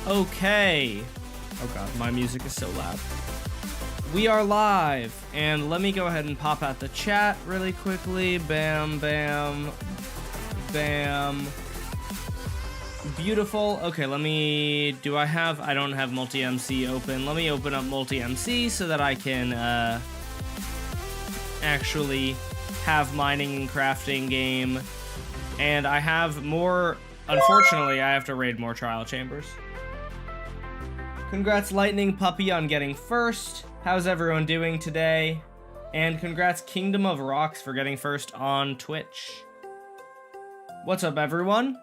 Okay. Oh god, my music is so loud. We are live, and let me go ahead and pop out the chat really quickly. Bam, bam, bam. Beautiful. Okay, let me... I don't have multi-MC open. Let me open up multi-MC so that I can actually have mining and crafting game. And I have more... Unfortunately, I have to raid more trial chambers. Congrats Lightning Puppy on getting first. How's everyone doing today? And congrats Kingdom of Rocks for getting first on Twitch. What's up, everyone?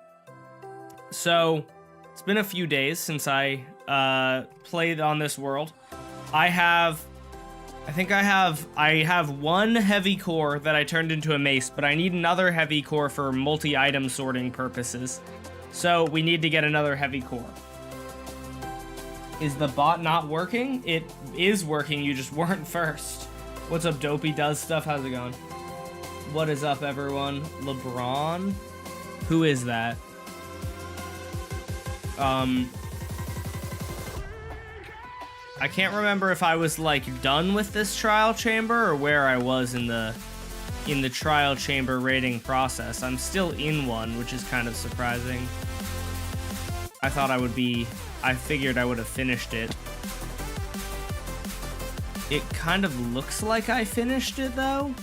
So, it's been a few days since I played on this world. I have one heavy core that I turned into a mace, but I need another heavy core for multi-item sorting purposes. So, we need to get another heavy core. Is the bot not working? It is working, you just weren't first. What's up, Dopey Does Stuff? How's it going? What is up, everyone? LeBron? Who is that? I can't remember if I was, like, done with this trial chamber or where I was in the trial chamber rating process. I'm still in one, which is kind of surprising. I figured I would have finished it. It kind of looks like I finished it, though.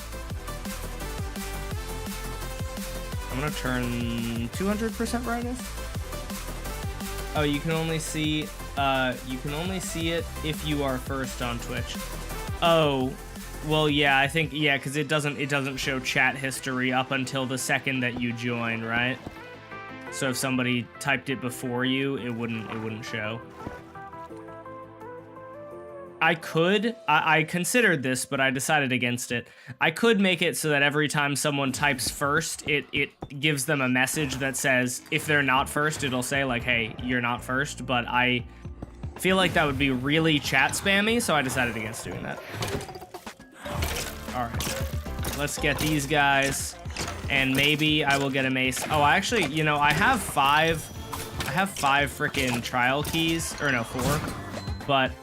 I'm gonna turn 200% brightness. Oh, you can only see it if you are first on Twitch. Oh, well, yeah, I think, yeah, because it doesn't show chat history up until the second that you join, right? So if somebody typed it before you, it wouldn't show. I considered this, but I decided against it. I could make it so that every time someone types first, it gives them a message that says, if they're not first, it'll say, like, hey, you're not first, but I feel like that would be really chat spammy, so I decided against doing that. Alright. Let's get these guys, and maybe I will get a mace. Oh, actually, you know, I have five freaking trial keys, or no, 4, but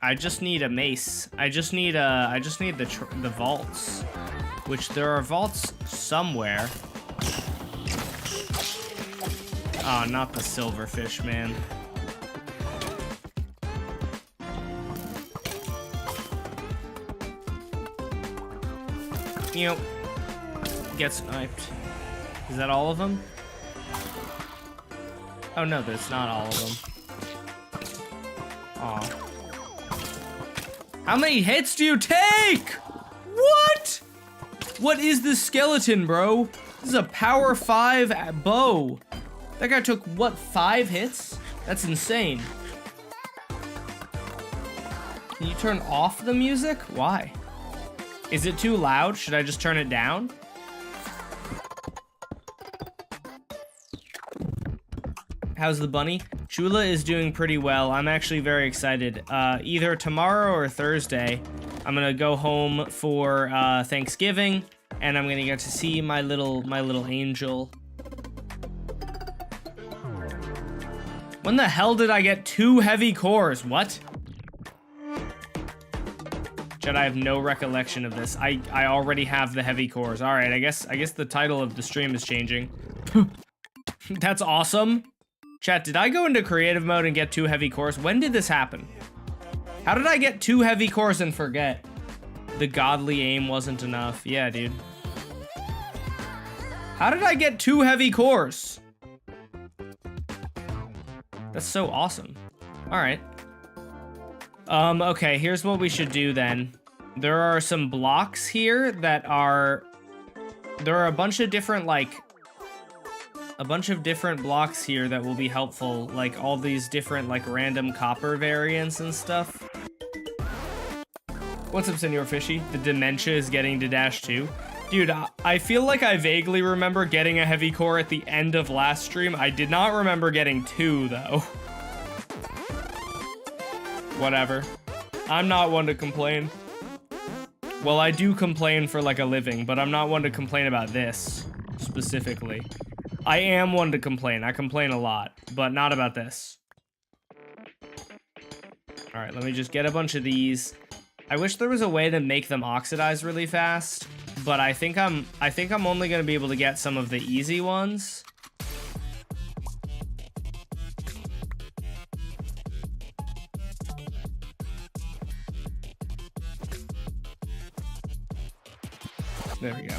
I just need a mace. I just need the vaults, which there are vaults somewhere. Oh, not the silverfish, man. You know, get sniped. Is that all of them? Oh no, that's not all of them. Aw. How many hits do you take? What? What is this skeleton, bro? This is a power 5 bow. That guy took, what, 5 hits? That's insane. Can you turn off the music? Why? Is it too loud? Should I just turn it down? How's the bunny? Chula is doing pretty well. I'm actually very excited. Either tomorrow or Thursday, I'm gonna go home for Thanksgiving, and I'm gonna get to see my little angel. When the hell did I get 2 heavy cores? What? Jed, I have no recollection of this. I already have the heavy cores. All right, I guess the title of the stream is changing. That's awesome. Chat, did I go into creative mode and get 2 heavy cores? When did this happen? How did I get 2 heavy cores and forget? The godly aim wasn't enough. Yeah, dude. How did I get 2 heavy cores? That's so awesome. All right. Okay, here's what we should do then. There are some blocks here that are... There are a bunch of different, like... A bunch of different blocks here that will be helpful, like all these different, like, random copper variants and stuff. What's up, Senor Fishy? The dementia is getting to dash 2. Dude, I feel like I vaguely remember getting a heavy core at the end of last stream. I did not remember getting 2, though. Whatever. I'm not one to complain. Well, I do complain for, like, a living, but I'm not one to complain about this, specifically. I am one to complain. I complain a lot, but not about this. All right, let me just get a bunch of these. I wish there was a way to make them oxidize really fast, but I think I'm only gonna be able to get some of the easy ones. There we go.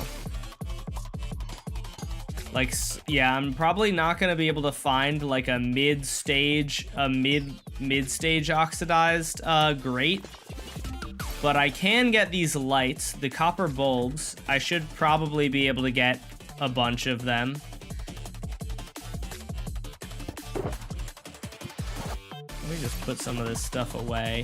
Like, yeah, I'm probably not gonna be able to find like a mid-stage oxidized grate, but I can get these lights, the copper bulbs. I should probably be able to get a bunch of them. Let me just put some of this stuff away.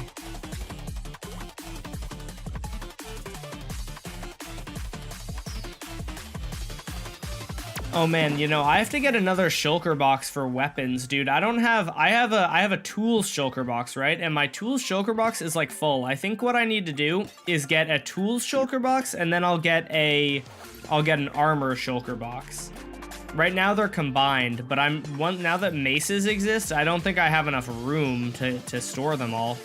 Oh man, you know, I have to get another shulker box for weapons, dude. I have a tools shulker box, right? And my tools shulker box is like full. I think what I need to do is get a tools shulker box, and then I'll get an armor shulker box. Right now they're combined, but now that maces exist, I don't think I have enough room to store them all.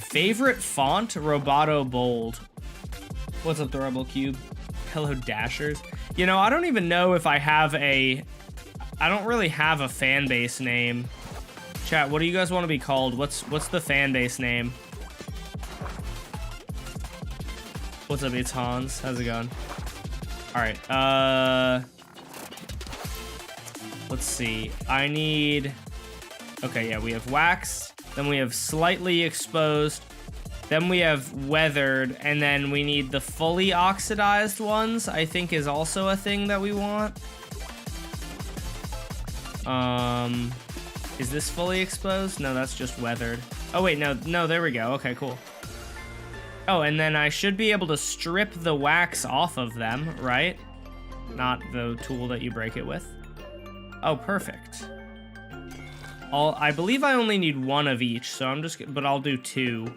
Favorite font, Roboto Bold. What's up, the Rebel Cube? Hello, Dashers. You know, I don't even know if I don't really have a fan base name. Chat, what do you guys want to be called? What's the fan base name? What's up, it's Hans. How's it going? All right, let's see. I need, okay, yeah, we have waxed, then we have slightly exposed, then we have weathered, and then we need the fully oxidized ones, I think is also a thing that we want. Is this fully exposed? No, that's just weathered. Oh wait, no, there we go. Okay, cool. Oh, and then I should be able to strip the wax off of them, right? Not the tool that you break it with. Oh, perfect. I believe I only need one of each, so but I'll do two.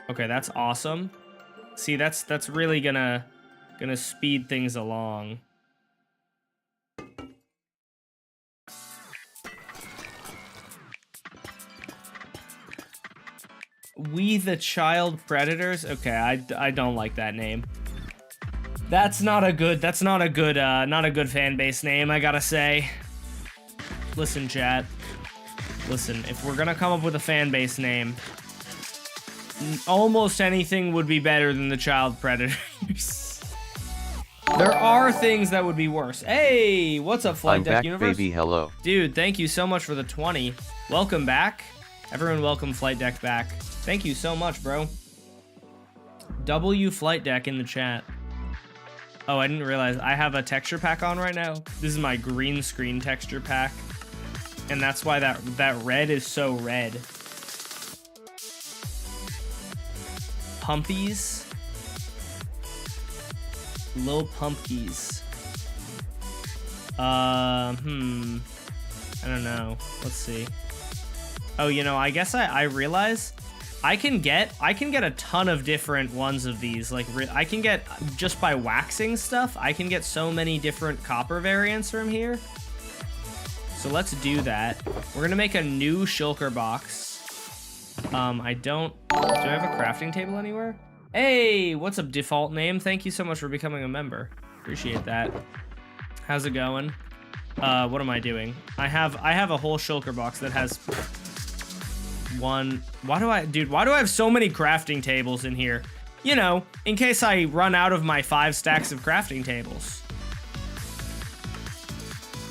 Okay, that's awesome. See, that's really gonna speed things along. We the Child Predators? Okay, I don't like that name. That's not a good fan base name, I gotta say. Listen, chat. Listen, if we're gonna come up with a fan base name, almost anything would be better than the Child Predators. There are things that would be worse. Hey, what's up, Flight Deck Universe? Baby, hello. Dude, thank you so much for the 20. Welcome back. Everyone welcome Flight Deck back. Thank you so much, bro. W Flight Deck in the chat. Oh, I didn't realize I have a texture pack on right now. This is my green screen texture pack. And that's why that red is so red. Pumpies. Lil Pumpkies. I don't know. Let's see. Oh, you know, I guess I realize I can get a ton of different ones of these. Like, I can get, just by waxing stuff, I can get so many different copper variants from here. So let's do that. We're gonna make a new shulker box. Do I have a crafting table anywhere? Hey, what's up, default name? Thank you so much for becoming a member. Appreciate that. How's it going? What am I doing? I have a whole shulker box that has one. Why do I have so many crafting tables in here? You know, in case I run out of my 5 stacks of crafting tables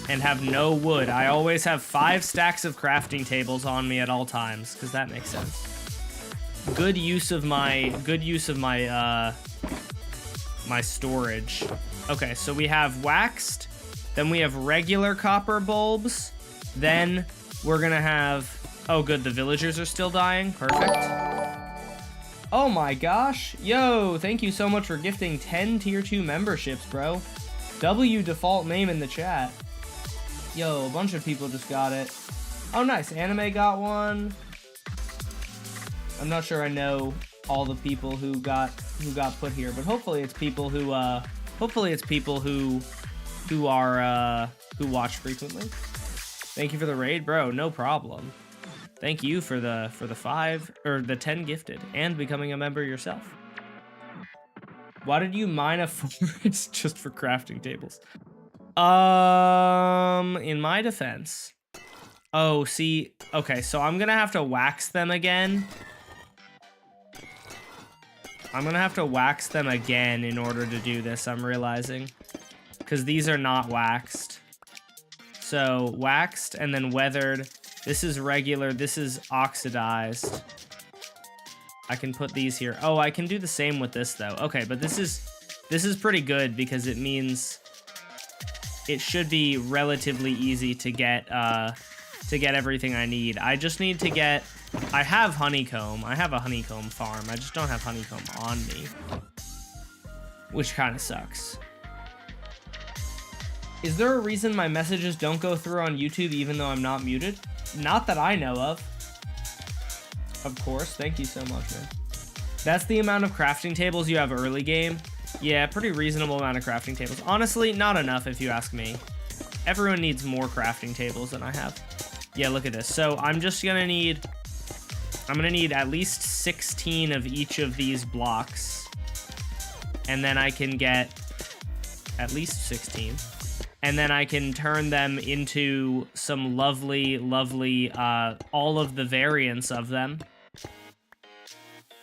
and have no wood. I always have 5 stacks of crafting tables on me at all times, because that makes sense. Good use of my my storage. Okay, so we have waxed, then we have regular copper bulbs, then we're gonna have, oh good, the villagers are still dying. Perfect. Oh my gosh. Yo, thank you so much for gifting 10 tier 2 memberships, bro. W default name in the chat. Yo, a bunch of people just got it. Oh nice, Anime got one. I'm not sure I know all the people who got put here, but hopefully it's people who watch frequently. Thank you for the raid, bro. No problem. Thank you for the 5 or the 10 gifted and becoming a member yourself. Why did you mine a forest just for crafting tables? In my defense. Oh, see, okay, so I'm gonna have to wax them again. I'm gonna have to wax them again in order to do this, I'm realizing. Because these are not waxed. So, waxed and then weathered. This is regular, this is oxidized. I can put these here. Oh, I can do the same with this though. Okay, but this is pretty good because it means it should be relatively easy to get everything I need. I just need to get, I have honeycomb. I have a honeycomb farm. I just don't have honeycomb on me, which kind of sucks. Is there a reason my messages don't go through on YouTube even though I'm not muted? Not that I know of. Of course, thank you so much, man. That's the amount of crafting tables you have early game. Yeah, pretty reasonable amount of crafting tables. Honestly, not enough if you ask me. Everyone needs more crafting tables than I have. Yeah, look at this. So I'm just gonna need, I'm gonna need at least 16 of each of these blocks. And then I can get at least 16. And then I can turn them into some lovely, lovely, all of the variants of them.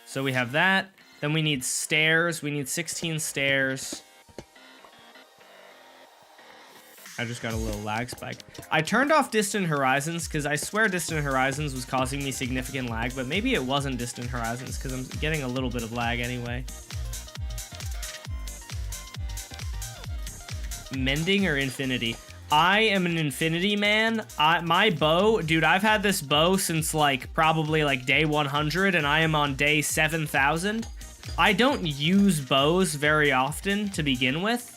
So we have that. Then we need stairs. We need 16 stairs. I just got a little lag spike. I turned off Distant Horizons because I swear Distant Horizons was causing me significant lag, but maybe it wasn't Distant Horizons because I'm getting a little bit of lag anyway. Mending or infinity? I am an infinity man. My bow, dude, I've had this bow since like probably like day 100 and I am on day 7,000. I don't use bows very often to begin with.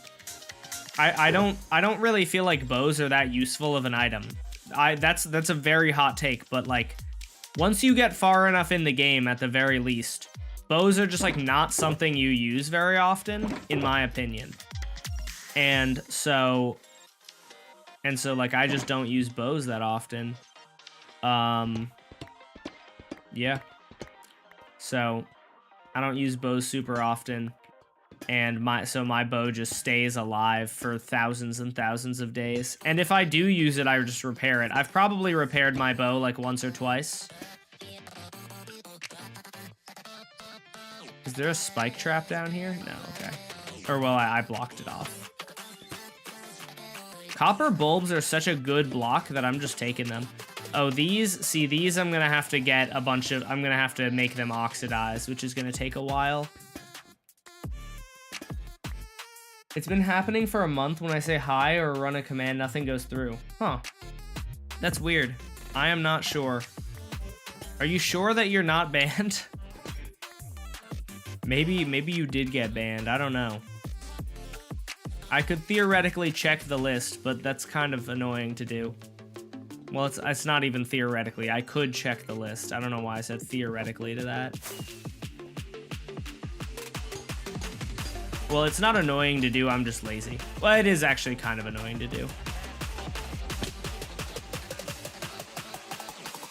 I don't really feel like bows are that useful of an item. That's a very hot take, but like once you get far enough in the game at the very least, bows are just like not something you use very often, in my opinion. And so like I just don't use bows that often. Yeah. So I don't use bows super often. And my bow just stays alive for thousands and thousands of days. And if I do use it, I just repair it. I've probably repaired my bow like once or twice. Is there a spike trap down here? No, okay. Or well, I blocked it off. Copper bulbs are such a good block that I'm just taking them. Oh, these I'm gonna have to get a bunch of, I'm gonna have to make them oxidized, which is gonna take a while. It's been happening for a month. When I say hi or run a command, nothing goes through. Huh. That's weird. I am not sure. Are you sure that you're not banned? Maybe you did get banned. I don't know. I could theoretically check the list, but that's kind of annoying to do. Well, it's not even theoretically. I could check the list. I don't know why I said theoretically to that. Well, it's not annoying to do, I'm just lazy. Well, it is actually kind of annoying to do.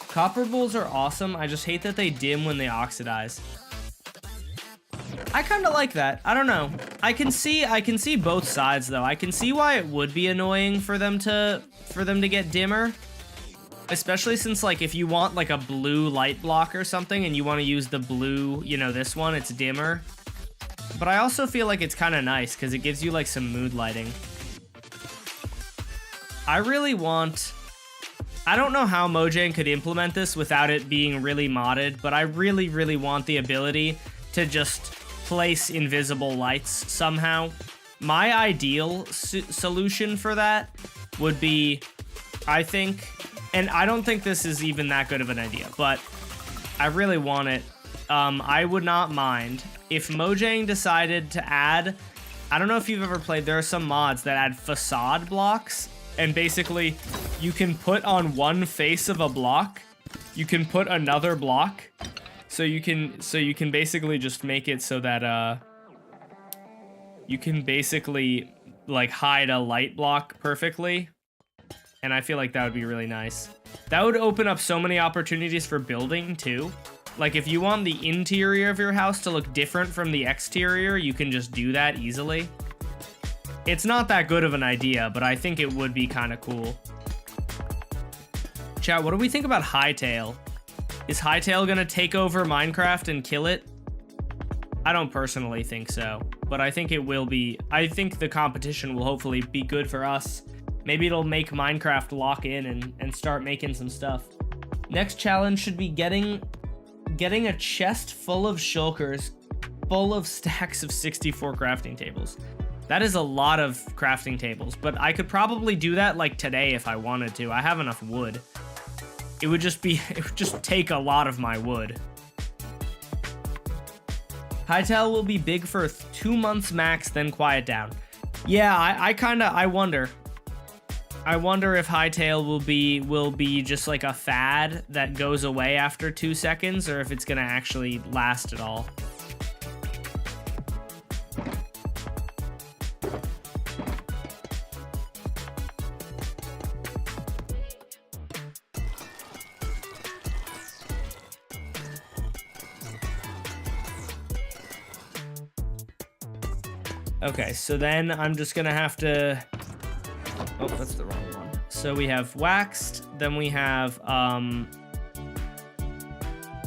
Copper bowls are awesome. I just hate that they dim when they oxidize. I kind of like that. I don't know. I can see both sides though. I can see why it would be annoying for them to get dimmer. Especially since like if you want like a blue light block or something and you want to use the blue, you know, this one, it's dimmer. But I also feel like it's kind of nice because it gives you like some mood lighting. I really want, I don't know how Mojang could implement this without it being really modded, but I really, really want the ability to just place invisible lights somehow. My ideal solution for that would be, I think, and I don't think this is even that good of an idea, but I really want it. I would not mind if Mojang decided to add, I don't know if you've ever played, there are some mods that add facade blocks, and basically you can put on one face of a block, you can put another block, so you can basically just make it so that you can basically like hide a light block perfectly, and I feel like that would be really nice. That would open up so many opportunities for building too. Like if you want the interior of your house to look different from the exterior, you can just do that easily. It's not that good of an idea, but I think it would be kind of cool. Chat, what do we think about Hytale? Is Hytale gonna take over Minecraft and kill it? I don't personally think so, but I think it will be. I think the competition will hopefully be good for us. Maybe it'll make Minecraft lock in and start making some stuff. Next challenge should be getting a chest full of shulkers, full of stacks of 64 crafting tables. That is a lot of crafting tables, but I could probably do that like today if I wanted to. I have enough wood. It would just take a lot of my wood. Hytale will be big for 2 months max, then quiet down. Yeah, I wonder. I wonder if Hytale will be just like a fad that goes away after 2 seconds, or if it's gonna actually last at all. Okay, so then I'm just gonna have to... Oh, that's the wrong one. So we have waxed, then we have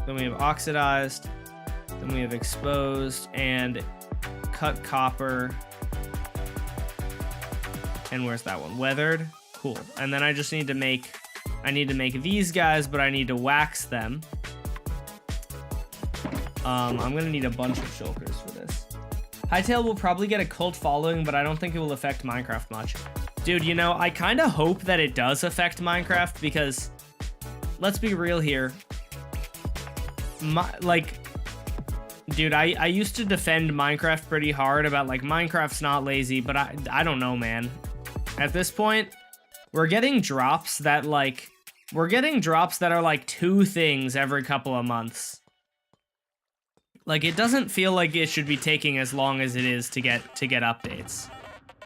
oxidized, then we have exposed and cut copper. And where's that one? Weathered. Cool. And then I just need to make these guys, but I need to wax them. I'm gonna need a bunch of shulkers for this. Hytale will probably get a cult following, but I don't think it will affect Minecraft much. Dude, you know, I kind of hope that it does affect Minecraft, because let's be real here. Dude, I used to defend Minecraft pretty hard about, like, Minecraft's not lazy, but I don't know, man. At this point, we're getting drops that are like 2 things every couple of months. Like, it doesn't feel like it should be taking as long as it is to get updates.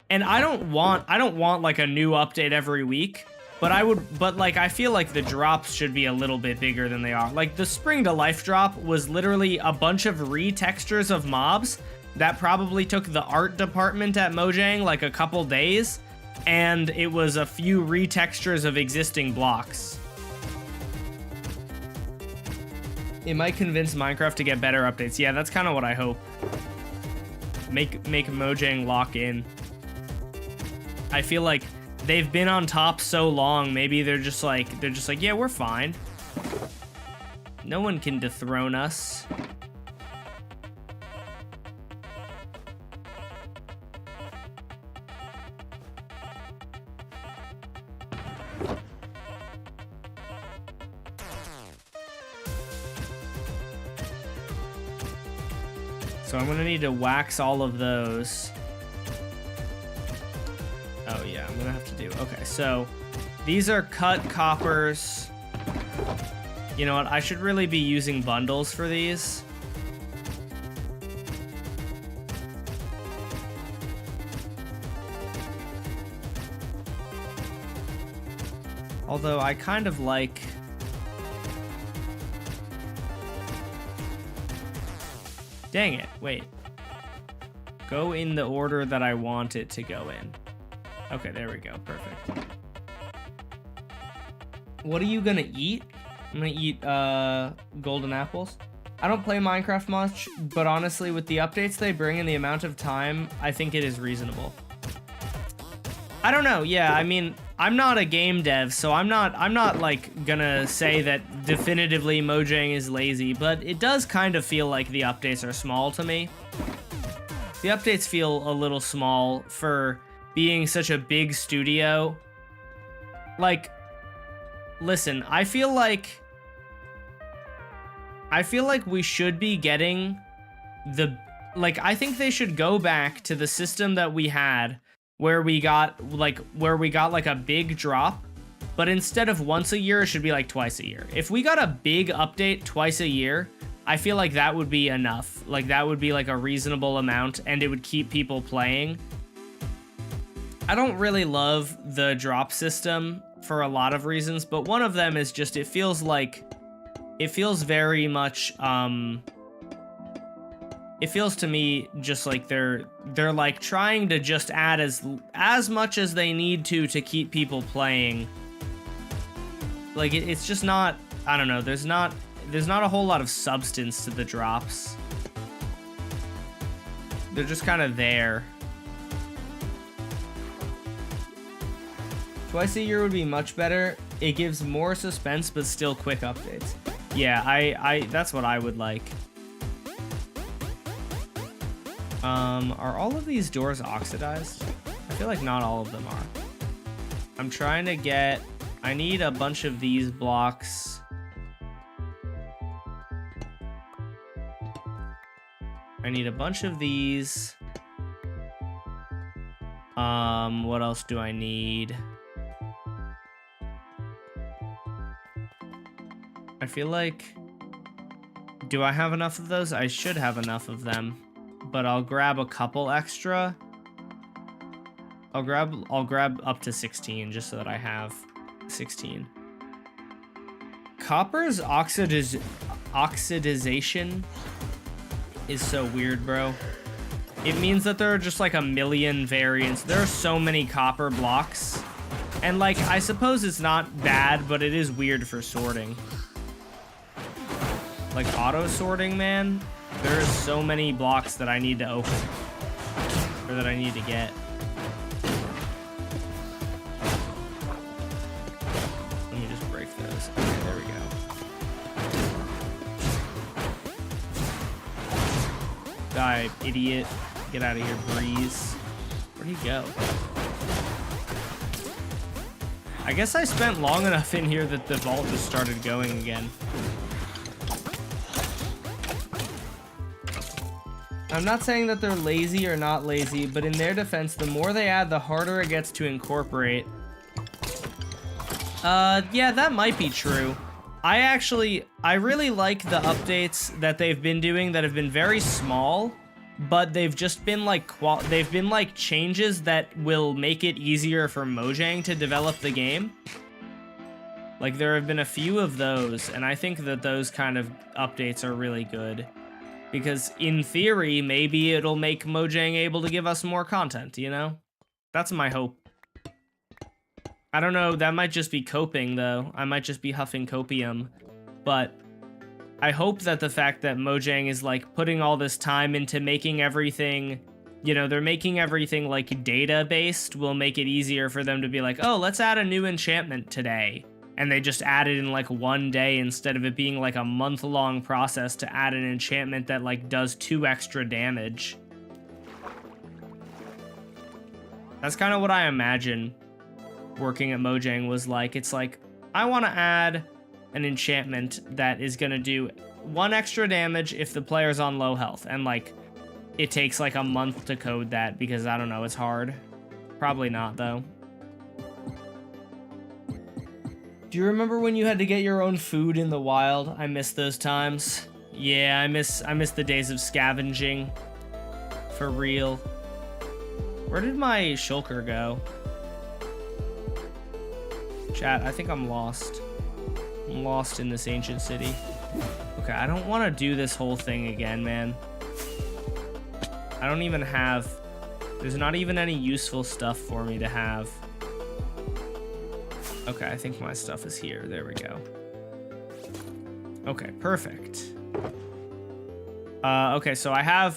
And I don't want like a new update every week, but I feel like the drops should be a little bit bigger than they are. Like, the Spring to Life drop was literally a bunch of retextures of mobs that probably took the art department at Mojang like a couple days, and it was a few retextures of existing blocks. It might convince Minecraft to get better updates. Yeah, that's kind of what I hope. Make Mojang lock in. I feel like they've been on top so long, maybe they're just like, yeah, we're fine. No one can dethrone us. So I'm gonna need to wax all of those. Oh yeah, I'm gonna have to do, okay, so these are cut coppers. You know what, I should really be using bundles for these. Although I kind of like... Dang it, wait. Go in the order that I want it to go in. Okay, there we go, perfect. What are you gonna eat? I'm gonna eat golden apples. I don't play Minecraft much, but honestly, with the updates they bring and the amount of time, I think it is reasonable. I don't know, yeah, I mean, I'm not a game dev, so I'm not like gonna say that definitively Mojang is lazy, but it does kind of feel like the updates are small to me. The updates feel a little small for being such a big studio. Like, listen, I feel like we should be getting I think they should go back to the system that we had where we got like a big drop, but instead of once a year, it should be like twice a year. If we got a big update twice a year, I feel like that would be enough. Like, that would be like a reasonable amount, and it would keep people playing. I don't really love the drop system for a lot of reasons, but one of them is just it feels very much it feels to me just like they're like trying to just add as much as they need to keep people playing. Like it's just not, I don't know, there's not a whole lot of substance to the drops. They're just kind of there. Twice a year would be much better. It gives more suspense, but still quick updates. Yeah, I that's what I would like. Are all of these doors oxidized? I feel like not all of them are. I'm trying to get, I need a bunch of these blocks. I need a bunch of these. What else do I need? I feel like, do I have enough of those? I should have enough of them, but I'll grab a couple extra. I'll grab up to 16 just so that I have 16. Copper's oxidization is so weird, bro. It means that there are just like a million variants. There are so many copper blocks. And like, I suppose it's not bad, but it is weird for sorting. Like auto sorting, man. There are so many blocks that I need to open. Or that I need to get. Let me just break those. Okay, there we go. Die, idiot. Get out of here, Breeze. Where'd he go? I guess I spent long enough in here that the vault just started going again. I'm not saying that they're lazy or not lazy, but in their defense, the more they add, the harder it gets to incorporate. Yeah, that might be true. I really like the updates that they've been doing that have been very small, but they've just been like changes that will make it easier for Mojang to develop the game. Like there have been a few of those, and I think that those kind of updates are really good. Because in theory, maybe it'll make Mojang able to give us more content, you know? That's my hope. I don't know, that might just be coping, though. I might just be huffing copium. But I hope that the fact that Mojang is, like, putting all this time into making everything, you know, they're making everything, like, data-based will make it easier for them to be like, oh, let's add a new enchantment today. And they just add it in like one day instead of it being like a month-long process to add an enchantment that like does 2 extra damage. That's kind of what I imagine working at Mojang was like. It's like, I want to add an enchantment that is going to do 1 extra damage if the player's on low health. And like, it takes like a month to code that because I don't know, it's hard. Probably not though. Do you remember when you had to get your own food in the wild? I miss those times. Yeah, I miss the days of scavenging. For real. Where did my shulker go? Chat, I think I'm lost. I'm lost in this ancient city. Okay, I don't want to do this whole thing again, man. I don't even have... There's not even any useful stuff for me to have. Okay, I think my stuff is here. There we go. Okay, perfect. Okay, so I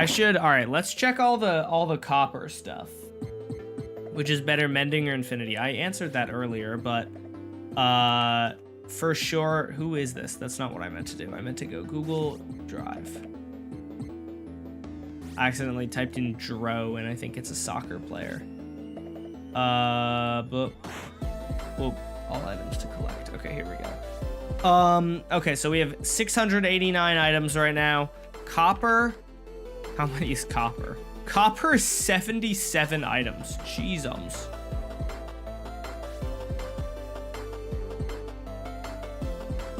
should, all right, let's check all the copper stuff. Which is better, mending or infinity? I answered that earlier, but for sure, who is this? That's not what I meant to do. I meant to go Google Drive. I accidentally typed in Dro, and I think it's a soccer player. But, well, all items to collect. Okay, here we go. Okay, so we have 689 items right now. Copper, how many is copper? Copper is 77 items. Jeezums.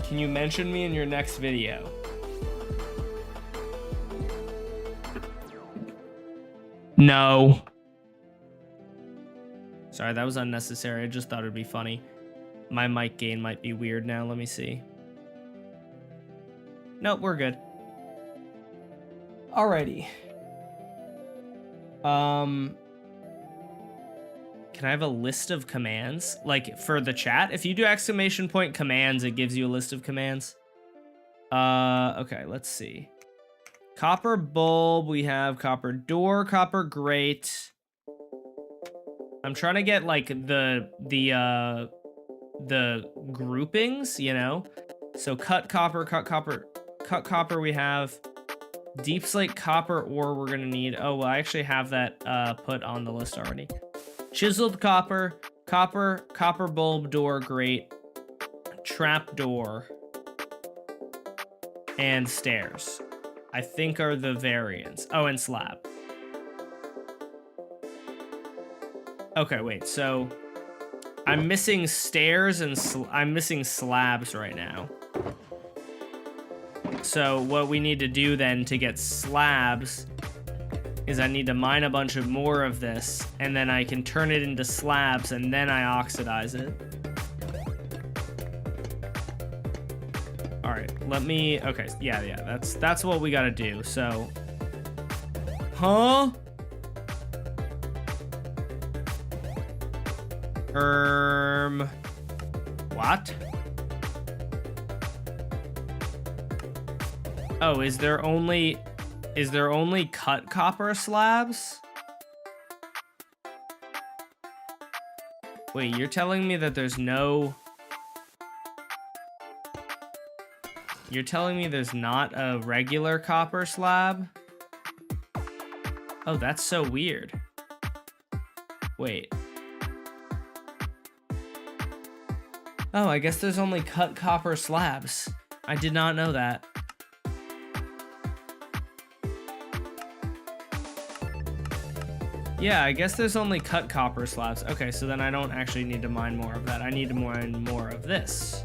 Can you mention me in your next video? No. Sorry, that was unnecessary. I just thought it'd be funny. My mic gain might be weird now. Let me see. Nope, we're good. Alrighty. Can I have a list of commands? Like, for the chat? If you do exclamation point commands, it gives you a list of commands. Okay, let's see. Copper bulb, we have copper door, copper grate. I'm trying to get, like, the groupings, you know? So cut copper we have. Deep slate copper ore we're gonna need. Oh, well, I actually have that put on the list already. Chiseled copper bulb door grate, trap door, and stairs. I think are the variants. Oh, and slab. Okay, wait, so I'm missing stairs and I'm missing slabs right now. So what we need to do then to get slabs is I need to mine a bunch of more of this, and then I can turn it into slabs, and then I oxidize it. All right, let me, okay, yeah, that's what we gotta do, so. Huh? What? Oh, is there only cut copper slabs? Wait, you're telling me that there's no... You're telling me there's not a regular copper slab? Oh, that's so weird. Wait. Oh, I guess there's only cut copper slabs. I did not know that. Yeah, I guess there's only cut copper slabs. Okay, so then I don't actually need to mine more of that. I need to mine more of this.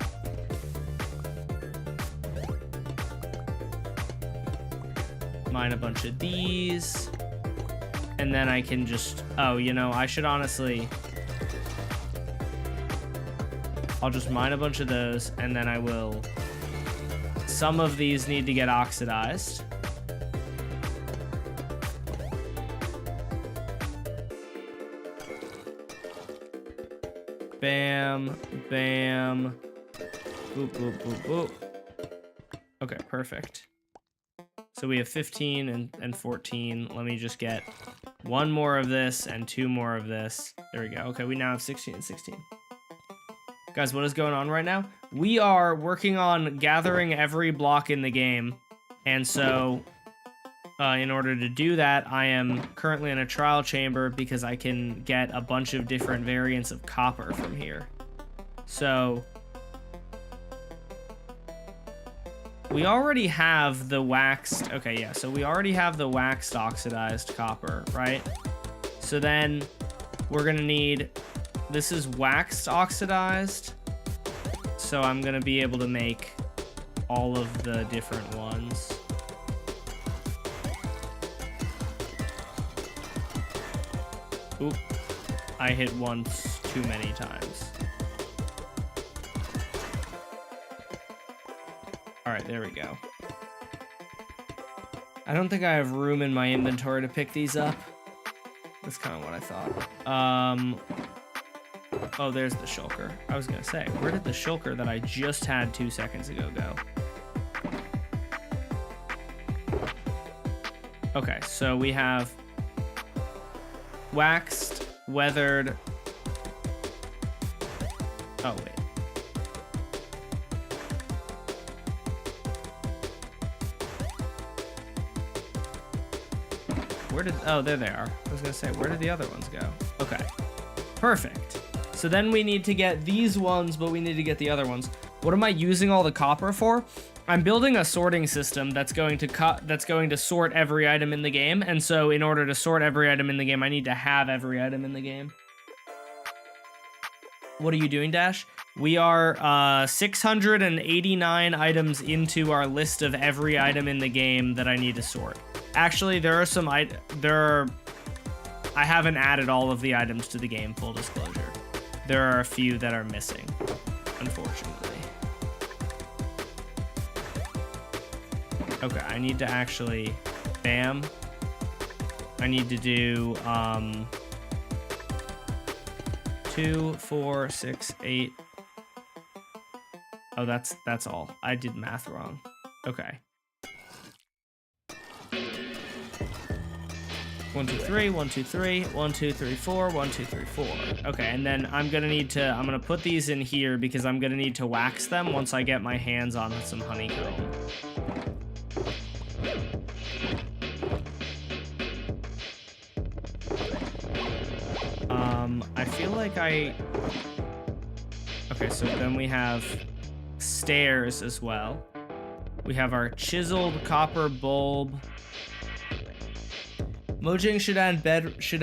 Mine a bunch of these. And then I can just... Oh, you know, I should honestly... I'll just mine a bunch of those, and then I will... Some of these need to get oxidized. Bam, bam, boop, boop, boop, boop. Okay, perfect. So we have 15 and 14. Let me just get one more of this and two more of this. There we go. Okay, we now have 16 and 16. Guys, what is going on right now? We are working on gathering every block in the game. And so, in order to do that, I am currently in a trial chamber because I can get a bunch of different variants of copper from here. So, we already have the waxed... Okay, yeah, so we already have the waxed oxidized copper, right? So then, we're gonna need... This is waxed oxidized, so I'm gonna be able to make all of the different ones. Oop, I hit once too many times. All right, there we go. I don't think I have room in my inventory to pick these up. That's kind of what I thought. Oh, there's the shulker. I was gonna say, where did the shulker that I just had 2 seconds ago go? Okay, so we have waxed, weathered. Oh, wait. Where did, oh, there they are. I was gonna say, where did the other ones go? Okay, perfect. So then we need to get these ones, but we need to get the other ones. What am I using all the copper for? I'm building a sorting system that's going to sort every item in the game. And so in order to sort every item in the game, I need to have every item in the game. What are you doing, Dash? We are 689 items into our list of every item in the game that I need to sort. Actually, there are I haven't added all of the items to the game, full disclosure. There are a few that are missing, unfortunately. Okay, I need to actually, bam. I need to do 2, 4, 6, 8. Oh, that's all. I did math wrong. Okay. 1, 2, 3, 1, 2, 3, 1, 2, 3, 4, 1, 2, 3, 4. Okay, and then I'm gonna put these in here because I'm gonna need to wax them once I get my hands on some honeycomb. I feel like okay, so then we have stairs as well. We have our chiseled copper bulb. Mojang should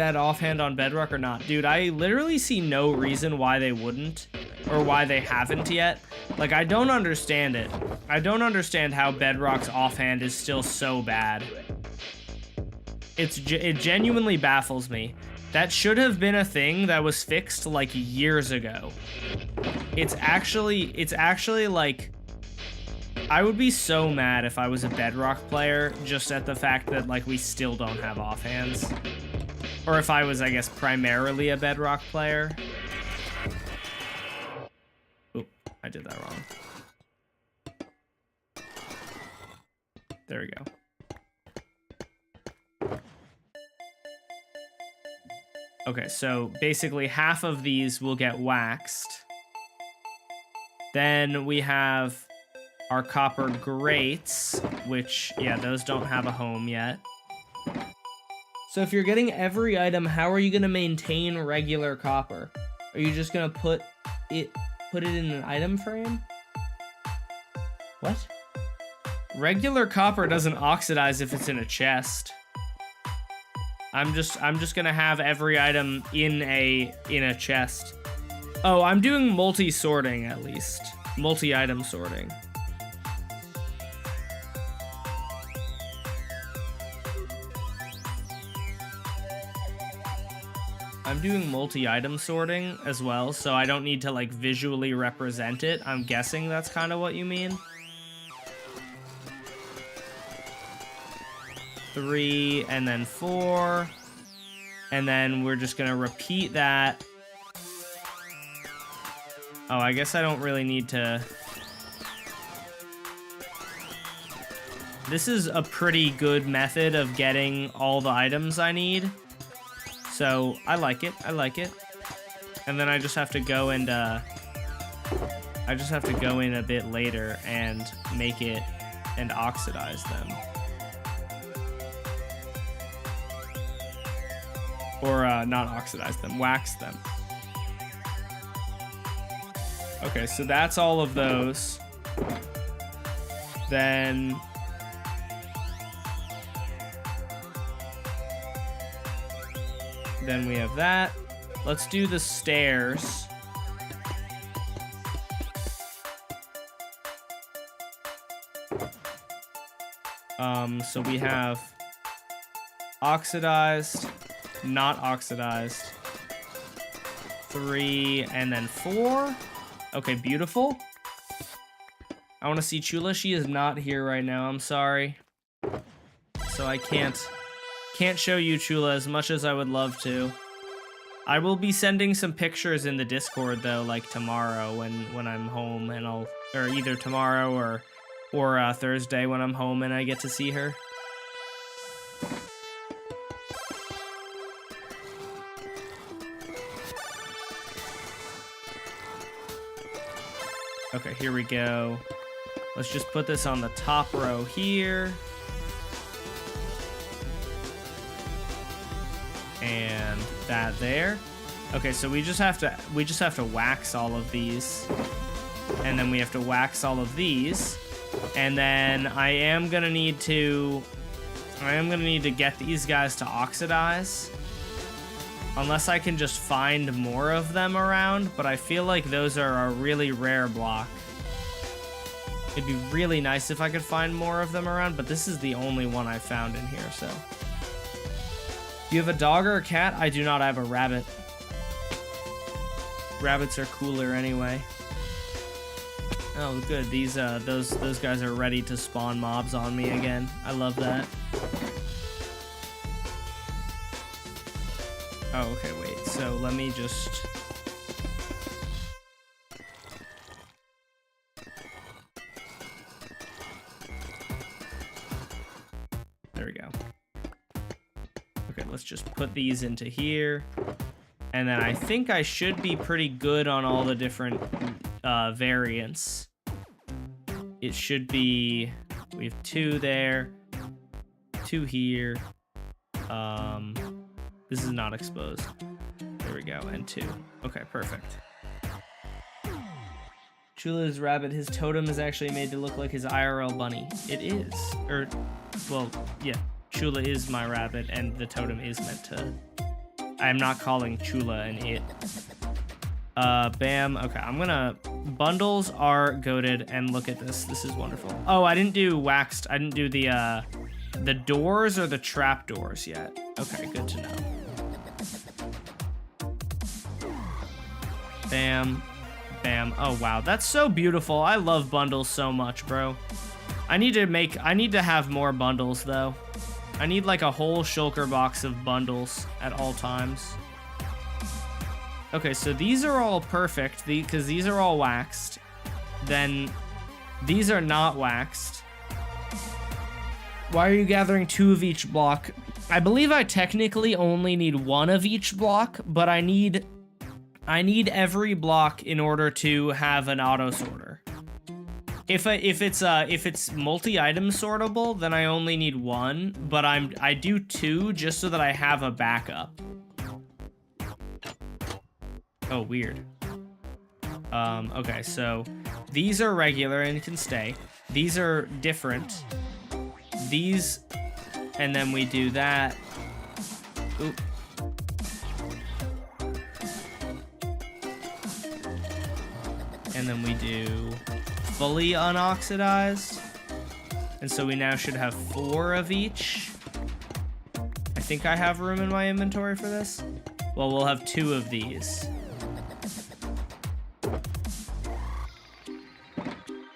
add offhand on Bedrock or not. Dude, I literally see no reason why they wouldn't, or why they haven't yet. Like, I don't understand it. I don't understand how Bedrock's offhand is still so bad. It genuinely baffles me. That should have been a thing that was fixed like years ago. It's actually like, I would be so mad if I was a Bedrock player just at the fact that like we still don't have offhands. Or if I was, I guess, primarily a Bedrock player. Oop, I did that wrong. There we go. Okay, so basically half of these will get waxed. Then we have our copper grates, which, yeah, those don't have a home yet. So if you're getting every item, how are you going to maintain regular copper? Are you just going to put it in an item frame? What? Regular copper doesn't oxidize if it's in a chest. I'm just gonna have every item in a chest. Oh, I'm doing multi-sorting at least. Multi-item sorting. I'm doing multi-item sorting as well, so I don't need to like visually represent it. I'm guessing that's kind of what you mean. 3 and then 4, and then we're just gonna repeat that. Oh, I guess I don't really need to. This is a pretty good method of getting all the items I need, so I like it. I like it. And then I just have to go and a bit later and make it and oxidize them. Or not oxidize them, wax them. Okay, so that's all of those. Then we have that. Let's do the stairs. So we have oxidized, not oxidized, 3, and then 4. Okay, beautiful. I want to see Chula. She is not here right now. I'm sorry. So I can't show you Chula as much as I would love to. I will be sending some pictures in the Discord though, like tomorrow when I'm home, and or either tomorrow or Thursday when I'm home and I get to see her. Okay, here we go. Let's just put this on the top row here. And that there. Okay, so we just have to wax all of these. And then we have to wax all of these. And then I am gonna need to get these guys to oxidize. Unless I can just find more of them around, but I feel like those are a really rare block. It'd be really nice if I could find more of them around, but this is the only one I found in here, so. You have a dog or a cat? I do not. I have a rabbit. Rabbits are cooler anyway. Oh, good. These those guys are ready to spawn mobs on me again. I love that. Oh, okay, wait. So let me just... There we go. Okay, let's just put these into here. And then I think I should be pretty good on all the different variants. It should be... We have 2 there. 2 here. This is not exposed. There we go, and 2. Okay, perfect. Chula's rabbit, his totem is actually made to look like his IRL bunny. It is. Or, well, yeah. Chula is my rabbit, and the totem is meant to... I am not calling Chula an it. Bam. Okay, I'm gonna... Bundles are goated, and look at this. This is wonderful. Oh, I didn't do waxed. I didn't do the doors or the trap doors yet. Okay, good to know. Bam. Bam. Oh, wow. That's so beautiful. I love bundles so much, bro. I need to have more bundles, though. I need, like, a whole shulker box of bundles at all times. Okay, so these are all perfect, because these are all waxed. Then these are not waxed. Why are you gathering 2 of each block? I believe I technically only need 1 of each block, but I need every block in order to have an auto sorter. If it's multi-item sortable, then I only need 1, but I do 2 just so that I have a backup. Oh, weird. Okay, so these are regular and can stay. These are different. These, and then we do that. Oop. And then we do fully unoxidized. And so we now should have 4 of each. I think I have room in my inventory for this. Well, we'll have 2 of these.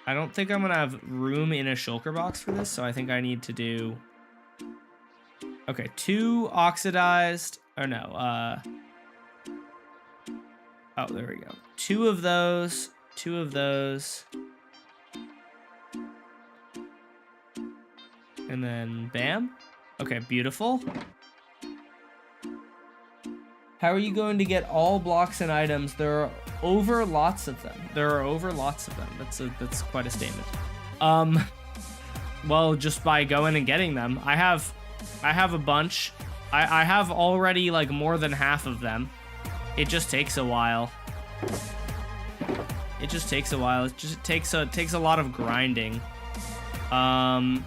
I don't think I'm gonna have room in a shulker box for this, so I think I need to do... Okay, 2 oxidized... Or no, oh, there we go. 2 of those, 2 of those. And then, bam. Okay, beautiful. How are you going to get all blocks and items? There are over lots of them. There are over lots of them. That's quite a statement. Well, just by going and getting them. I have a bunch. I have already like more than half of them. It just takes a while. It just takes a while. It takes a lot of grinding. Can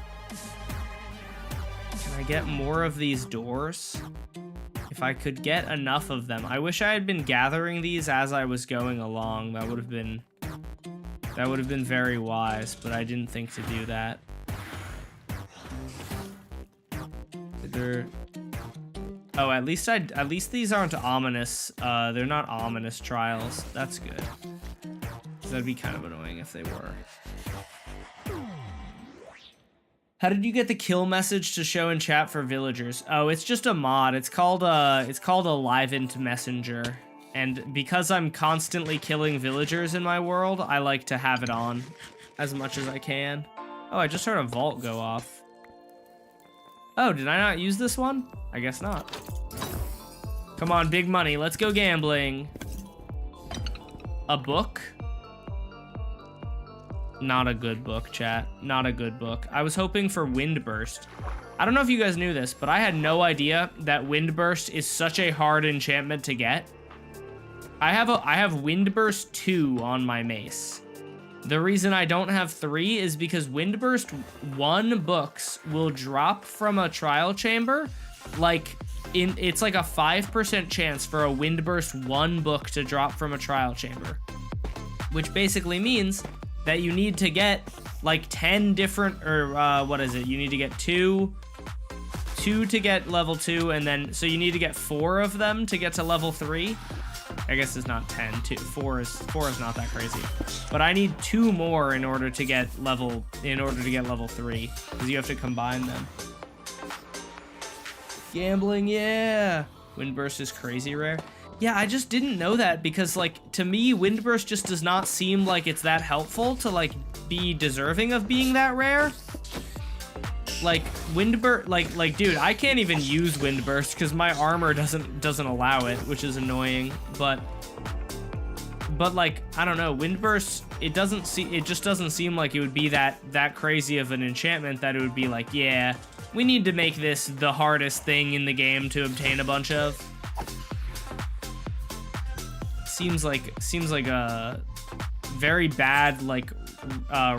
I get more of these doors? If I could get enough of them. I wish I had been gathering these as I was going along. That would have been very wise, but I didn't think to do that. Oh, at least these aren't ominous. They're not ominous trials. That's good. 'Cause that'd be kind of annoying if they were. How did you get the kill message to show in chat for villagers? Oh, it's just a mod. It's called a Livened Messenger. And because I'm constantly killing villagers in my world, I like to have it on as much as I can. Oh, I just heard a vault go off. Oh, did I not use this one? I guess not. Come on, big money. Let's go gambling. A book? Not a good book, chat. Not a good book. I was hoping for Windburst. I don't know if you guys knew this, but I had no idea that Windburst is such a hard enchantment to get. I have Windburst 2 on my mace. The reason I don't have 3 is because Windburst 1 books will drop from a trial chamber. It's like a 5% chance for a Windburst 1 book to drop from a trial chamber. Which basically means that you need to get like 10 different, or what is it? You need to get two 2 to get level 2, and then so you need to get 4 of them to get to level 3. I guess it's not 10. 4 is not that crazy, but I need 2 more in order to get level 3, because you have to combine them. Gambling, yeah. Windburst is crazy rare. Yeah, I just didn't know that, because like to me, Windburst just does not seem like it's that helpful to like be deserving of being that rare. Like Windburst, like dude, I can't even use Windburst because my armor doesn't allow it, which is annoying. But like I don't know, Windburst, it just doesn't seem like it would be that crazy of an enchantment that it would be like, yeah, we need to make this the hardest thing in the game to obtain a bunch of. Seems like a very bad like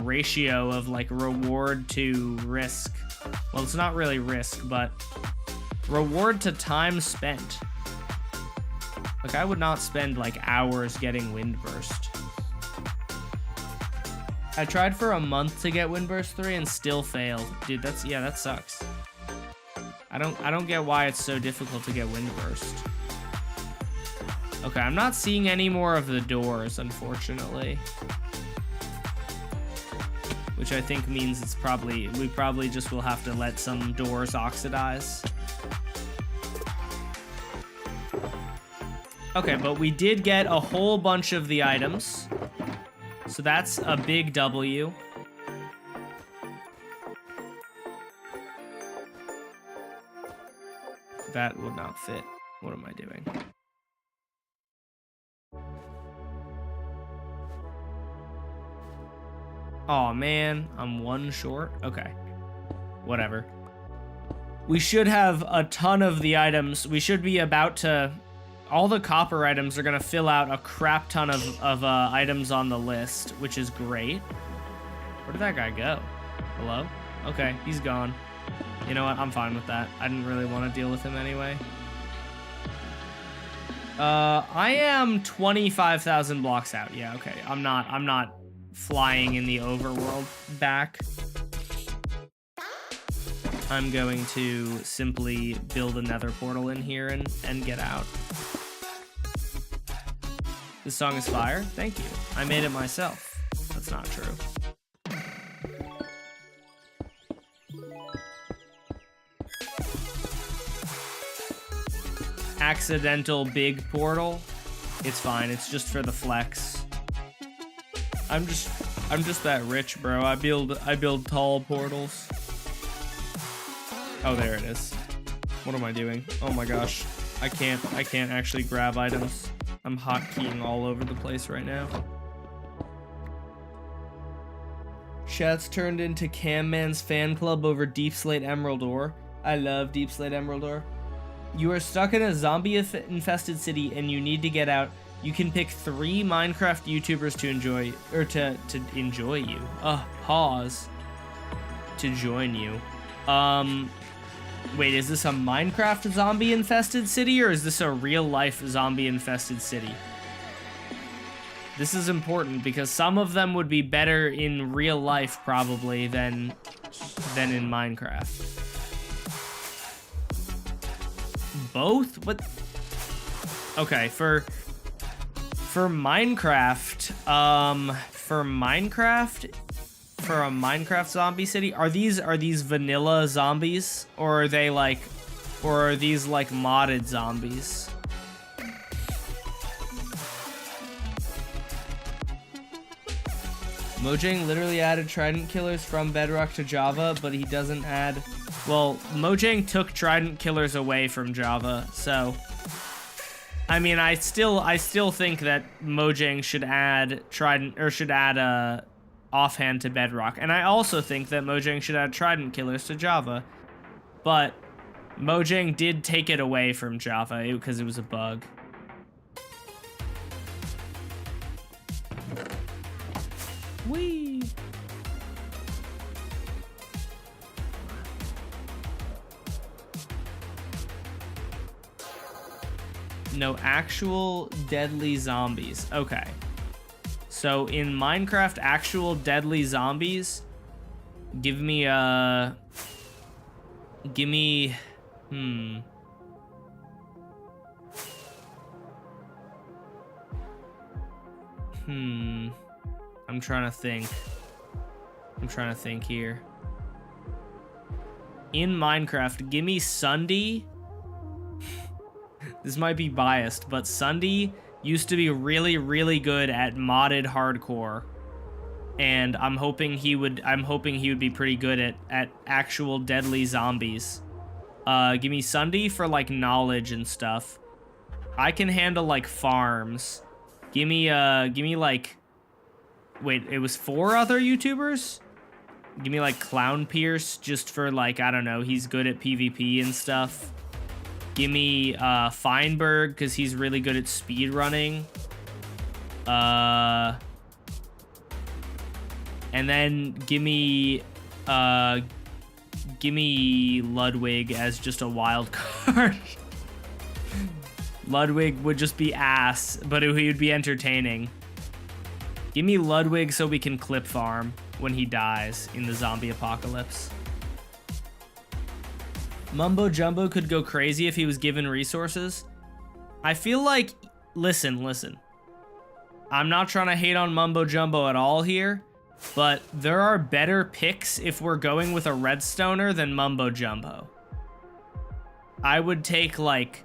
ratio of like reward to risk. Well, it's not really risk, but reward to time spent. Like I would not spend like hours getting Windburst. I tried for a month to get Windburst 3 and still failed. Dude, that sucks. I don't get why it's so difficult to get Windburst. Okay, I'm not seeing any more of the doors, unfortunately. Which I think means we probably just will have to let some doors oxidize. Okay, but we did get a whole bunch of the items. So that's a big W. That would not fit. What am I doing? Oh man, I'm 1 short. Okay, whatever. We should have a ton of the items. We should be about to... All the copper items are gonna fill out a crap ton of items on the list, which is great. Where did that guy go? Hello? Okay, he's gone. You know what? I'm fine with that. I didn't really want to deal with him anyway. I am 25,000 blocks out. Yeah, okay. I'm not flying in the overworld back. I'm going to simply build a nether portal in here and get out. This song is fire. Thank you. I made it myself. That's not true. Accidental big portal. It's fine. It's just for the flex. I'm just that rich, bro. I build tall portals. Oh, there it is. What am I doing? Oh my gosh. I can't actually grab items. I'm hotkeying all over the place right now. Chat's turned into Cam Man's fan club over Deep Slate Emerald Ore. I love Deep Slate Emerald Ore. You are stuck in a zombie-infested city and you need to get out. You can pick 3 Minecraft YouTubers to enjoy, or to enjoy you. Pause. To join you. Wait, is this a Minecraft zombie-infested city, or is this a real-life zombie-infested city? This is important, because some of them would be better in real life, probably, than in Minecraft. Both? What? Okay, for Minecraft, for a Minecraft zombie city, are these vanilla zombies, or are these like modded zombies? Mojang literally added trident killers from Bedrock to Java, but he doesn't add... Well, Mojang took trident killers away from Java, so... I mean, I still think that Mojang should add offhand to Bedrock, and I also think that Mojang should add trident killers to Java, but Mojang did take it away from Java because it was a bug. Whee! No actual deadly zombies. Okay. So in Minecraft, actual deadly zombies, give me I'm trying to think. I'm trying to think here. In Minecraft, give me Sunday. This might be biased, but Sunday used to be really, really good at modded hardcore. And I'm hoping he would be pretty good at actual deadly zombies. Give me Sunday for like knowledge and stuff. I can handle like farms. Give me like, wait, it was 4 other YouTubers? Give me like Clown Pierce just for like, I don't know, he's good at PvP and stuff. Give me Feinberg because he's really good at speedrunning. And then give me Ludwig as just a wild card. Ludwig would just be ass, but he would be entertaining. Give me Ludwig so we can clip farm when he dies in the zombie apocalypse. Mumbo Jumbo could go crazy if he was given resources. I feel like, listen. I'm not trying to hate on Mumbo Jumbo at all here, but there are better picks if we're going with a redstoner than Mumbo Jumbo. I would take like,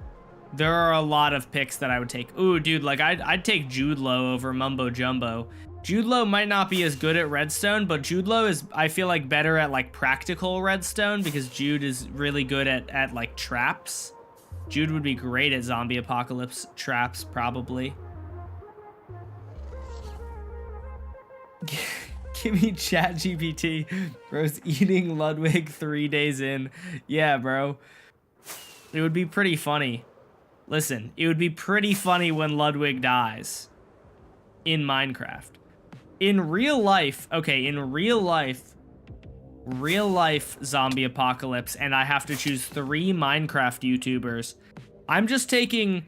there are a lot of picks that I would take. Ooh, dude, like I'd take Jude Law over Mumbo Jumbo. Jude Law might not be as good at redstone, but Jude Law is, I feel like, better at like practical redstone because Jude is really good at like traps. Jude would be great at zombie apocalypse traps, probably. Give me ChatGPT. Bro's eating Ludwig 3 days in. Yeah, bro. It would be pretty funny. Listen, it would be pretty funny when Ludwig dies in Minecraft. In real life, okay, in real life zombie apocalypse, and I have to choose 3 Minecraft YouTubers. I'm just taking,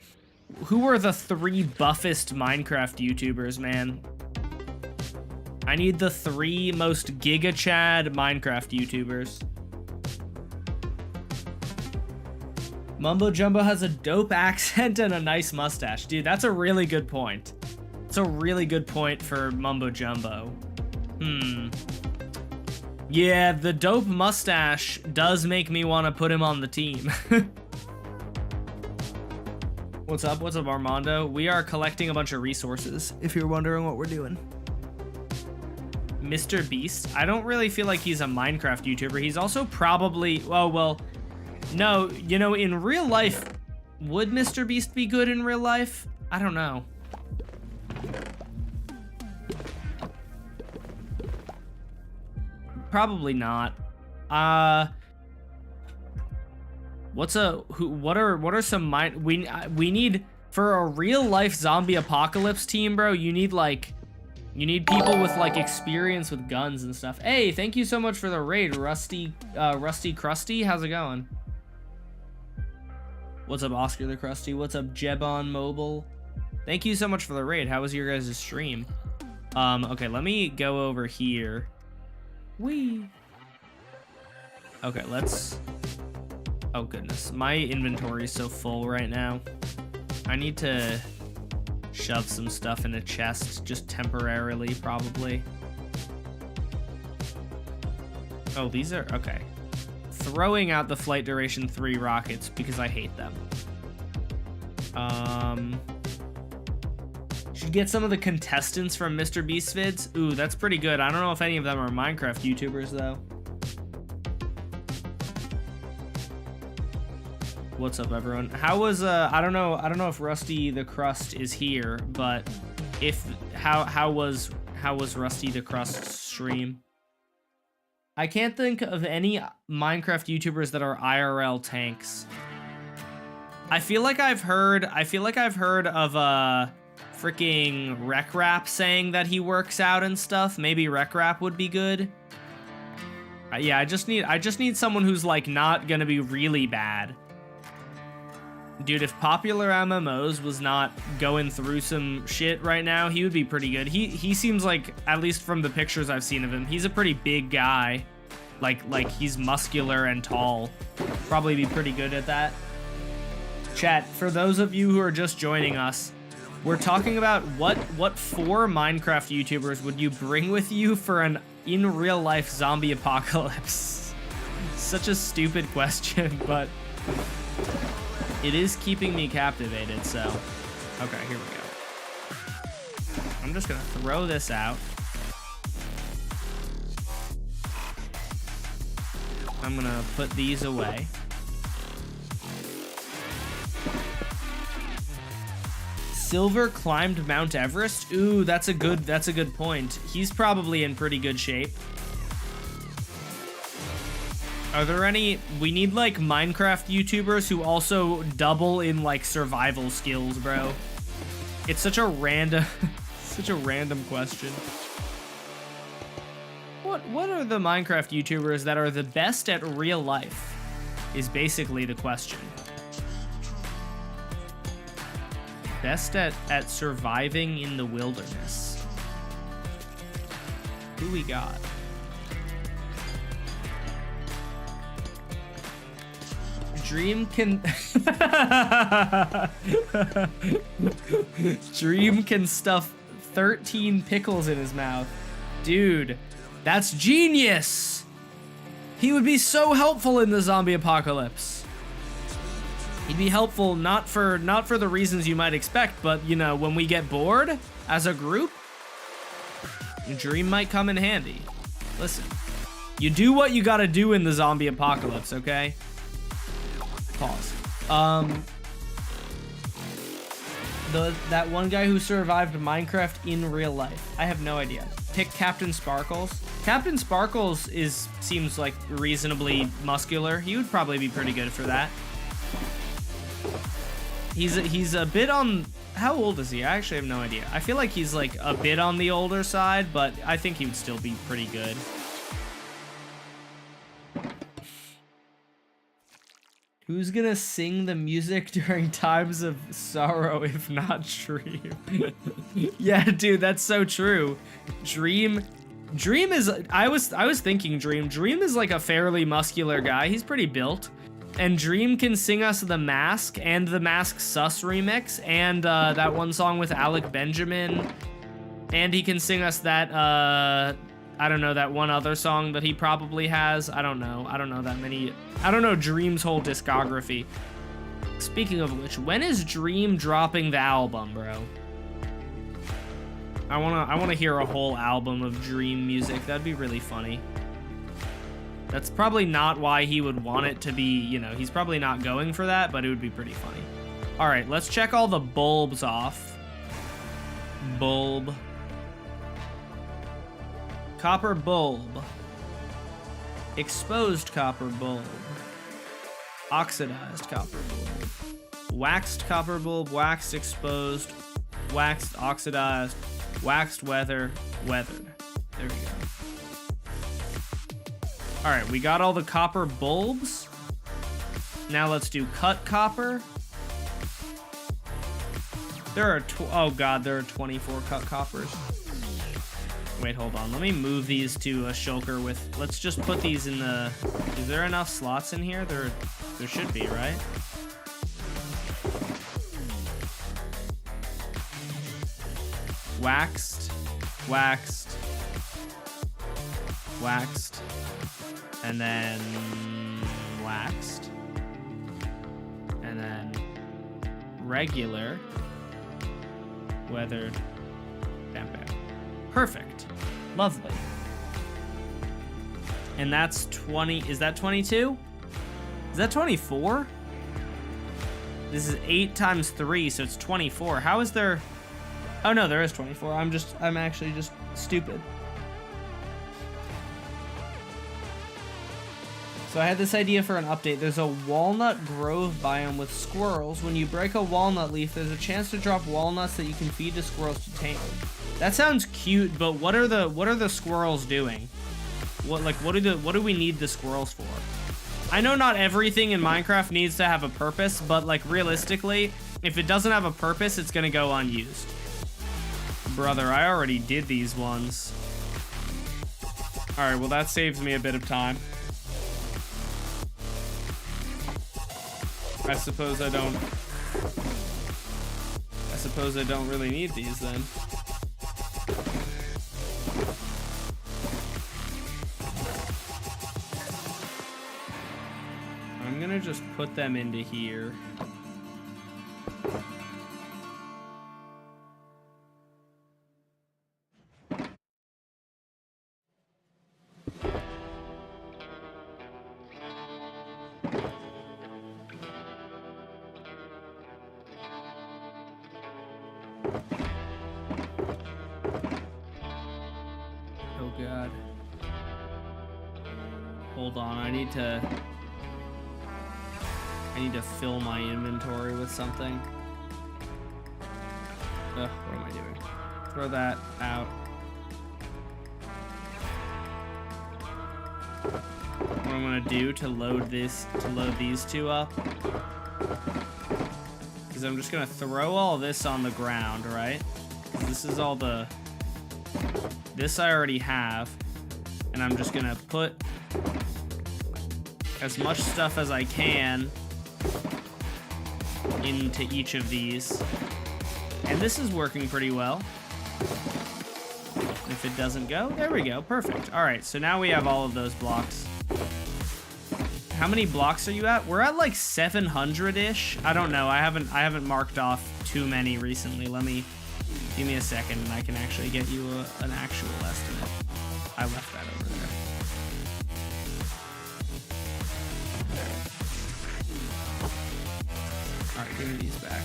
who are the 3 buffest Minecraft YouTubers, man? I need the 3 most Giga Chad Minecraft YouTubers. Mumbo Jumbo has a dope accent and a nice mustache. Dude, that's a really good point. It's a really good point for Mumbo Jumbo. Yeah, the dope mustache does make me want to put him on the team. What's up? What's up, Armando? We are collecting a bunch of resources, if you're wondering what we're doing. Mr. Beast? I don't really feel like he's a Minecraft YouTuber. He's also probably... Oh, well... No, you know, in real life... Would Mr. Beast be good in real life? I don't know. Probably not. What are some we need for a real life zombie apocalypse team, bro? You need people with like experience with guns and stuff. Hey, thank you so much for the raid, Rusty Krusty. How's it going? What's up, Oscar the Krusty? What's up, Jebon Mobile? Thank you so much for the raid. How was your guys' stream? Okay, let me go over here. Whee! Okay, let's... Oh, goodness. My inventory is so full right now. I need to shove some stuff in a chest, just temporarily, probably. Oh, these are... Okay. Throwing out the Flight Duration 3 rockets because I hate them. Should get some of the contestants from Mr. Beast vids. Ooh, that's pretty good. I don't know if any of them are Minecraft YouTubers, though. What's up, everyone? How was I don't know if Rusty the Crust is here, but how was Rusty the Crust's stream? I can't think of any Minecraft YouTubers that are IRL tanks. I feel like I've heard of freaking Rekrap saying that he works out and stuff. Maybe Rekrap would be good. Yeah, I just need someone who's like not gonna be really bad. Dude, if Popular MMOs was not going through some shit right now, he would be pretty good. He seems like, at least from the pictures I've seen of him, he's a pretty big guy. Like he's muscular and tall. Probably be pretty good at that. Chat, for those of you who are just joining us, we're talking about what 4 Minecraft YouTubers would you bring with you for an in real life zombie apocalypse? Such a stupid question, but it is keeping me captivated, so. Okay, here we go. I'm just gonna throw this out. I'm gonna put these away. Silver climbed Mount Everest? Ooh, that's a good point. He's probably in pretty good shape. Are there any, we need like Minecraft YouTubers who also double in like survival skills, bro. It's such a random, such a random question. What are the Minecraft YouTubers that are the best at real life is basically the question. Best at surviving in the wilderness. Who we got? Dream can Dream can stuff 13 pickles in his mouth. Dude, that's genius. He would be so helpful in the zombie apocalypse. He'd be helpful not for the reasons you might expect, but you know, when we get bored as a group, Dream might come in handy. Listen, you do what you gotta do in the zombie apocalypse, okay? Pause. That one guy who survived Minecraft in real life. I have no idea. Pick Captain Sparkles. Captain Sparkles seems like reasonably muscular. He would probably be pretty good for that. He's a bit on, how old is he? I actually have no idea. I feel like he's like a bit on the older side, but I think he would still be pretty good. Who's gonna sing the music during times of sorrow if not Dream? Yeah, dude, that's so true. Dream is, I was thinking Dream is like a fairly muscular guy. He's pretty built. And Dream can sing us The Mask and The Mask Sus remix and that one song with Alec Benjamin. And he can sing us that, I don't know, that one other song that he probably has. I don't know that many. I don't know Dream's whole discography. Speaking of which, when is Dream dropping the album, bro? I wanna hear a whole album of Dream music. That'd be really funny. That's probably not why he would want it to be, you know, he's probably not going for that, but it would be pretty funny. All right, let's check all the bulbs off. Bulb. Copper bulb. Exposed copper bulb. Oxidized copper bulb. Waxed copper bulb, waxed exposed, waxed oxidized, waxed weathered. There we go. All right, we got all the copper bulbs. Now let's do cut copper. There are, oh God, there are 24 cut coppers. Wait, hold on. Let me move these to a shulker with, let's just put these in the, is there enough slots in here? There should be, right? Waxed, waxed, waxed, and then waxed, and then regular, weathered, bam, bam. Perfect. Lovely. And that's 20, is that 22? Is that 24? This is 8 times 3, so it's 24. How is there, oh no, there is 24. I'm actually just stupid. So I had this idea for an update. There's a walnut grove biome with squirrels. When you break a walnut leaf, there's a chance to drop walnuts that you can feed to squirrels to tame. That sounds cute, but what are the squirrels doing? What do we need the squirrels for? I know not everything in Minecraft needs to have a purpose, but like realistically, if it doesn't have a purpose, it's gonna go unused. Brother, I already did these ones. All right, well that saves me a bit of time. I suppose I don't really need these then. I'm gonna just put them into here. Oh God. Hold on, I need to fill my inventory with something. Ugh, what am I doing? Throw that out. What I'm gonna do to load these two up is I'm just gonna throw all this on the ground, right? This is all this I already have, and I'm just gonna put as much stuff as I can into each of these. And this is working pretty well. If it doesn't go, there we go, perfect. All right, so now we have all of those blocks. How many blocks are you at? We're at like 700-ish. I don't know, I haven't marked off too many recently. Give me a second and I can actually get you an actual estimate. I left that over there. Alright, give me these back.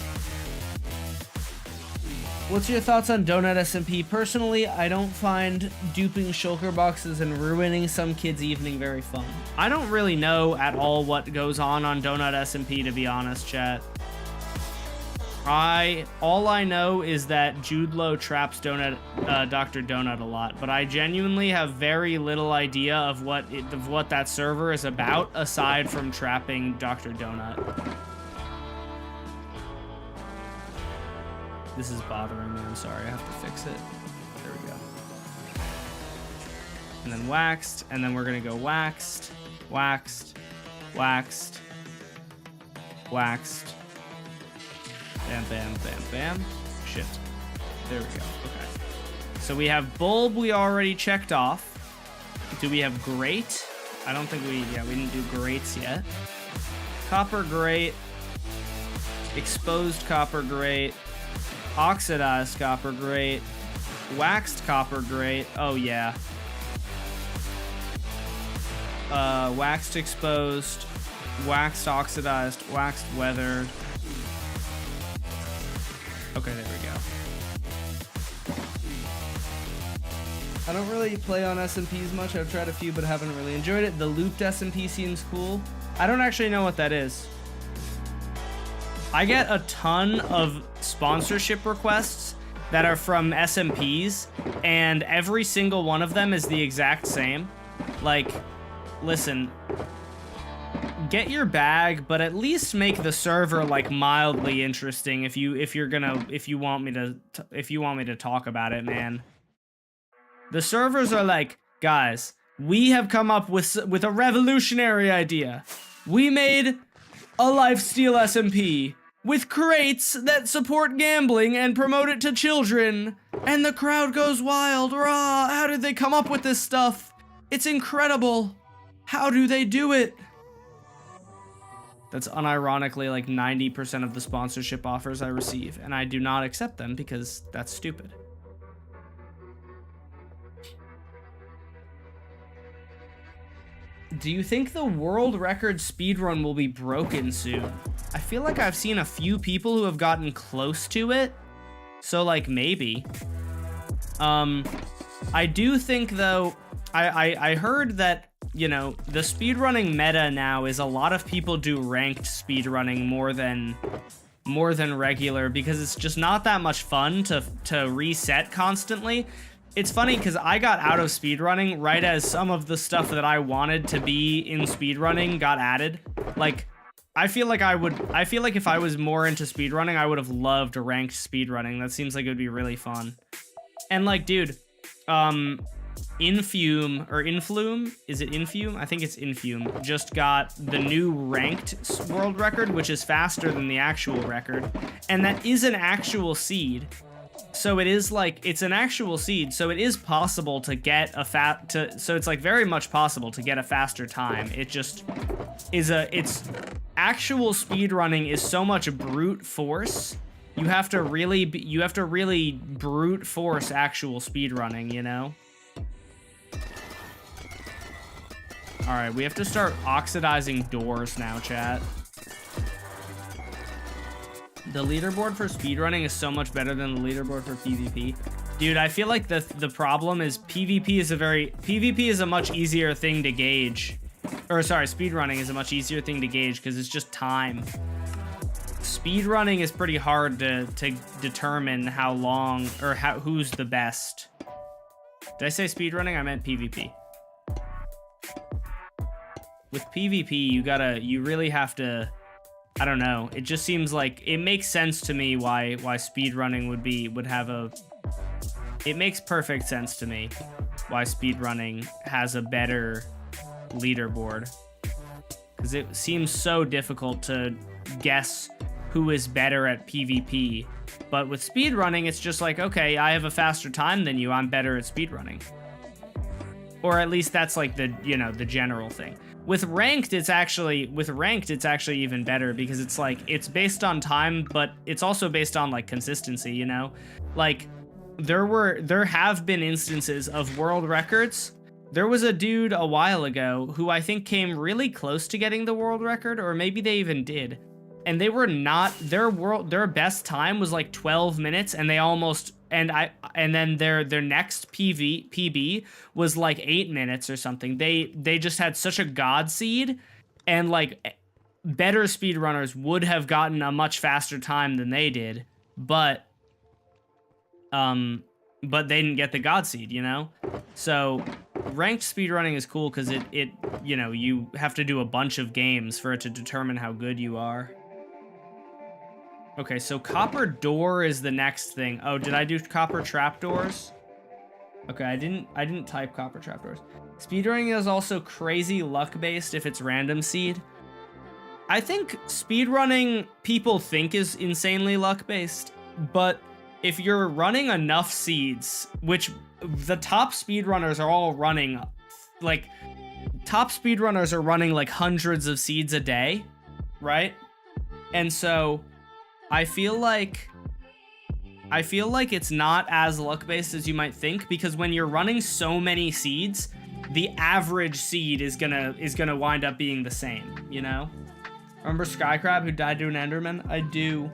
What's your thoughts on Donut SMP? Personally, I don't find duping shulker boxes and ruining some kid's evening very fun. I don't really know at all what goes on Donut SMP, to be honest, chat. All I know is that Jude Law traps Dr. Donut a lot, but I genuinely have very little idea of what that server is about aside from trapping Dr. Donut. This is bothering me, I'm sorry, I have to fix it. There we go. And then waxed, and then we're gonna go waxed, waxed, waxed, waxed. Bam, bam, bam, bam. Shit. There we go, okay. So we have bulb we already checked off. Do we have grate? I don't think we didn't do grates yet. Copper grate. Exposed copper grate. Oxidized copper grate, waxed copper grate, oh yeah. Waxed exposed, waxed oxidized, waxed weathered. Okay, there we go. I don't really play on SMPs much. I've tried a few but haven't really enjoyed it. The looped SMP seems cool. I don't actually know what that is. I get a ton of sponsorship requests that are from SMPs, and every single one of them is the exact same. Like, listen, get your bag, but at least make the server like mildly interesting if you want me to talk about it, man. The servers are like, guys, we have come up with a revolutionary idea. We made a lifesteal SMP with crates that support gambling and promote it to children. And the crowd goes wild. Rah! How did they come up with this stuff? It's incredible. How do they do it? That's unironically like 90% of the sponsorship offers I receive, and I do not accept them because that's stupid. Do you think the world record speedrun will be broken soon? I feel like I've seen a few people who have gotten close to it, so like maybe. I do think though, I heard that, you know, the speedrunning meta now is a lot of people do ranked speedrunning more than regular because it's just not that much fun to reset constantly. It's funny because I got out of speedrunning right as some of the stuff that I wanted to be in speedrunning got added. Like, I feel like if I was more into speedrunning, I would have loved ranked speedrunning. That seems like it would be really fun. And like, dude, Influme, is it Infume? I think it's Infume, just got the new ranked world record, which is faster than the actual record. And that is an actual seed. So it is like, it's an actual seed, so it is possible to get a so it's like very much possible to get a faster time. It just is it's actual speedrunning is so much brute force. You have to really brute force actual speedrunning, you know? All right, we have to start oxidizing doors now, chat. The leaderboard for speedrunning is so much better than the leaderboard for PvP. Dude, I feel like the problem is PvP is a much easier thing to gauge. Or sorry, speedrunning is a much easier thing to gauge because it's just time. Speedrunning is pretty hard to determine how long or who's the best. Did I say speedrunning? I meant PvP. With PvP, you really have to, I don't know. It just seems like it makes sense to me why speedrunning it makes perfect sense to me why speedrunning has a better leaderboard. Because it seems so difficult to guess who is better at PvP. But with speedrunning, it's just like, okay, I have a faster time than you, I'm better at speedrunning. Or at least that's like the general thing. With ranked, it's actually even better because it's like, it's based on time, but it's also based on like consistency, you know? Like there have been instances of world records. There was a dude a while ago who I think came really close to getting the world record, or maybe they even did. And they were not, their best time was like 12 minutes and they almost, and then their next PB was like 8 minutes or something. They just had such a god seed, and like better speedrunners would have gotten a much faster time than they did, but they didn't get the god seed, you know? So ranked speedrunning is cool because it you have to do a bunch of games for it to determine how good you are. Okay, so copper door is the next thing. Oh, did I do copper trapdoors? Okay, I didn't type copper trapdoors. Speedrunning is also crazy luck-based if it's random seed. I think speedrunning people think is insanely luck-based, but if you're running enough seeds, which the top speedrunners are all running, like, top speedrunners are running like hundreds of seeds a day, right? And so I feel like it's not as luck-based as you might think, because when you're running so many seeds, the average seed is gonna wind up being the same, you know? Remember Skycrab who died to an Enderman? I do.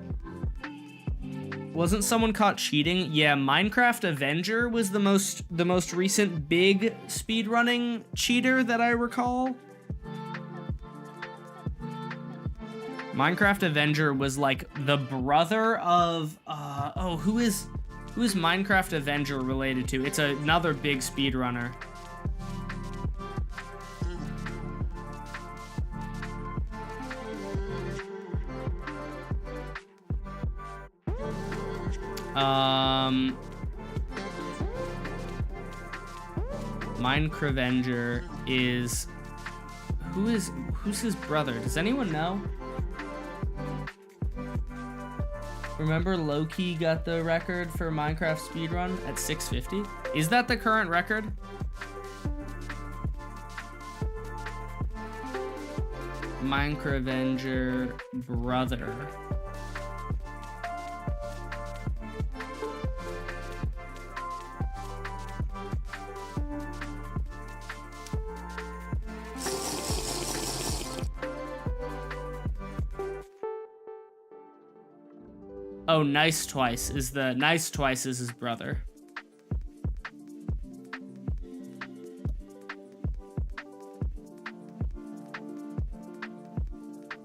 Wasn't someone caught cheating? Yeah, Minecraft Avenger was the most recent big speedrunning cheater that I recall. Minecraft Avenger was like the brother of who is Minecraft Avenger related to? It's another big speedrunner. Minecraft Avenger is who's his brother? Does anyone know? Remember Loki got the record for Minecraft speedrun at 650? Is that the current record? Minecraft Avenger brother. Oh, Nice Twice is his brother.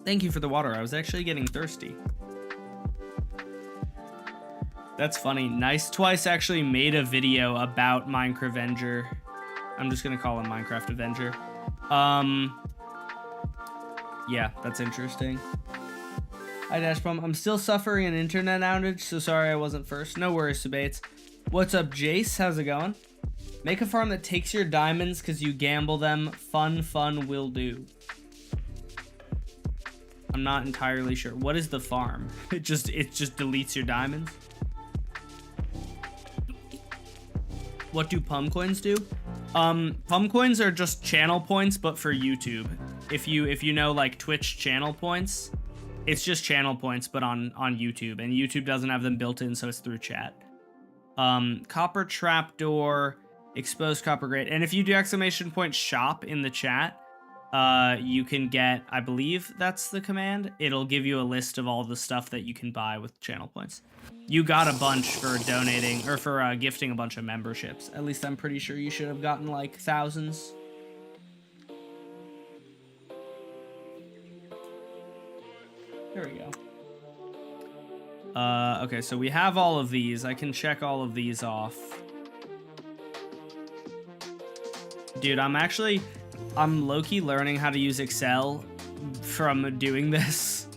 Thank you for the water. I was actually getting thirsty. That's funny. Nice Twice actually made a video about Minecraft Avenger. I'm just gonna call him Minecraft Avenger. Yeah, that's interesting. Hi, Dashbum. I'm still suffering an internet outage, so sorry I wasn't first. No worries, Sabates. What's up, Jace? How's it going? Make a farm that takes your diamonds because you gamble them. Fun will do. I'm not entirely sure. What is the farm? It just deletes your diamonds. What do pum coins do? Pum coins are just channel points, but for YouTube. If you know like Twitch channel points, it's just channel points, but on YouTube, and YouTube doesn't have them built in, so it's through chat. Copper trapdoor, exposed copper grate, and if you do !shop in the chat, you can get, I believe that's the command. It'll give you a list of all the stuff that you can buy with channel points. You got a bunch for donating, or for gifting a bunch of memberships. At least I'm pretty sure you should have gotten like thousands. There we go. Okay, so we have all of these. I can check all of these off. Dude, I'm low-key learning how to use Excel from doing this.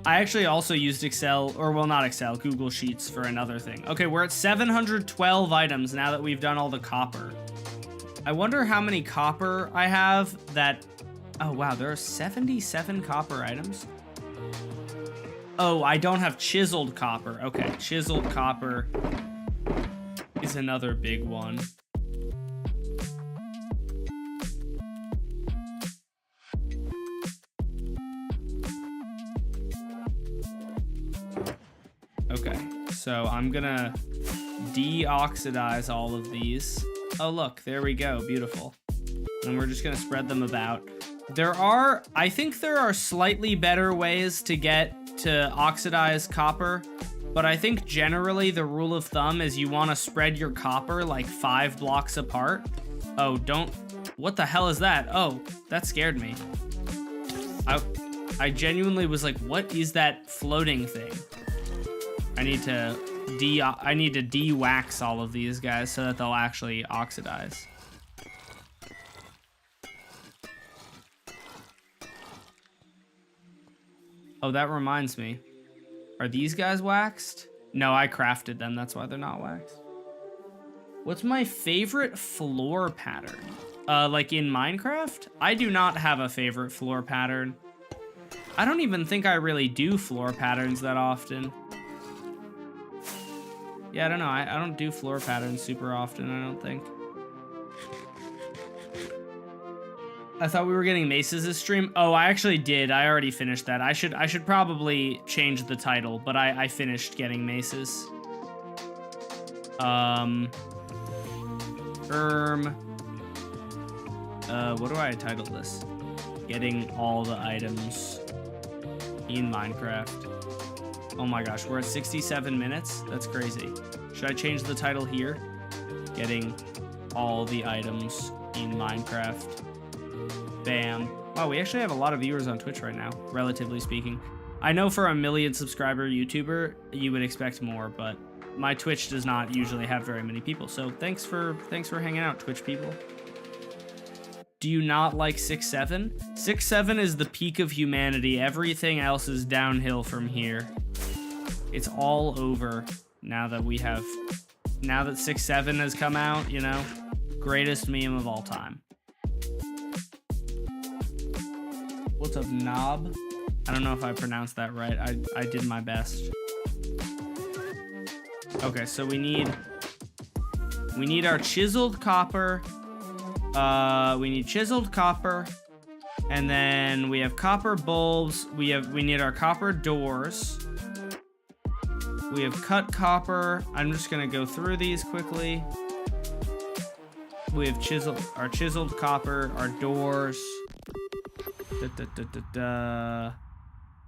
I actually also used Excel, or well, not Excel, Google Sheets for another thing. Okay, we're at 712 items now that we've done all the copper. I wonder how many copper I have that... Oh, wow, there are 77 copper items. Oh, I don't have chiseled copper. Okay, chiseled copper is another big one. Okay, so I'm gonna deoxidize all of these. Oh, look, there we go, beautiful. And we're just gonna spread them about. I think there are slightly better ways to get to oxidize copper, but I think generally the rule of thumb is you wanna spread your copper like 5 blocks apart. Oh, what the hell is that? Oh, that scared me. I genuinely was like, what is that floating thing? I need to de-wax all of these guys so that they'll actually oxidize. Oh, that reminds me. Are these guys waxed? No, I crafted them. That's why they're not waxed. What's my favorite floor pattern? Like in Minecraft? I do not have a favorite floor pattern. I don't even think I really do floor patterns that often. Yeah, I don't know. I don't do floor patterns super often, I don't think. I thought we were getting maces this stream. Oh, I actually did. I already finished that. I should probably change the title, but I finished getting maces. What do I title this? Getting all the items in Minecraft. Oh my gosh, we're at 67 minutes? That's crazy. Should I change the title here? Getting all the items in Minecraft. Bam. Wow, we actually have a lot of viewers on Twitch right now, relatively speaking. I know for a 1 million subscriber YouTuber, you would expect more, but my Twitch does not usually have very many people, so thanks for hanging out, Twitch people. Do you not like 6-7? 6-7 is the peak of humanity. Everything else is downhill from here. It's all over now that 6-7 has come out, you know? Greatest meme of all time. What's up, Knob? I don't know if I pronounced that right. I did my best. Okay, so we need our chiseled copper. We need chiseled copper, and then we have copper bulbs. We need our copper doors. We have cut copper. I'm just gonna go through these quickly. We have our chiseled copper, our doors.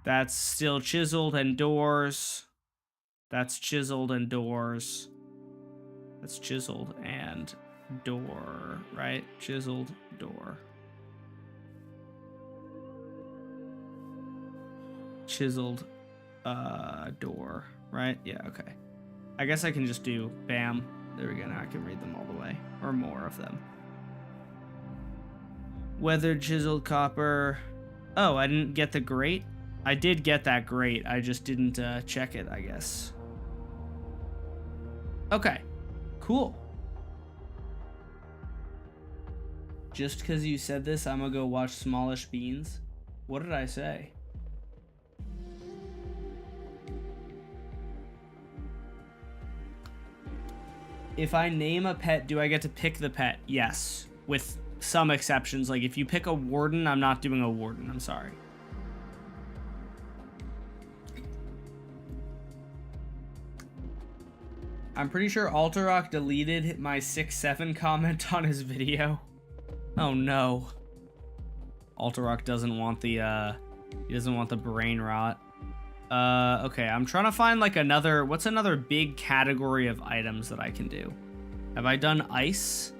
That's still chiseled and doors. That's chiseled and doors. That's chiseled and door, right? Chiseled door. Chiseled door, right? Yeah, okay. I guess I can just do bam. There we go. Now I can read them all the way, or more of them. Weathered chiseled copper. Oh, I didn't get the grate. I did get that grate. I just didn't check it, I guess. Okay, cool. Just because you said this, I'm gonna go watch Smallish Beans. What did I say? If I name a pet, do I get to pick the pet? Yes, with some exceptions. Like if you pick a warden, I'm not doing a warden. I'm sorry. I'm pretty sure Alterock deleted my 6-7 comment on his video. Oh no. Alterock doesn't want the he doesn't want the brain rot. Okay, I'm trying to find like another, what's another big category of items that I can do? Have I done ice?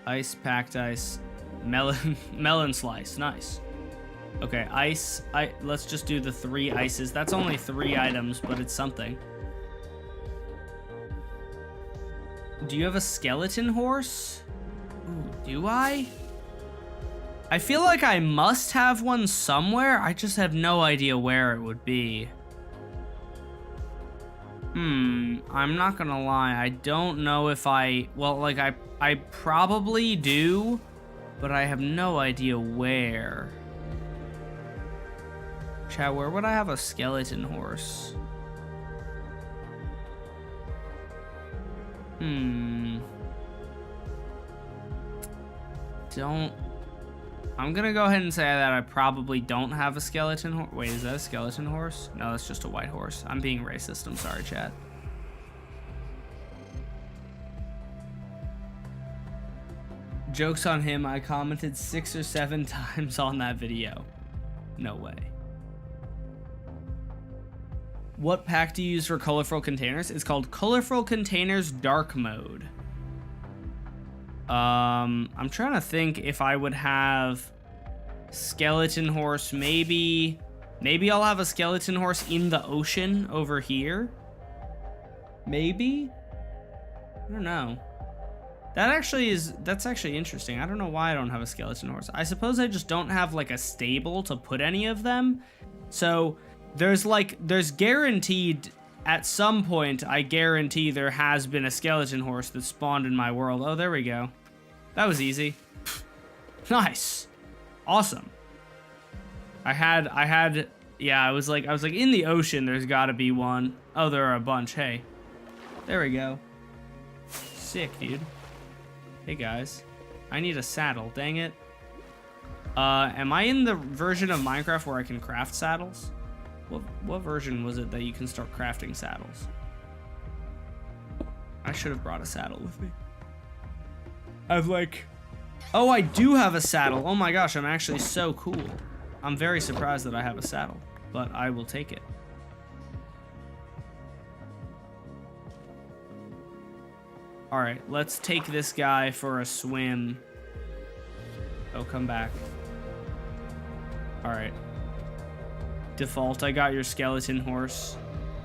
Ice, packed ice, melon slice, nice. Okay, ice, let's just do the 3 ices. That's only 3 items, but it's something. Do you have a skeleton horse? Ooh, do I? I feel like I must have one somewhere. I just have no idea where it would be. I'm not gonna lie. I don't know if well, like I probably do, but I have no idea where. Chat, where would I have a skeleton horse? I'm gonna go ahead and say that I probably don't have a skeleton horse. Wait, is that a skeleton horse? No, that's just a white horse. I'm being racist. I'm sorry, chat. Joke's on him. I commented 6 or 7 times on that video. No way. What pack do you use for colorful containers? It's called Colorful Containers Dark Mode. I'm trying to think if I would have skeleton horse. Maybe I'll have a skeleton horse in the ocean over here. Maybe? I don't know. That's actually interesting. I don't know why I don't have a skeleton horse. I suppose I just don't have like a stable to put any of them. So there's guaranteed at some point, I guarantee there has been a skeleton horse that spawned in my world. Oh, there we go. That was easy. Nice. Awesome. Yeah, I was like in the ocean, there's gotta be one. Oh, there are a bunch. Hey. There we go. Sick, dude. Hey guys. I need a saddle, dang it. Am I in the version of Minecraft where I can craft saddles? What version was it that you can start crafting saddles? I should have brought a saddle with me. Oh, I do have a saddle. Oh my gosh, I'm actually so cool. I'm very surprised that I have a saddle, but I will take it. All right, let's take this guy for a swim. Oh, come back. All right. Default, I got your skeleton horse.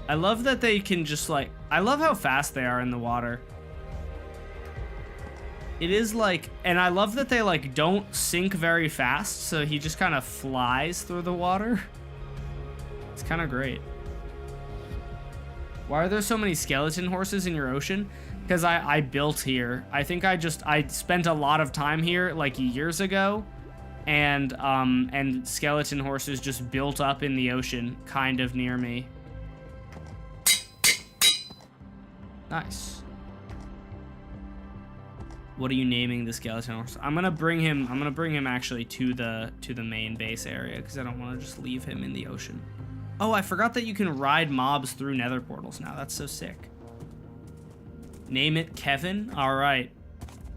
I love that they can just I love how fast they are in the water. It is and I love that they don't sink very fast, so he just kind of flies through the water. It's kind of great. Why are there so many skeleton horses in your ocean? Because I built here. I think I spent a lot of time here years ago. And skeleton horses just built up in the ocean, kind of near me. Nice. What are you naming the skeleton horse? I'm gonna bring him actually to the main base area because I don't want to just leave him in the ocean. Oh, I forgot that you can ride mobs through nether portals now. That's so sick. Name it Kevin. All right.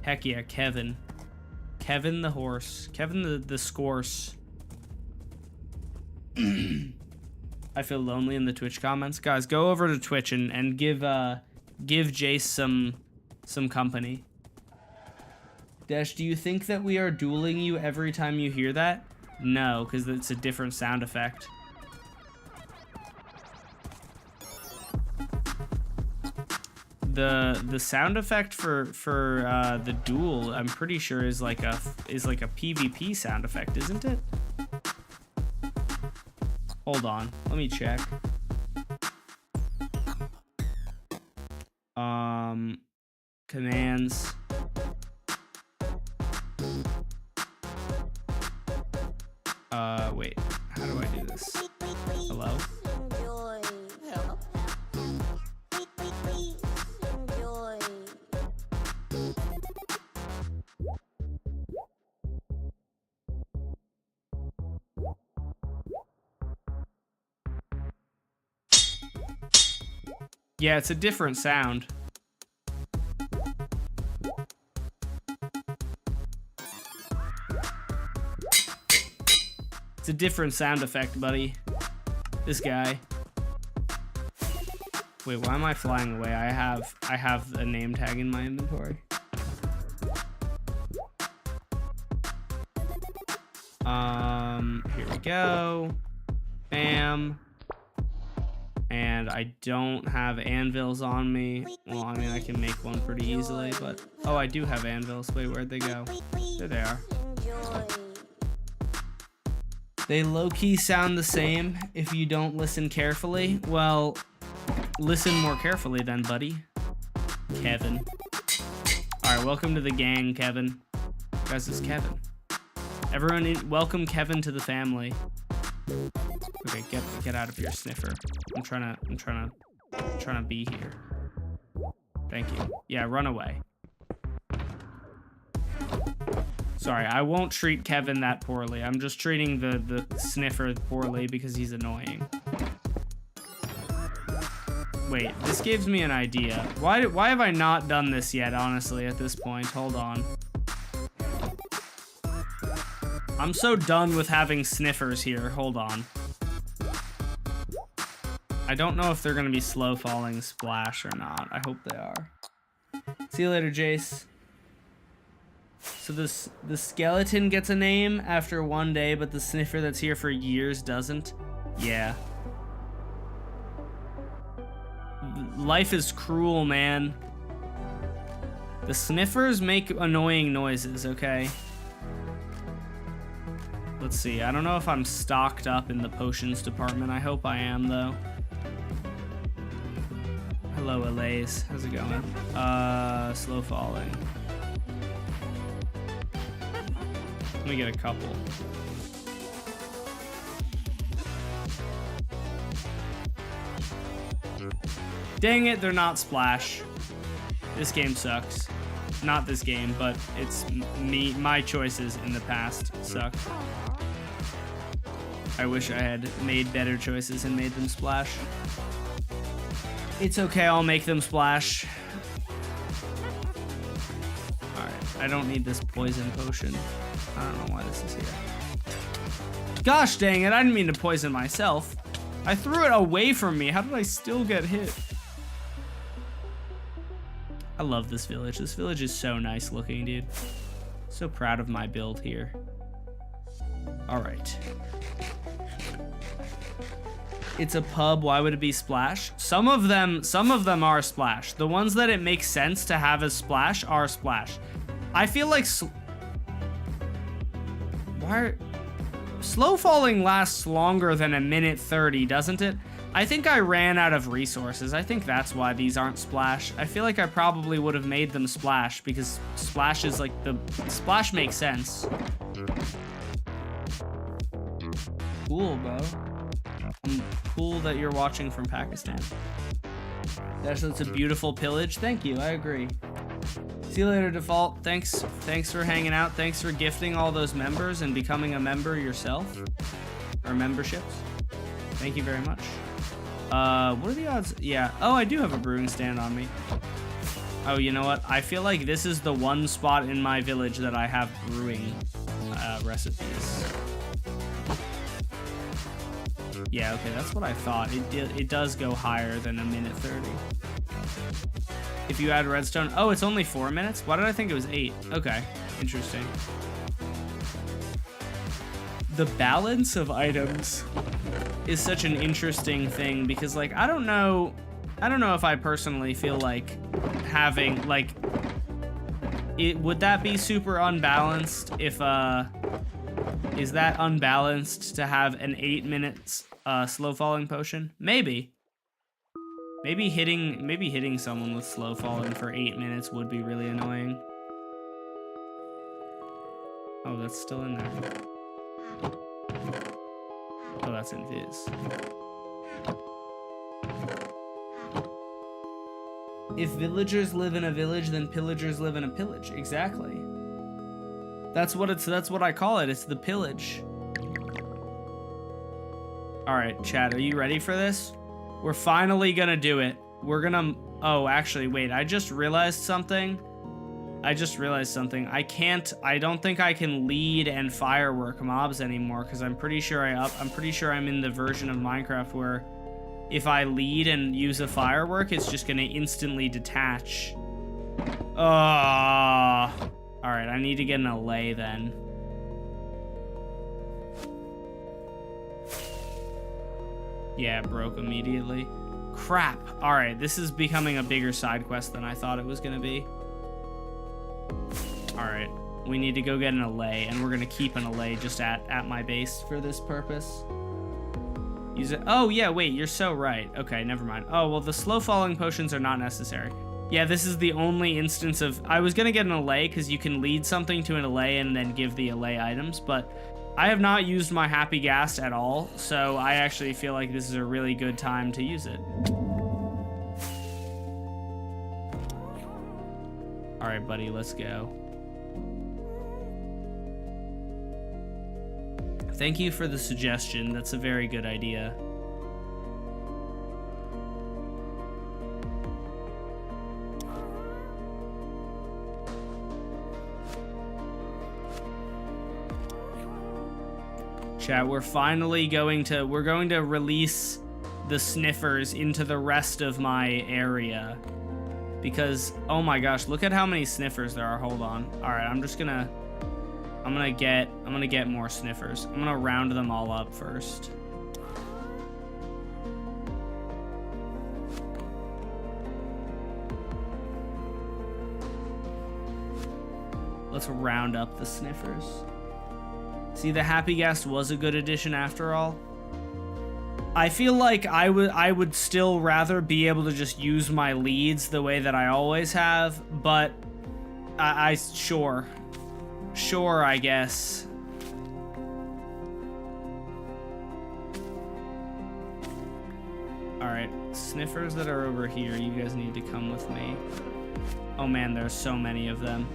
Heck yeah, Kevin. Kevin the horse. Kevin the scorse. I feel lonely in the Twitch comments. Guys, go over to Twitch and give Jace some company. Dash, do you think that we are dueling you every time you hear that? No, because it's a different sound effect. The sound effect for the duel, I'm pretty sure is like a PvP sound effect, isn't it? Hold on, let me check. Commands. Yeah, it's a different sound. It's a different sound effect, buddy. This guy. Wait, why am I flying away? I have a name tag in my inventory. Here we go. Bam. And I don't have anvils on me. Well, I mean, I can make one pretty easily, but... Oh, I do have anvils. Wait, where'd they go? There they are. They low-key sound the same if you don't listen carefully. Well, listen more carefully then, buddy. Kevin. Alright, welcome to the gang, Kevin. Guys, it's Kevin. Everyone, welcome Kevin to the family. Okay, get out of here, sniffer. I'm trying to be here. Thank you. Yeah, run away. Sorry, I won't treat Kevin that poorly. I'm just treating the sniffer poorly because he's annoying. Wait, this gives me an idea. Why have I not done this yet, honestly, at this point? Hold on. I'm so done with having sniffers here. Hold on. I don't know if they're gonna be slow falling splash or not. I hope they are. See you later, Jace. So the skeleton gets a name after 1 day, but the sniffer that's here for years doesn't? Yeah. Life is cruel, man. The sniffers make annoying noises, okay? Let's see. I don't know if I'm stocked up in the potions department. I hope I am, though. Hello, Alaise. How's it going? Slow falling. Let me get a couple. Dang it, they're not splash. This game sucks. Not this game, but it's me. My choices in the past suck. I wish I had made better choices and made them splash. It's okay, I'll make them splash. Alright, I don't need this poison potion. I don't know why this is here. Gosh dang it, I didn't mean to poison myself. I threw it away from me. How did I still get hit? I love this village. This village is so nice looking, dude. So proud of my build here. Alright. It's a pub, why would it be splash? Some of them are splash. The ones that it makes sense to have as splash are splash. I feel like slow falling lasts longer than 1:30, doesn't it? I think I ran out of resources. I think that's why these aren't splash. I feel like I probably would have made them splash because splash is like splash makes sense. Cool, bro. Cool that you're watching from Pakistan. That's a beautiful pillage. Thank you, I agree. See you later, Default. Thanks for hanging out. Thanks for gifting all those members and becoming a member yourself. Or memberships. Thank you very much. What are the odds? Yeah. Oh, I do have a brewing stand on me. Oh, you know what? I feel like this is the one spot in my village that I have brewing recipes. Yeah, okay, that's what I thought. It does go higher than 1:30. If you add redstone, oh, it's only 4 minutes? Why did I think it was 8? Okay, interesting. The balance of items is such an interesting thing because, like, I don't know if I personally feel like having, like, would that be super unbalanced if, is that unbalanced to have an 8 minutes slow falling potion? Maybe hitting someone with slow falling for 8 minutes would be really annoying. Oh, that's still in there. Oh, that's invis. If villagers live in a village, then pillagers live in a pillage. Exactly. That's what I call it. It's the pillage. All right, chat, are you ready for this? We're finally gonna do it. we're gonna... Oh, actually, wait. I just realized something. I don't think I can lead and firework mobs anymore because I'm pretty sure I'm in the version of Minecraft where if I lead and use a firework, it's just gonna instantly detach. Alright, I need to get an allay then. Yeah, it broke immediately. Crap. Alright, this is becoming a bigger side quest than I thought it was gonna be. Alright, we need to go get an allay, and we're gonna keep an allay just at my base for this purpose. Use it. Oh, yeah, wait, you're so right. Okay, never mind. Oh, well, the slow-falling potions are not necessary. Yeah, this is the only instance of... I was gonna get an allay, because you can lead something to an allay and then give the allay items, but I have not used my Happy Ghast at all, so I actually feel like this is a really good time to use it. Alright, buddy, let's go. Thank you for the suggestion. That's a very good idea. Chat, we're going to release the sniffers into the rest of my area. Because, oh my gosh, look at how many sniffers there are. Hold on. Alright, I'm gonna get more sniffers. I'm gonna round them all up first. Let's round up the sniffers. See, the Happy Ghast was a good addition after all. I feel like I would still rather be able to just use my leads the way that I always have, but sure, I guess. Alright, sniffers that are over here, you guys need to come with me. Oh man, there's so many of them.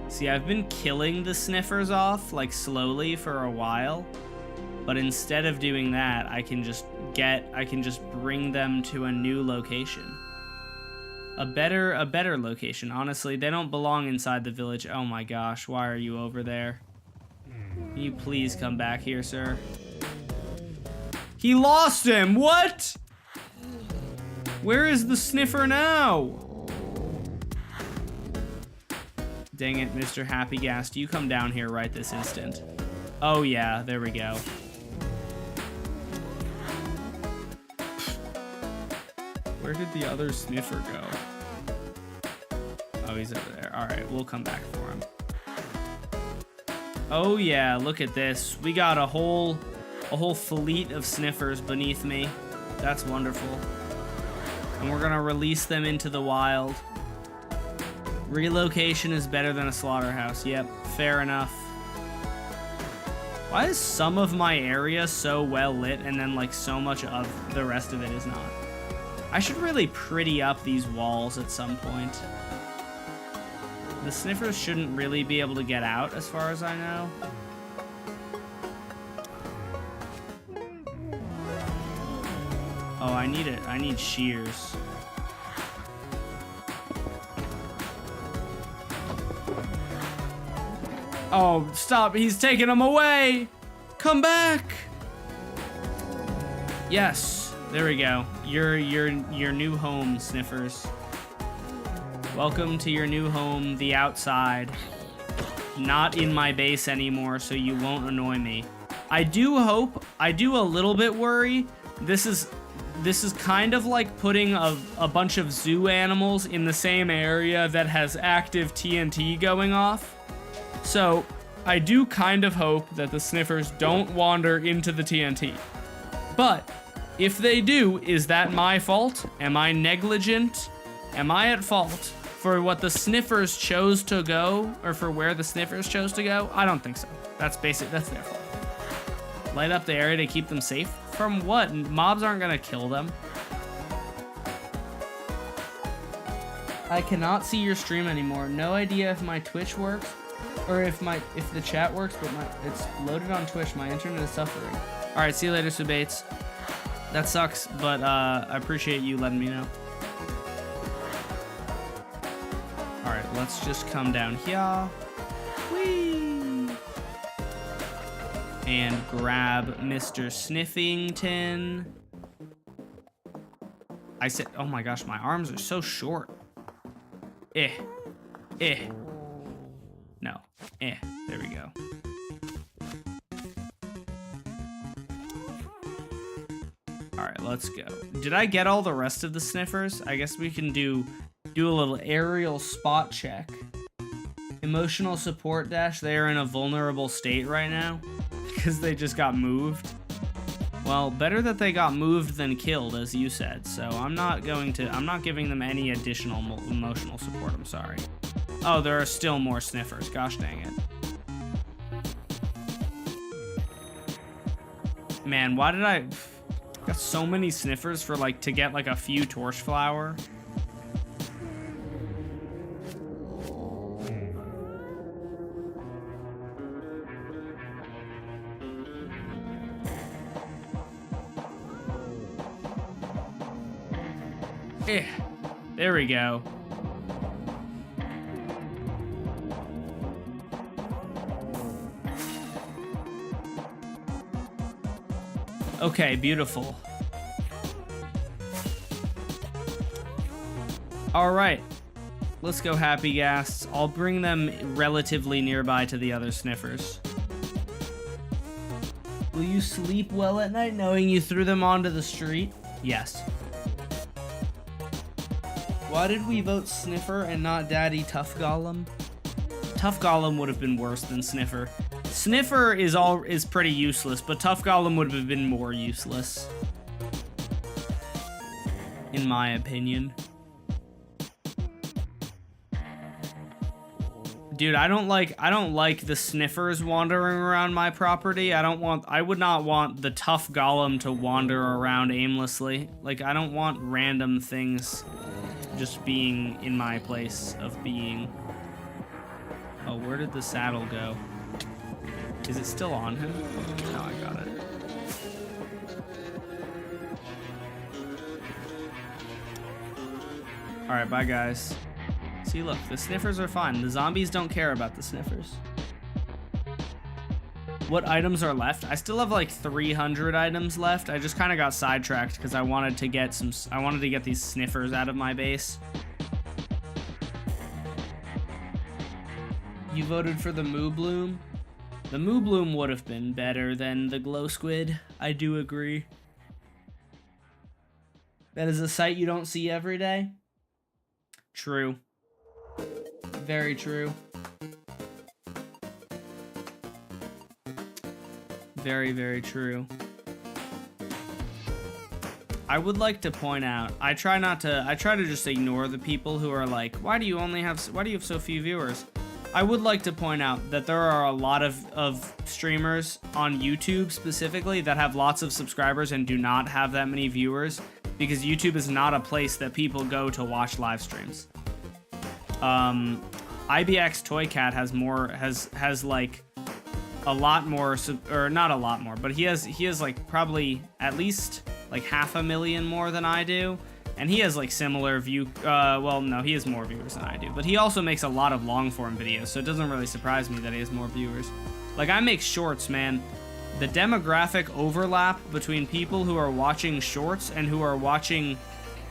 See, I've been killing the sniffers off, like, slowly for a while, but instead of doing that, I can just bring them to a new location. A better location, honestly. They don't belong inside the village. Oh my gosh, why are you over there? Can you please come back here, sir? He lost him! What? Where is the sniffer now? Dang it, Mr. Happy Ghast, you come down here right this instant. Oh yeah, there we go. Where did the other sniffer go? Oh, he's over there. Alright, we'll come back for him. Oh yeah, look at this. We got a whole fleet of sniffers beneath me. That's wonderful. And we're gonna release them into the wild. Relocation is better than a slaughterhouse. Yep, fair enough. Why is some of my area so well lit and then like so much of the rest of it is not? I should really pretty up these walls at some point. The sniffers shouldn't really be able to get out as far as I know. Oh, I need shears. Oh, stop. He's taking them away. Come back. Yes. There we go. Your new home, sniffers. Welcome to your new home, the outside. Not in my base anymore, so you won't annoy me. I do a little bit worry. This is kind of like putting a bunch of zoo animals in the same area that has active TNT going off. So, I do kind of hope that the sniffers don't wander into the TNT. But, if they do, is that my fault? Am I negligent? Am I at fault for what the sniffers chose to go, or for where the sniffers chose to go? I don't think so. That's their fault. Light up the area to keep them safe? From what? Mobs aren't gonna kill them. I cannot see your stream anymore. No idea if my Twitch works or if the chat works, but it's loaded on Twitch. My internet is suffering. All right, see you later, Subates. That sucks, but I appreciate you letting me know. All right, let's just come down here. Whee! And grab Mr. Sniffington. I said, oh my gosh, my arms are so short. No, there we go. All right, let's go. Did I get all the rest of the sniffers? I guess we can do a little aerial spot check. Emotional support dash, they are in a vulnerable state right now because they just got moved. Well, better that they got moved than killed, as you said, so I'm not giving them any additional emotional support, I'm sorry. Oh, there are still more sniffers, gosh dang it. Man, why did I got so many sniffers for to get a few torch flower? There we go. Okay, beautiful. All right, let's go, happy ghasts. I'll bring them relatively nearby to the other sniffers. Will you sleep well at night knowing you threw them onto the street? Yes. Why did we vote Sniffer and not Daddy Tough Golem? Tough Golem would have been worse than Sniffer. Sniffer is pretty useless, but Tough Golem would have been more useless, in my opinion. Dude, I don't like the sniffers wandering around my property. I would not want the Tough Golem to wander around aimlessly. I don't want random things just being in my place of being. Oh, where did the saddle go? Is it still on him? No, I got it. All right, bye guys. See, look, the sniffers are fine. The zombies don't care about the sniffers. What items are left? I still have 300 items left. I just kind of got sidetracked because I wanted to get these sniffers out of my base. You voted for the Moo Bloom? The Moo Bloom would have been better than the Glow Squid. I do agree. That is a sight you don't see every day. True. Very true. Very, very true. I would like to point out, I try to just ignore the people who are like, why do you have so few viewers? I would like to point out that there are a lot of streamers on YouTube specifically that have lots of subscribers and do not have that many viewers, because YouTube is not a place that people go to watch live streams. IBX Toycat has a lot more, or not a lot more, but he has probably at least 500,000 more than I do, and he has similar well, no, he has more viewers than I do, but he also makes a lot of long form videos, so it doesn't really surprise me that he has more viewers. I make shorts, man. The demographic overlap between people who are watching shorts and who are watching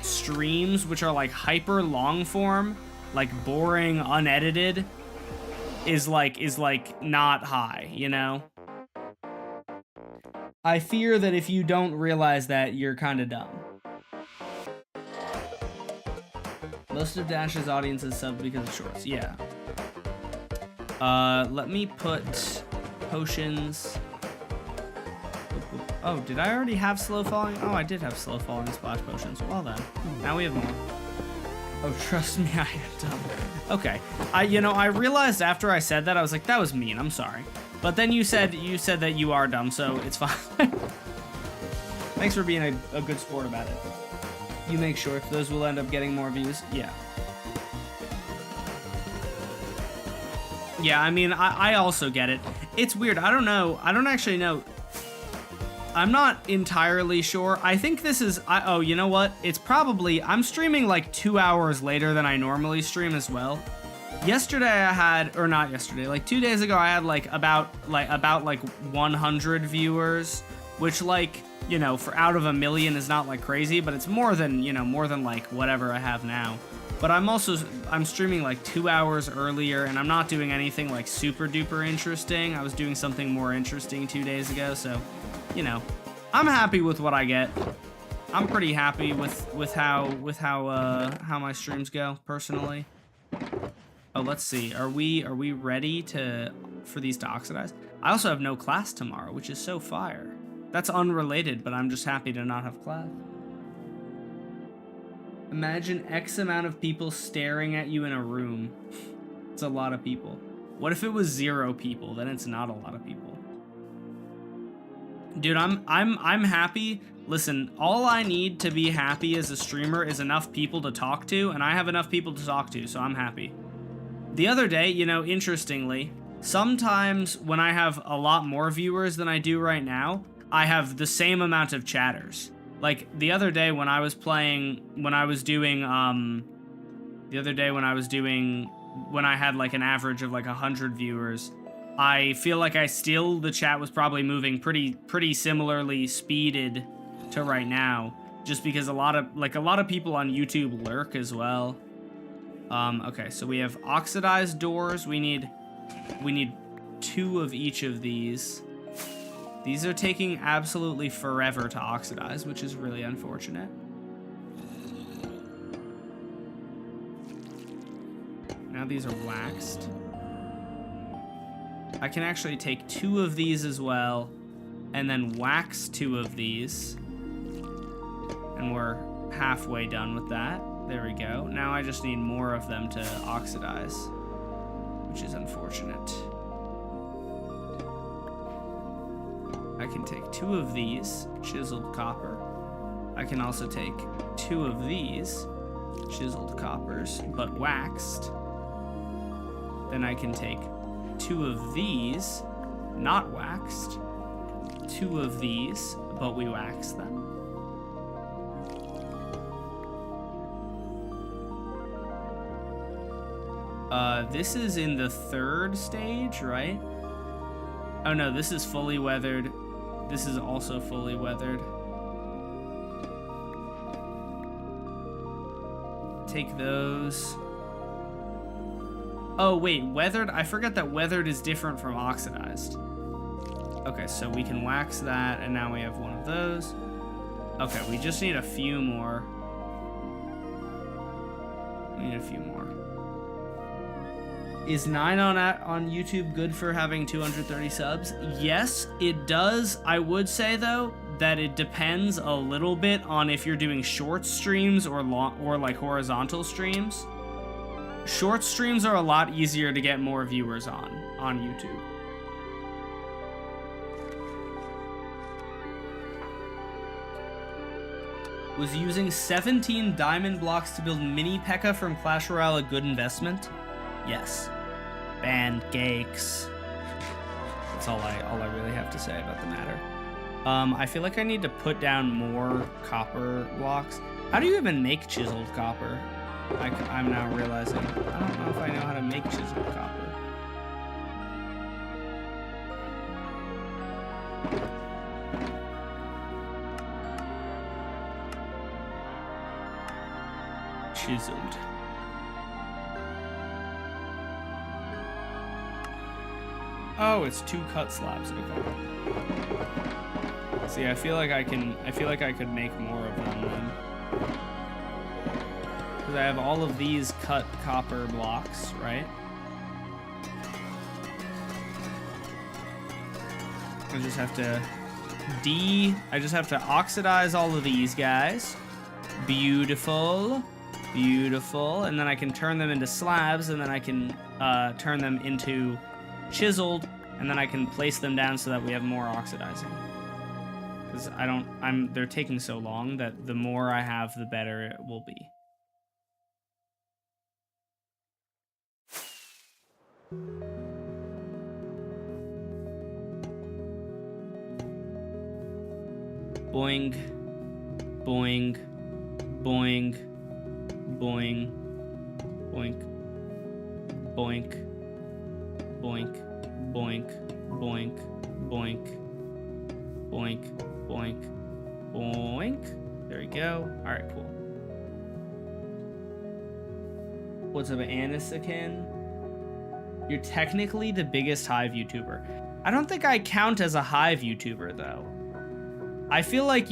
streams, which are hyper long form, boring, unedited, is not high, you know? I fear that if you don't realize that, you're kind of dumb. Most of Dash's audience is subbed because of shorts, yeah. Let me put potions. Oh, did I already have slow falling? Oh, I did have slow falling splash potions. Well then, now we have more. Oh, trust me, I am dumb. Okay, I realized after I said that, I was like, that was mean, I'm sorry. But then you said that you are dumb, so it's fine. Thanks for being a good sport about it. You make shorts, those will end up getting more views. Yeah. Yeah, I mean, I also get it. It's weird. I don't know. I don't actually know. I'm not entirely sure. I think this is... oh, you know what? It's probably... I'm streaming like 2 hours later than I normally stream as well. Yesterday I had... Or not yesterday. Like 2 days ago I had about 100 viewers. Which, like, you know, for out of a million is not like crazy. But it's more than, you know, more than like whatever I have now. But I'm streaming like 2 hours earlier, and I'm not doing anything like super duper interesting. I was doing something more interesting 2 days ago, so, you know, I'm happy with what I get. I'm pretty happy with how my streams go personally. Oh, let's see. Are we ready for these to oxidize? I also have no class tomorrow, which is so fire. That's unrelated, but I'm just happy to not have class. Imagine X amount of people staring at you in a room. It's a lot of people. What if it was 0 people? Then it's not a lot of people. Dude, I'm happy. Listen, all I need to be happy as a streamer is enough people to talk to, and I have enough people to talk to, so I'm happy. The other day, you know, interestingly, sometimes when I have a lot more viewers than I do right now, I have the same amount of chatters. Like, the other day when I was when I had like an average of like 100 viewers, I feel like the chat was probably moving pretty similarly speeded to right now, just because a lot of people on YouTube lurk as well. Okay, so we have oxidized doors. We need 2 of each of these. These are taking absolutely forever to oxidize, which is really unfortunate. Now these are waxed. I can actually take 2 of these as well, and then wax 2 of these. And we're halfway done with that. There we go. Now I just need more of them to oxidize, which is unfortunate. I can take 2 of these, chiseled copper. I can also take 2 of these, chiseled coppers, but waxed. Then I can take 2 of these, not waxed. 2 of these, but we wax them. This is in the 3rd stage, right? Oh no, this is fully weathered. This is also fully weathered. Take those. Oh wait, weathered? I forgot that weathered is different from oxidized. Okay, so we can wax that, and now we have one of those. Okay, we just need a few more. We need a few more. Is 9 on YouTube good for having 230 subs? Yes, it does. I would say, though, that it depends a little bit on if you're doing short streams or like horizontal streams. Short streams are a lot easier to get more viewers on YouTube. Was using 17 diamond blocks to build mini P.E.K.K.A. from Clash Royale a good investment? Yes. Banned Gakes. That's all I really have to say about the matter. I feel like I need to put down more copper blocks. How do you even make chiseled copper? I'm now realizing. I don't know if I know how to make chiseled copper. Chiseled. Oh, it's 2 cut slabs. Okay. See, I feel like I could make more of them then. Because I have all of these cut copper blocks, right? I just have to oxidize all of these guys. Beautiful. Beautiful. And then I can turn them into slabs, and then I can turn them into chiseled, and then I can place them down so that we have more oxidizing. Because they're taking so long that the more I have, the better it will be. Boing. Boing. Boing. Boing. Boink. Boink. Boink. Boink. Boink. Boink. Boink. Boink. Boink. There we go. Alright, cool. What's up, Anisakin? You're technically the biggest Hive YouTuber. I don't think I count as a Hive YouTuber, though. I feel like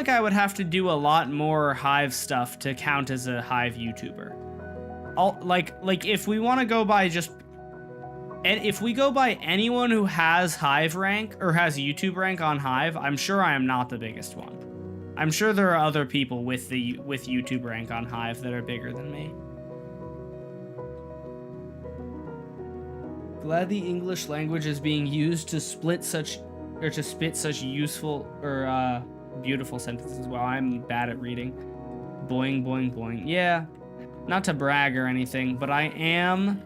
I would have to do a lot more Hive stuff to count as a Hive YouTuber. Like if we want to go by just... And if we go by anyone who has Hive rank or has YouTube rank on Hive, I'm sure I am not the biggest one. I'm sure there are other people with YouTube rank on Hive that are bigger than me. Glad the English language is being used to spit such useful or beautiful sentences. Well, I'm bad at reading. Boing, boing, boing. Yeah, not to brag or anything, but I am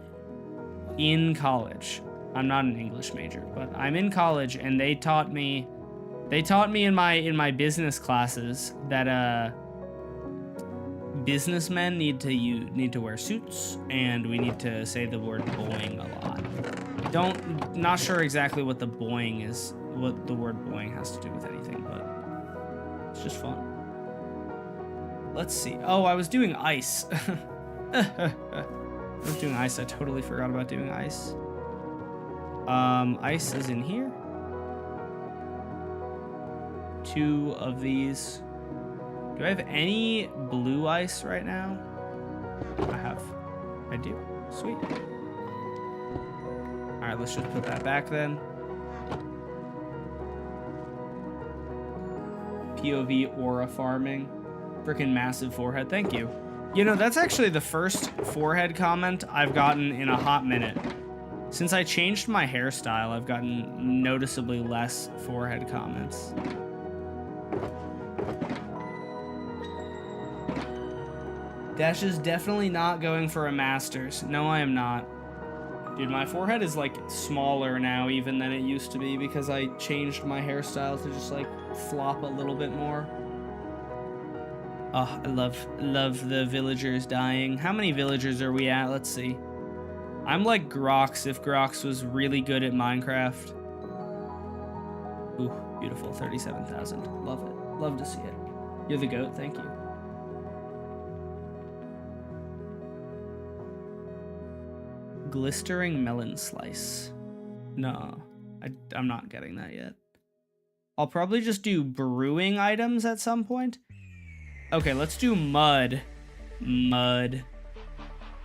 in college. I'm not an English major, but I'm in college, and they taught me in my business classes that businessmen need to wear suits, and we need to say the word boing a lot. Not sure exactly what the boing is, what the word boing has to do with anything, but it's just fun. Let's see. Oh, I was doing ice. I was doing ice. I totally forgot about doing ice. Ice is in here. 2 of these. Do I have any blue ice right now? I do. Sweet. All right, let's just put that back then. POV aura farming. Freaking massive forehead. Thank you. You know, that's actually the first forehead comment I've gotten in a hot minute. Since I changed my hairstyle, I've gotten noticeably less forehead comments. Dash is definitely not going for a master's. No, I am not. Dude, my forehead is like smaller now even than it used to be because I changed my hairstyle to just like flop a little bit more. Oh, I love the villagers dying. How many villagers are we at? Let's see. I'm like Grox if Grox was really good at Minecraft. Ooh, beautiful. 37,000. Love it. Love to see it. You're the GOAT. Thank you. Glistering melon slice. No, I'm not getting that yet. I'll probably just do brewing items at some point. Okay, let's do mud. Mud.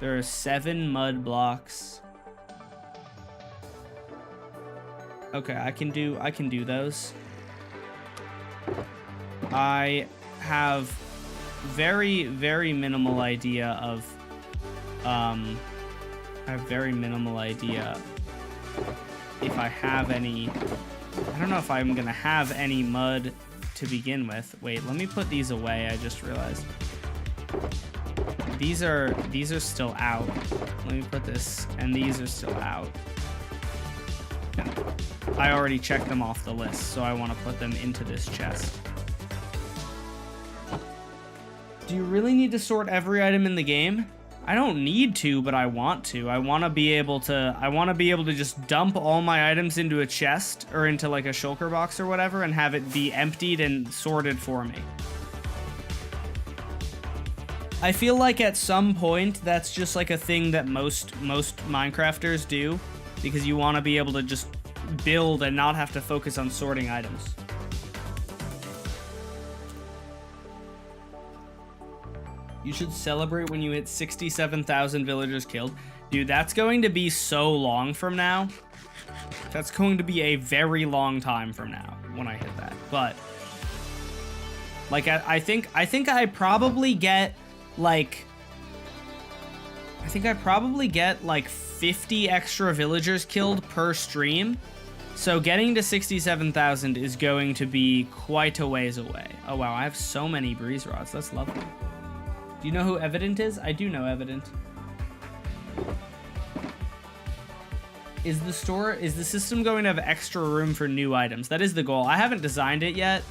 There are 7 mud blocks. Okay, I can do those. I have very, very minimal idea of I have very minimal idea if I have any. I don't know if I'm gonna have any mud to begin with. Wait, let me put these away. I just realized these are still out. Let me put this, and these are still out. No, I already checked them off the list, so I want to put them into this chest. Do you really need to sort every item in the game? I don't need to, but I want to. I want to be able to just dump all my items into a chest or into like a shulker box or whatever and have it be emptied and sorted for me. I feel like at some point that's just like a thing that most Minecrafters do because you want to be able to just build and not have to focus on sorting items. You should celebrate when you hit 67,000 villagers killed. Dude, that's going to be so long from now. That's going to be a very long time from now when I hit that. But like I think I probably get like 50 extra villagers killed per stream. So getting to 67,000 is going to be quite a ways away. Oh wow, I have so many breeze rods. That's lovely. Do you know who Evident is? I do know Evident. Is the system going to have extra room for new items? That is the goal. I haven't designed it yet,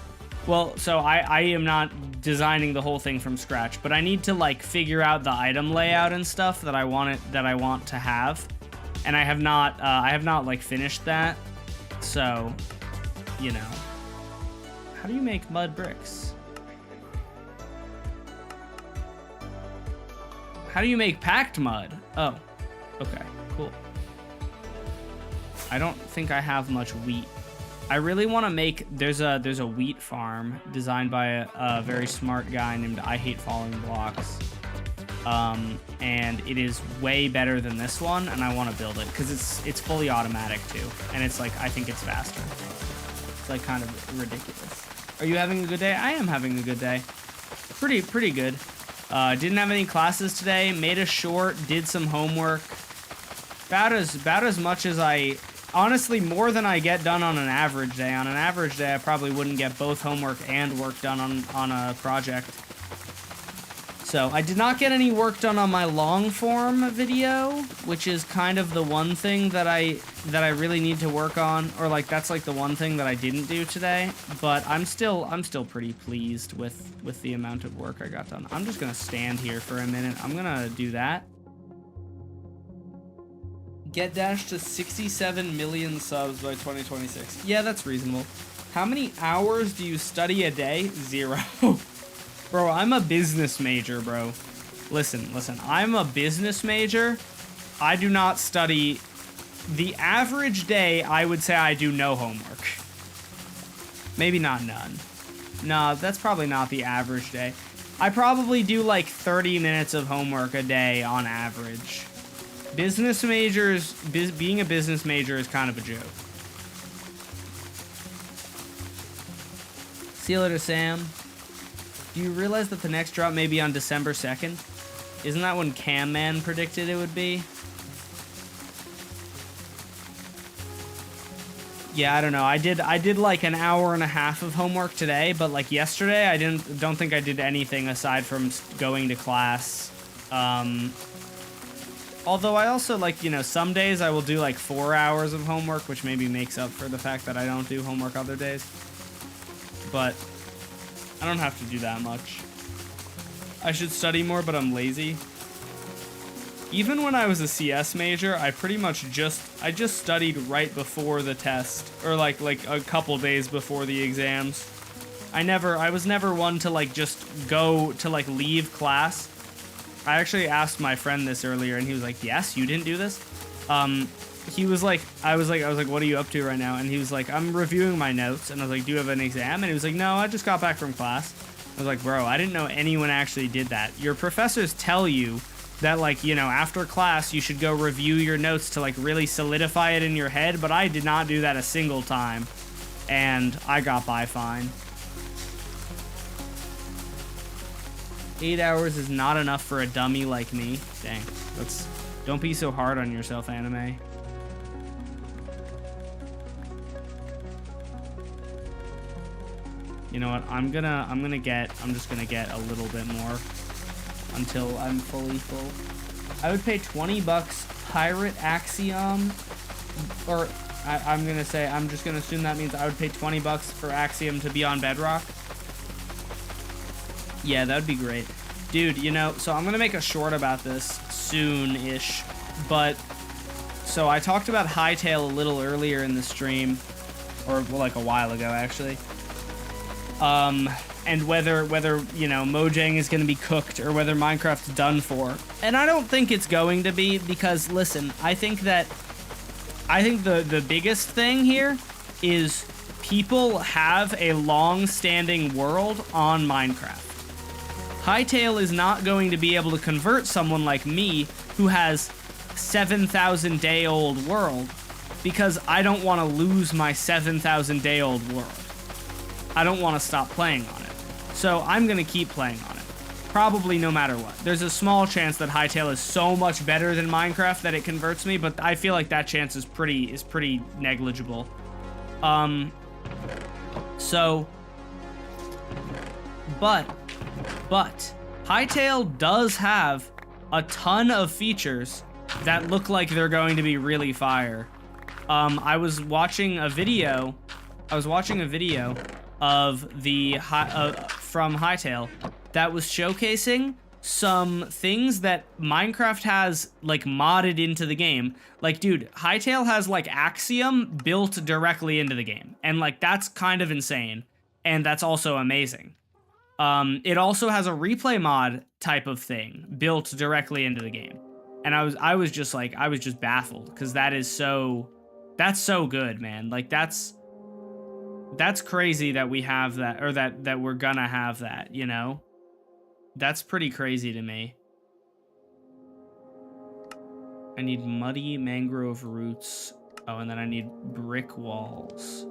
Well, so I am not designing the whole thing from scratch, but I need to like figure out the item layout and stuff that I want to have, and I have not like finished that. So, you know, how do you make mud bricks? How do you make packed mud? Oh, okay, cool. I don't think I have much wheat. I really want to make, there's a wheat farm designed by a very smart guy named I Hate Falling Blocks. And it is way better than this one, and I want to build it because it's fully automatic too, and it's like, I think it's faster. It's like kind of ridiculous. Are you having a good day? I am having a good day. Pretty good. Didn't have any classes today. Made a short. Did some homework. About as much as I, honestly, more than I get done on an average day. On an average day, I probably wouldn't get both homework and work done on a project. So I did not get any work done on my long form video, which is kind of the one thing that I really need to work on, or like that's like the one thing that I didn't do today. But I'm still pretty pleased with the amount of work I got done. I'm just gonna stand here for a minute. I'm gonna do that. Get Dash to 67 million subs by 2026. Yeah, that's reasonable. How many hours do you study a day? 0. Bro, I'm a business major, bro. Listen, I'm a business major. I do not study. The average day, I would say I do no homework. Maybe not none. No, that's probably not the average day. I probably do like 30 minutes of homework a day on average. Business majors, being a business major is kind of a joke. See you later, Sam. Do you realize that the next drop may be on December 2nd? Isn't that when Cam Man predicted it would be? Yeah, I don't know. I did like an hour and a half of homework today, but like yesterday, I don't think I did anything aside from going to class. Although I also, like, you know, some days I will do like 4 hours of homework, which maybe makes up for the fact that I don't do homework other days. But I don't have to do that much. I should study more, but I'm lazy. Even when I was a CS major, I pretty much just studied right before the test, or like a couple days before the exams. I was never one to like just go to like leave class. I actually asked my friend this earlier, and he was like, "Yes, you didn't do this." He was like, I was like, "What are you up to right now?" And he was like, "I'm reviewing my notes." And I was like, "Do you have an exam?" And he was like, "No, I just got back from class." I was like, "Bro, I didn't know anyone actually did that. Your professors tell you that, like, you know, after class, you should go review your notes to, like, really solidify it in your head, but I did not do that a single time, and I got by fine." 8 hours is not enough for a dummy like me. Dang, don't be so hard on yourself, anime. You know what? I'm just gonna get a little bit more until I'm fully full. I would pay $20 Pirate Axiom, or I'm just gonna assume that means I would pay $20 for Axiom to be on Bedrock. Yeah, that would be great. Dude, you know, so I'm gonna make a short about this soon-ish, but so I talked about Hightail a little earlier in the stream, or well, like a while ago actually. And whether you know, Mojang is going to be cooked or whether Minecraft's done for. And I don't think it's going to be, because listen, I think the biggest thing here is people have a long-standing world on Minecraft. Hightail is not going to be able to convert someone like me who has 7,000-day-old world, because I don't want to lose my 7,000-day-old world. I don't want to stop playing on it. So I'm going to keep playing on it. Probably no matter what. There's a small chance that Hightail is so much better than Minecraft that it converts me, but I feel like that chance is pretty negligible. But Hightail does have a ton of features that look like they're going to be really fire. I was watching a video of the from Hightail that was showcasing some things that Minecraft has like modded into the game. Like, dude, Hightail has like Axiom built directly into the game, and like that's kind of insane, and that's also amazing. It also has a replay mod type of thing built directly into the game, and I was just baffled because that's so good, man. Like that's crazy that we have that, or that we're gonna have that, you know? That's pretty crazy to me. I need muddy mangrove roots. Oh, and then I need brick walls.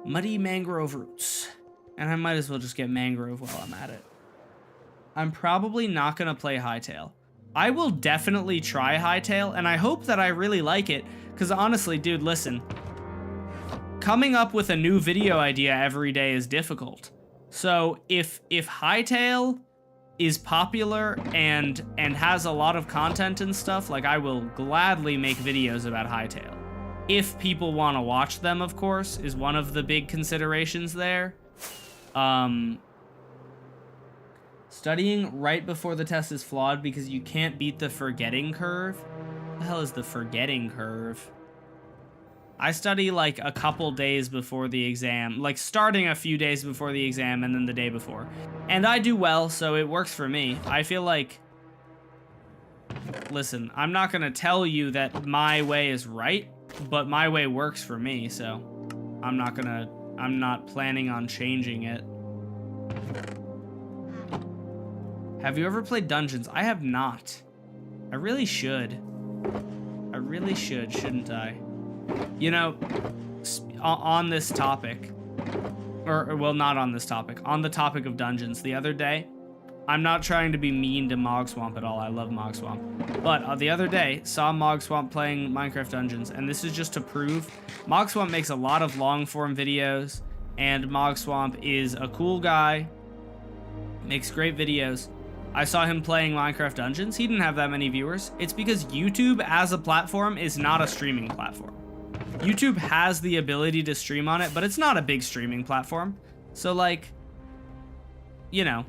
Muddy mangrove roots. And I might as well just get mangrove while I'm at it. I'm probably not gonna play Hightail. I will definitely try Hightail, and I hope that I really like it, because honestly, dude, listen. Coming up with a new video idea every day is difficult. So if Hightail is popular and has a lot of content and stuff, like, I will gladly make videos about Hightail. If people want to watch them, of course, is one of the big considerations there. Studying right before the test is flawed because you can't beat the forgetting curve. What the hell is the forgetting curve? I study like a couple days before the exam, like starting a few days before the exam and then the day before. And I do well, so it works for me. I feel like, listen, I'm not gonna tell you that my way is right, but my way works for me, so I'm not planning on changing it. Have you ever played Dungeons? I have not. I really should. I really should, shouldn't I? You know, on this topic, or well, not on this topic, on the topic of dungeons, the other day, I'm not trying to be mean to Mogswamp at all, I love Mogswamp, but the other day, saw Mogswamp playing Minecraft Dungeons, and this is just to prove, Mogswamp makes a lot of long-form videos, and Mogswamp is a cool guy, makes great videos. I saw him playing Minecraft Dungeons, he didn't have that many viewers. It's because YouTube as a platform is not a streaming platform. YouTube has the ability to stream on it, but it's not a big streaming platform. So like, you know,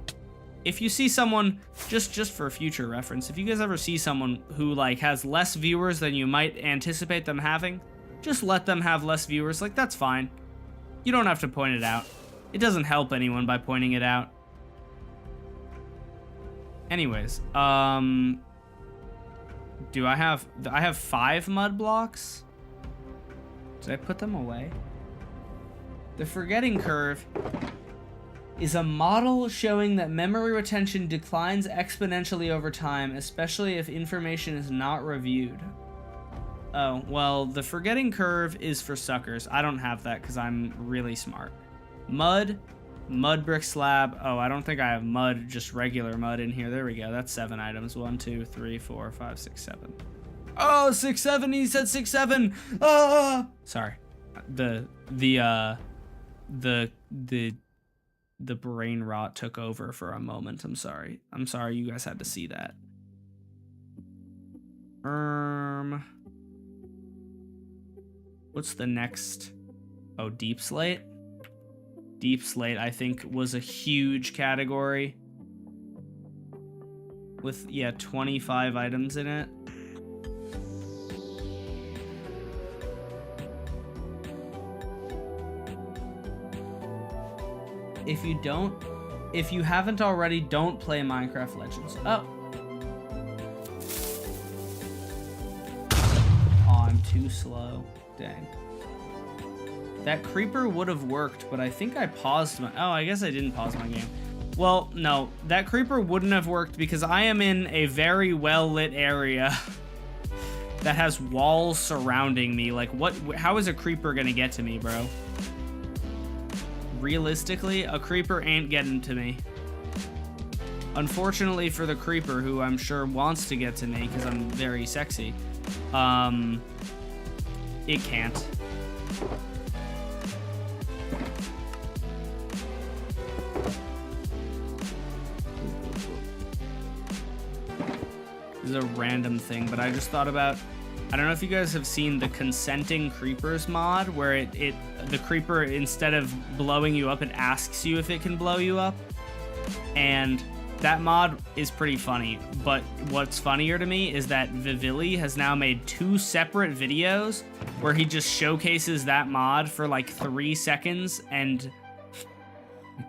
if you see someone, just for future reference, if you guys ever see someone who like has less viewers than you might anticipate them having, just let them have less viewers. Like, that's fine. You don't have to point it out. It doesn't help anyone by pointing it out. Anyways, do I have 5 mud blocks? Did I put them away? The forgetting curve is a model showing that memory retention declines exponentially over time, especially if information is not reviewed. Oh, well, the forgetting curve is for suckers. I don't have that because I'm really smart. Mud brick slab. Oh, I don't think I have mud, just regular mud in here. There we go. That's 7 items. 1, 2, 3, 4, 5, 6, 7. Oh, 6, 7. He said 6, 7. Ah! Sorry. The brain rot took over for a moment. I'm sorry. I'm sorry you guys had to see that. What's the next? Oh, deep slate. Deep slate, I think, was a huge category with, yeah, 25 items in it. If you haven't already, don't play Minecraft Legends. Oh, I'm too slow. Dang. That creeper would have worked, but I think I paused my... Oh, I guess I didn't pause my game. Well, no, that creeper wouldn't have worked because I am in a very well-lit area that has walls surrounding me. Like, how is a creeper gonna get to me, bro? Realistically, a creeper ain't getting to me. Unfortunately for the creeper, who I'm sure wants to get to me because I'm very sexy, it can't. This is a random thing, but I just thought about I don't know if you guys have seen the consenting creepers mod, where the creeper, instead of blowing you up, it asks you if it can blow you up. And that mod is pretty funny, but what's funnier to me is that Vivili has now made 2 separate videos where he just showcases that mod for like 3 seconds, and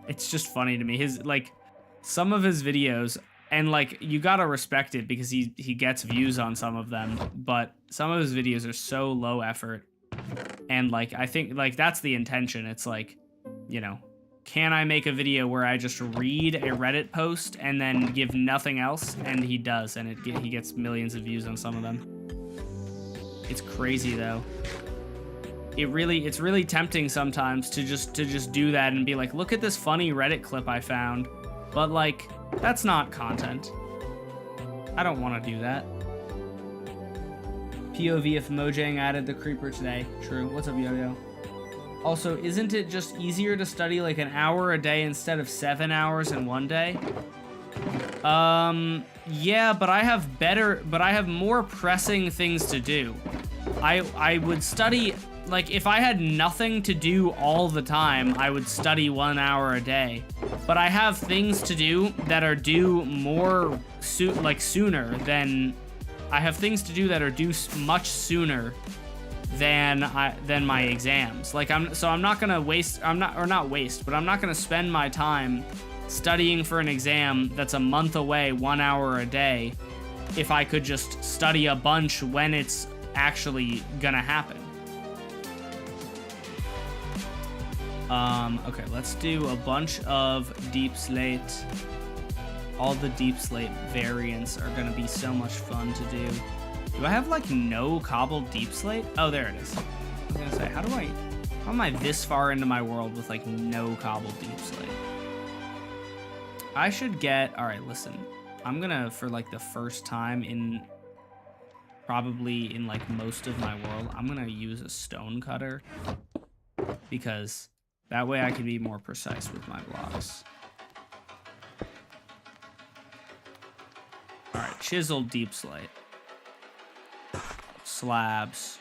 it's just funny to me. His, like, some of his videos, and like, you gotta respect it because he gets views on some of them, but some of his videos are so low effort, and like, I think like that's the intention. It's like, you know, can I make a video where I just read a Reddit post and then give nothing else? And he does, and he gets millions of views on some of them. It's crazy though. It's really tempting sometimes to just do that and be like, look at this funny Reddit clip I found. But like, that's not content. I don't want to do that. POV if Mojang added the creeper today. True. What's up, Yo-Yo? Also, isn't it just easier to study like an hour a day instead of 7 hours in one day? Yeah, but I have more pressing things to do. I would study, like, if I had nothing to do all the time, I would study 1 hour a day. But I have things to do that are due more sooner than, I have things to do that are due much sooner than my exams. Like, I'm not gonna waste, but I'm not gonna spend my time studying for an exam that's a month away 1 hour a day if I could just study a bunch when it's actually gonna happen. Okay, let's do a bunch of Deep Slate. All the Deep Slate variants are gonna be so much fun to do. Do I have like no cobbled Deep Slate? Oh, there it is. I was gonna say, how am I this far into my world with like no cobbled Deep Slate? I should get, all right, listen, I'm gonna, for like the first time in, probably in like most of my world, I'm gonna use a stone cutter because that way I can be more precise with my blocks. All right, chiseled Deep Slate. Slabs.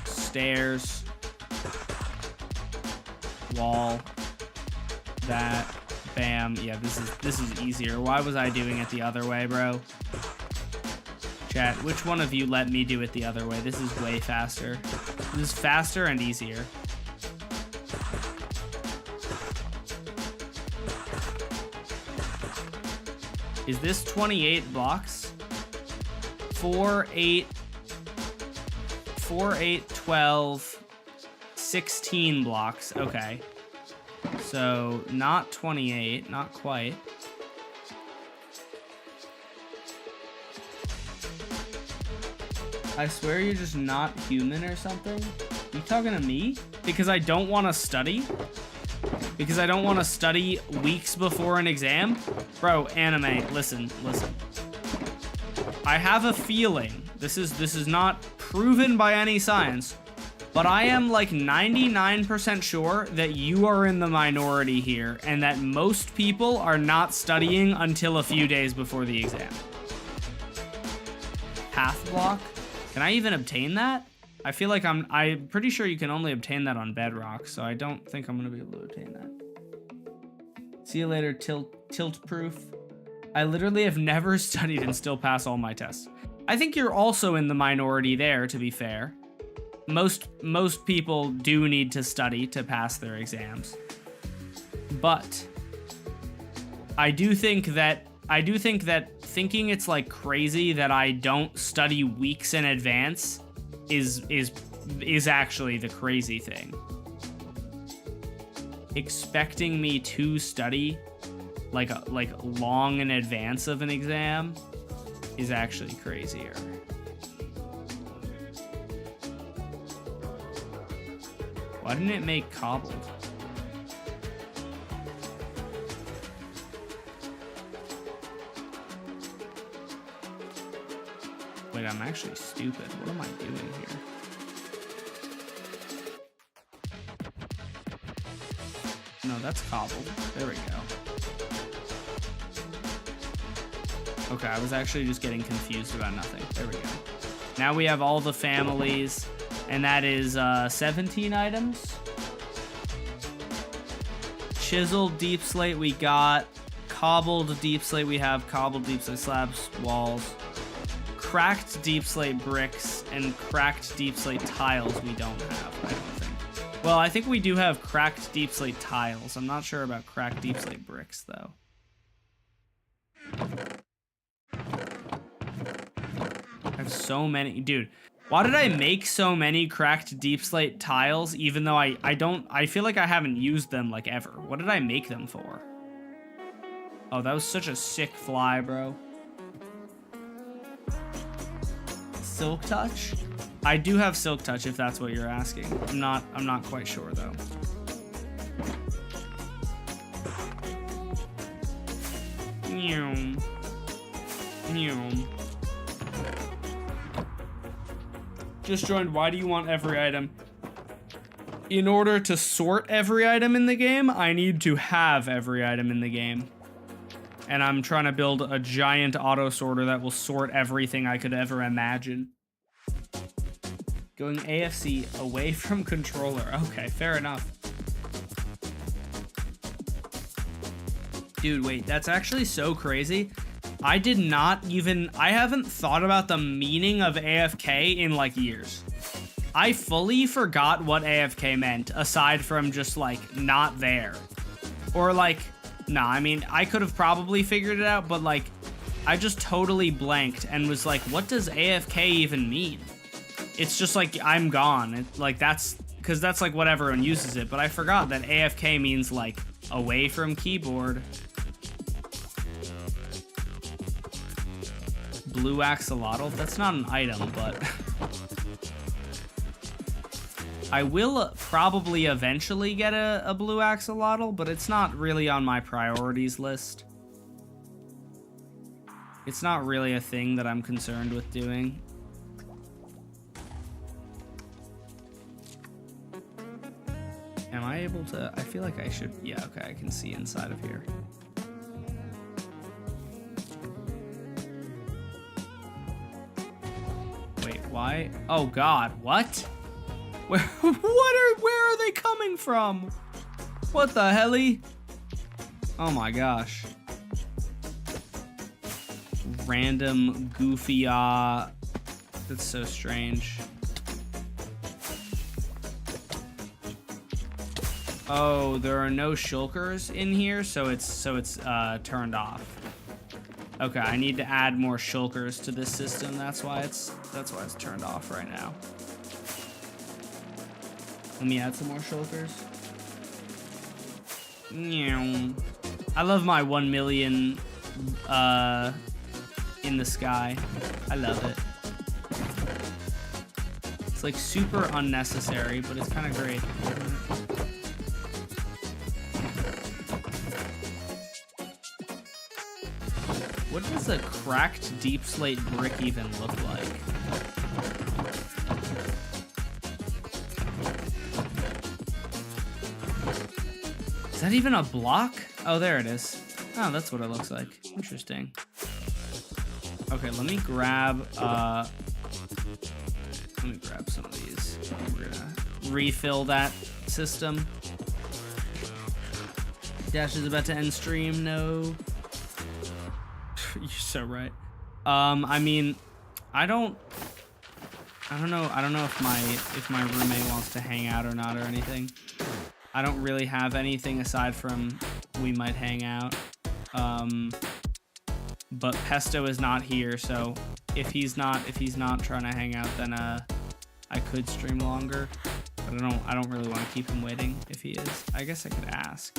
Stairs. Wall. That. Bam. Yeah, this is easier. Why was I doing it the other way, bro? Chat, which one of you let me do it the other way? This is way faster. This is faster and easier. Is this 28 blocks? 4, 8, 12, 16 blocks. Okay. So, not 28, not quite. I swear you're just not human or something? You talking to me? Because I don't want to study? Because I don't want to study weeks before an exam? Bro, anime, listen. I have a feeling, this is not proven by any science, but I am like 99% sure that you are in the minority here and that most people are not studying until a few days before the exam. Path block? Can I even obtain that? I feel like I'm pretty sure you can only obtain that on Bedrock, so I don't think I'm gonna be able to obtain that. See you later, tilt proof. I literally have never studied and still pass all my tests. I think you're also in the minority there, to be fair. Most people do need to study to pass their exams. But I do think that thinking it's like crazy that I don't study weeks in advance is actually the crazy thing. Expecting me to study like long in advance of an exam is actually crazier. Why didn't it make cobbled? Wait, I'm actually stupid. What am I doing here? No, that's cobbled. There we go. Okay, I was actually just getting confused about nothing. There we go. Now we have all the families, and that is 17 items. Chiseled deep slate we got. Cobbled deep slate we have. Cobbled deep slate slabs, walls. Cracked deep slate bricks and cracked deep slate tiles we don't have, I don't think. Well, I think we do have cracked deep slate tiles. I'm not sure about cracked deep slate bricks, though. I have so many. Dude, why did I make so many cracked deep slate tiles even though I feel like I haven't used them like ever? What did I make them for? Oh, that was such a sick fly, bro. Silk touch? I do have silk touch if that's what you're asking. I'm not quite sure though. Meow. Meow. Just joined. Why do you want every item? In order to sort every item in the game, I need to have every item in the game. And I'm trying to build a giant auto sorter that will sort everything I could ever imagine. Going AFC away from controller. Okay, fair enough. Dude, wait, that's actually so crazy. I haven't thought about the meaning of AFK in like years. I fully forgot what AFK meant, aside from just like not there. Or like, nah, I mean, I could have probably figured it out, but like, I just totally blanked and was like, what does AFK even mean? It's just like, I'm gone. It's like, that's like what everyone uses it, but I forgot that AFK means like away from keyboard. Blue axolotl? That's not an item, but I will probably eventually get a blue axolotl, but it's not really on my priorities list. It's not really a thing that I'm concerned with doing. Am I able to? I feel like I should. Yeah, okay, I can see inside of here. Wait, why? Oh God, what? Where are they coming from? What the helly? Oh my gosh. Random goofy that's so strange. Oh, there are no shulkers in here, so it's turned off. Okay, I need to add more shulkers to this system. That's why it's turned off right now. Let me add some more shulkers. I love my 1 million in the sky. I love it. It's like super unnecessary, but it's kind of great. What does a cracked deep slate brick even look like? Is that even a block? Oh, there it is. Oh, that's what it looks like. Interesting. Okay, let me grab some of these. We're gonna refill that system. Dash is about to end stream. No. You're so right. I mean, I don't know if my roommate wants to hang out or not or anything. I don't really have anything aside from we might hang out. But Pesto is not here, so if he's not trying to hang out, then I could stream longer. But I don't really want to keep him waiting if he is. I guess I could ask.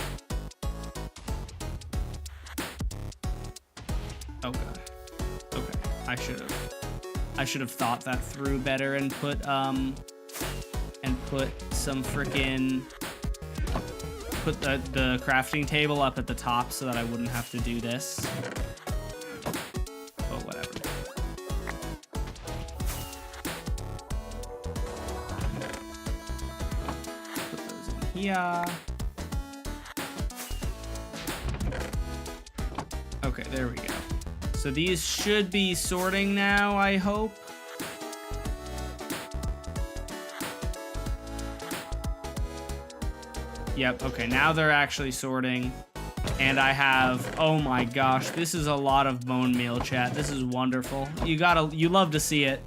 Oh god. Okay. I should have thought that through better and put some frickin' put the crafting table up at the top so that I wouldn't have to do this. But whatever. Put those in here. Okay, there we go. So these should be sorting now, I hope. Yep, okay, now they're actually sorting. And I have, oh my gosh, this is a lot of bone meal, chat. This is wonderful. You love to see it.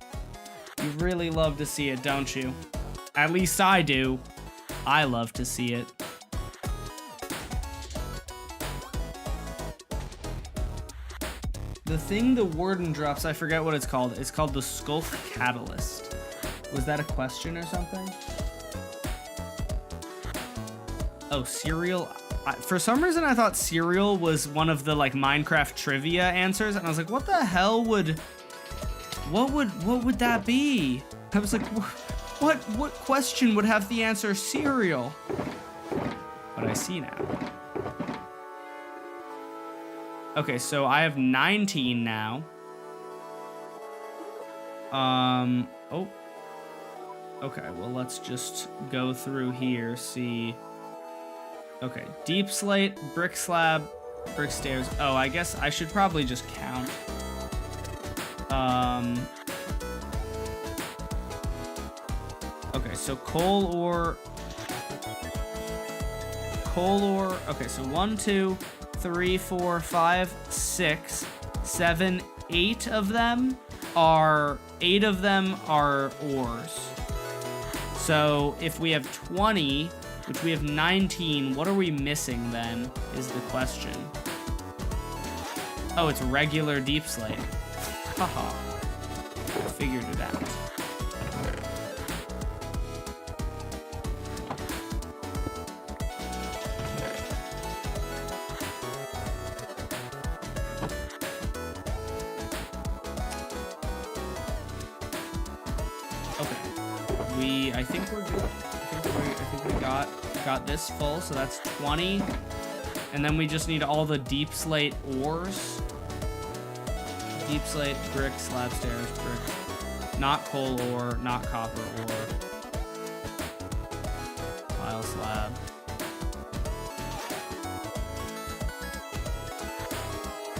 You really love to see it, don't you? At least I do. I love to see it. The thing the warden drops, I forget what it's called. It's called the Skulk Catalyst. Was that a question or something? Oh, cereal. For some reason, I thought cereal was one of the like Minecraft trivia answers, and I was like, what the hell would that be? I was like, what question would have the answer cereal? But I see now. Okay, so I have 19 now. Oh. Okay, well, let's just go through here, see. Okay, deep slate, brick slab, brick stairs. Oh, I guess I should probably just count. Okay, so coal ore. Okay, so 1, 2, 3, 4, 5, 6, 7, 8 of them are ores. So if we have 20, which we have 19, what are we missing then, is the question. Oh, it's regular deep slate. Haha. I figured it out. Okay. I think we're good. I think we got this full, so that's 20. And then we just need all the deep slate ores. Deep slate, brick, slab stairs, brick. Not coal ore, not copper ore. Tile slab.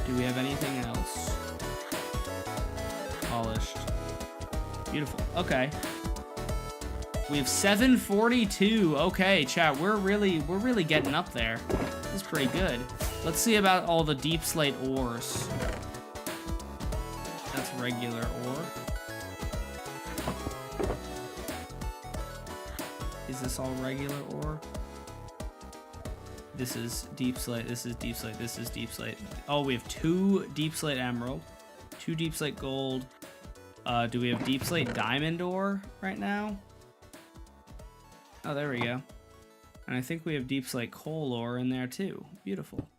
Do we have anything else? Polished. Beautiful. Okay. We have 742. Okay, chat, we're really getting up there. This is pretty good. Let's see about all the deep slate ores. That's regular ore. Is this all regular ore? This is deep slate, this is deep slate, this is deep slate. Oh, we have 2 deep slate emerald, 2 deep slate gold. Do we have deep slate diamond ore right now? Oh, there we go. And I think we have deep slate coal ore in there too. Beautiful.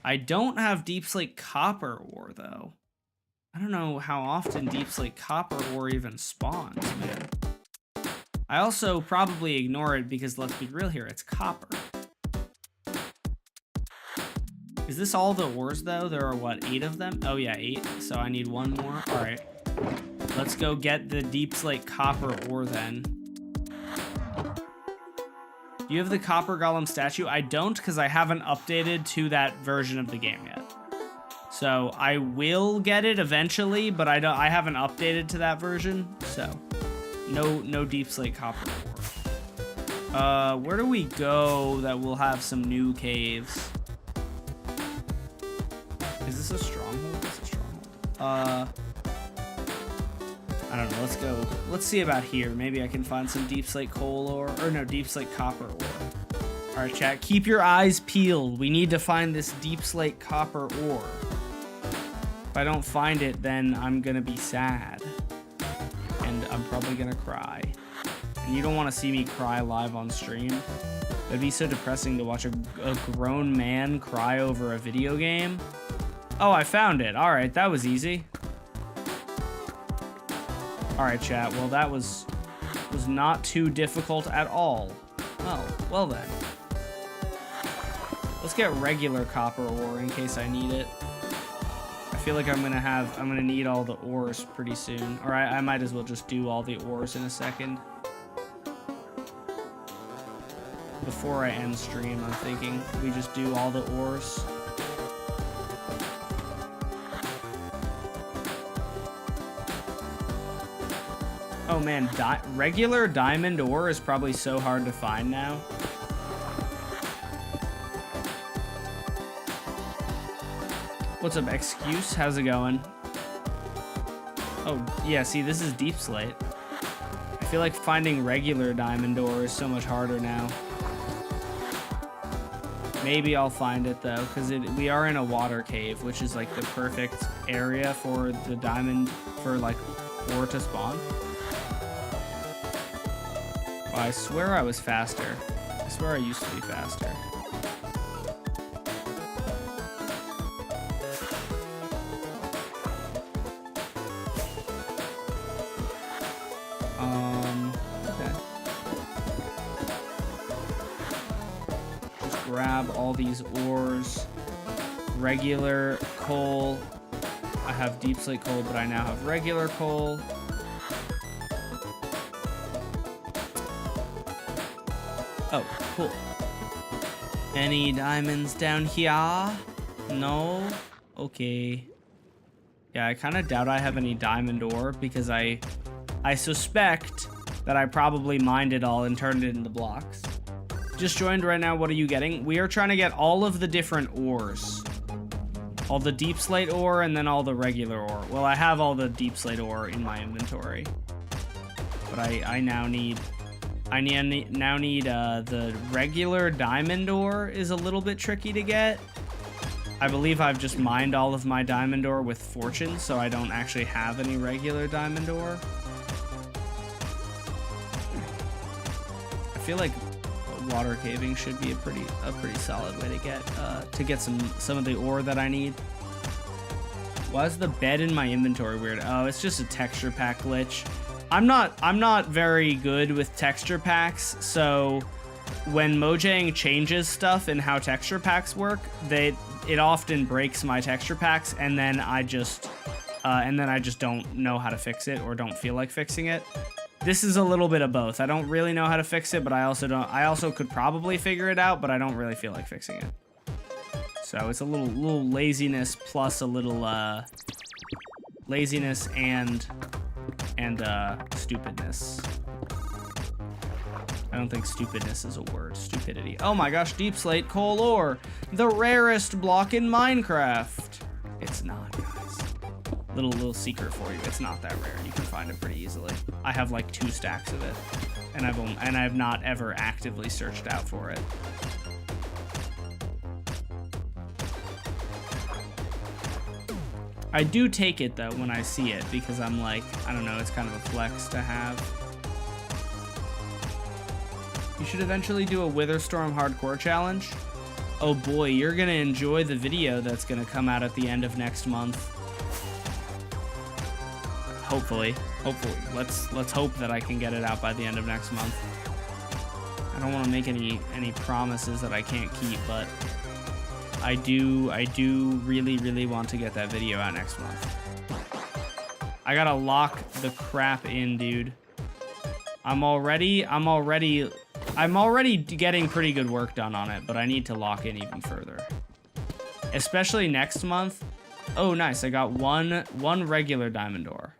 I don't have deep slate copper ore though. I don't know how often deep slate copper ore even spawns, man. I also probably ignore it because, let's be real here, it's copper. Is this all the ores though? There are what, 8 of them? Oh yeah, 8. So I need 1 more. All right. Let's go get the deep slate copper ore then. Do you have the copper golem statue? I don't, because I haven't updated to that version of the game yet. So I will get it eventually, but I haven't updated to that version. So no deep slate copper ore. Where do we go that will have some new caves? Is this a stronghold? It's a stronghold. I don't know, let's go. Let's see about here. Maybe I can find some deep slate coal ore, or no, deep slate copper ore. All right, chat, keep your eyes peeled. We need to find this deep slate copper ore. If I don't find it, then I'm gonna be sad. And I'm probably gonna cry. And you don't wanna see me cry live on stream. It'd be so depressing to watch a grown man cry over a video game. Oh, I found it. All right, that was easy. All right, chat. Well, that was not too difficult at all. Oh, well then. Let's get regular copper ore in case I need it. I feel like I'm gonna need all the ores pretty soon. All right, I might as well just do all the ores in a second. Before I end stream, I'm thinking we just do all the ores. Oh man, regular diamond ore is probably so hard to find now. What's up, Excuse? How's it going? Oh, yeah, see, this is deep slate. I feel like finding regular diamond ore is so much harder now. Maybe I'll find it, though, because we are in a water cave, which is, like, the perfect area for the diamond, for, like, ore to spawn. Oh, I swear I was faster. I swear I used to be faster. Okay. Just grab all these ores. Regular coal. I have deep slate coal, but I now have regular coal. Oh, cool. Any diamonds down here? No? Okay. Yeah, I kind of doubt I have any diamond ore because I suspect that I probably mined it all and turned it into blocks. Just joined right now, what are you getting? We are trying to get all of the different ores. All the deep slate ore and then all the regular ore. Well, I have all the deep slate ore in my inventory. But I now need the regular diamond ore is a little bit tricky to get. I believe I've just mined all of my diamond ore with fortune, so I don't actually have any regular diamond ore. I feel like water caving should be a pretty solid way to get some of the ore that I need. Why is the bed in my inventory weird? Oh, it's just a texture pack glitch. I'm not very good with texture packs, so when Mojang changes stuff in how texture packs work, it often breaks my texture packs, and then I just don't know how to fix it or don't feel like fixing it. This is a little bit of both. I don't really know how to fix it, but I also could probably figure it out, but I don't really feel like fixing it. So it's a little laziness plus a little laziness and stupidness. I don't think stupidness is a word. Stupidity. Oh my gosh, deep slate coal ore, the rarest block in Minecraft. It's not, guys. Little secret for you. It's not that rare. You can find it pretty easily. I have like 2 stacks of it, and I've not ever actively searched out for it. I do take it though when I see it because I'm like, I don't know, it's kind of a flex to have. You should eventually do a Witherstorm hardcore challenge. Oh boy, you're gonna enjoy the video that's gonna come out at the end of next month. Hopefully. Let's hope that I can get it out by the end of next month. I don't want to make any promises that I can't keep, but I do really want to get that video out next month. I gotta lock the crap in, dude. I'm already getting pretty good work done on it, but I need to lock in even further. Especially next month. Oh, nice. I got one regular diamond ore.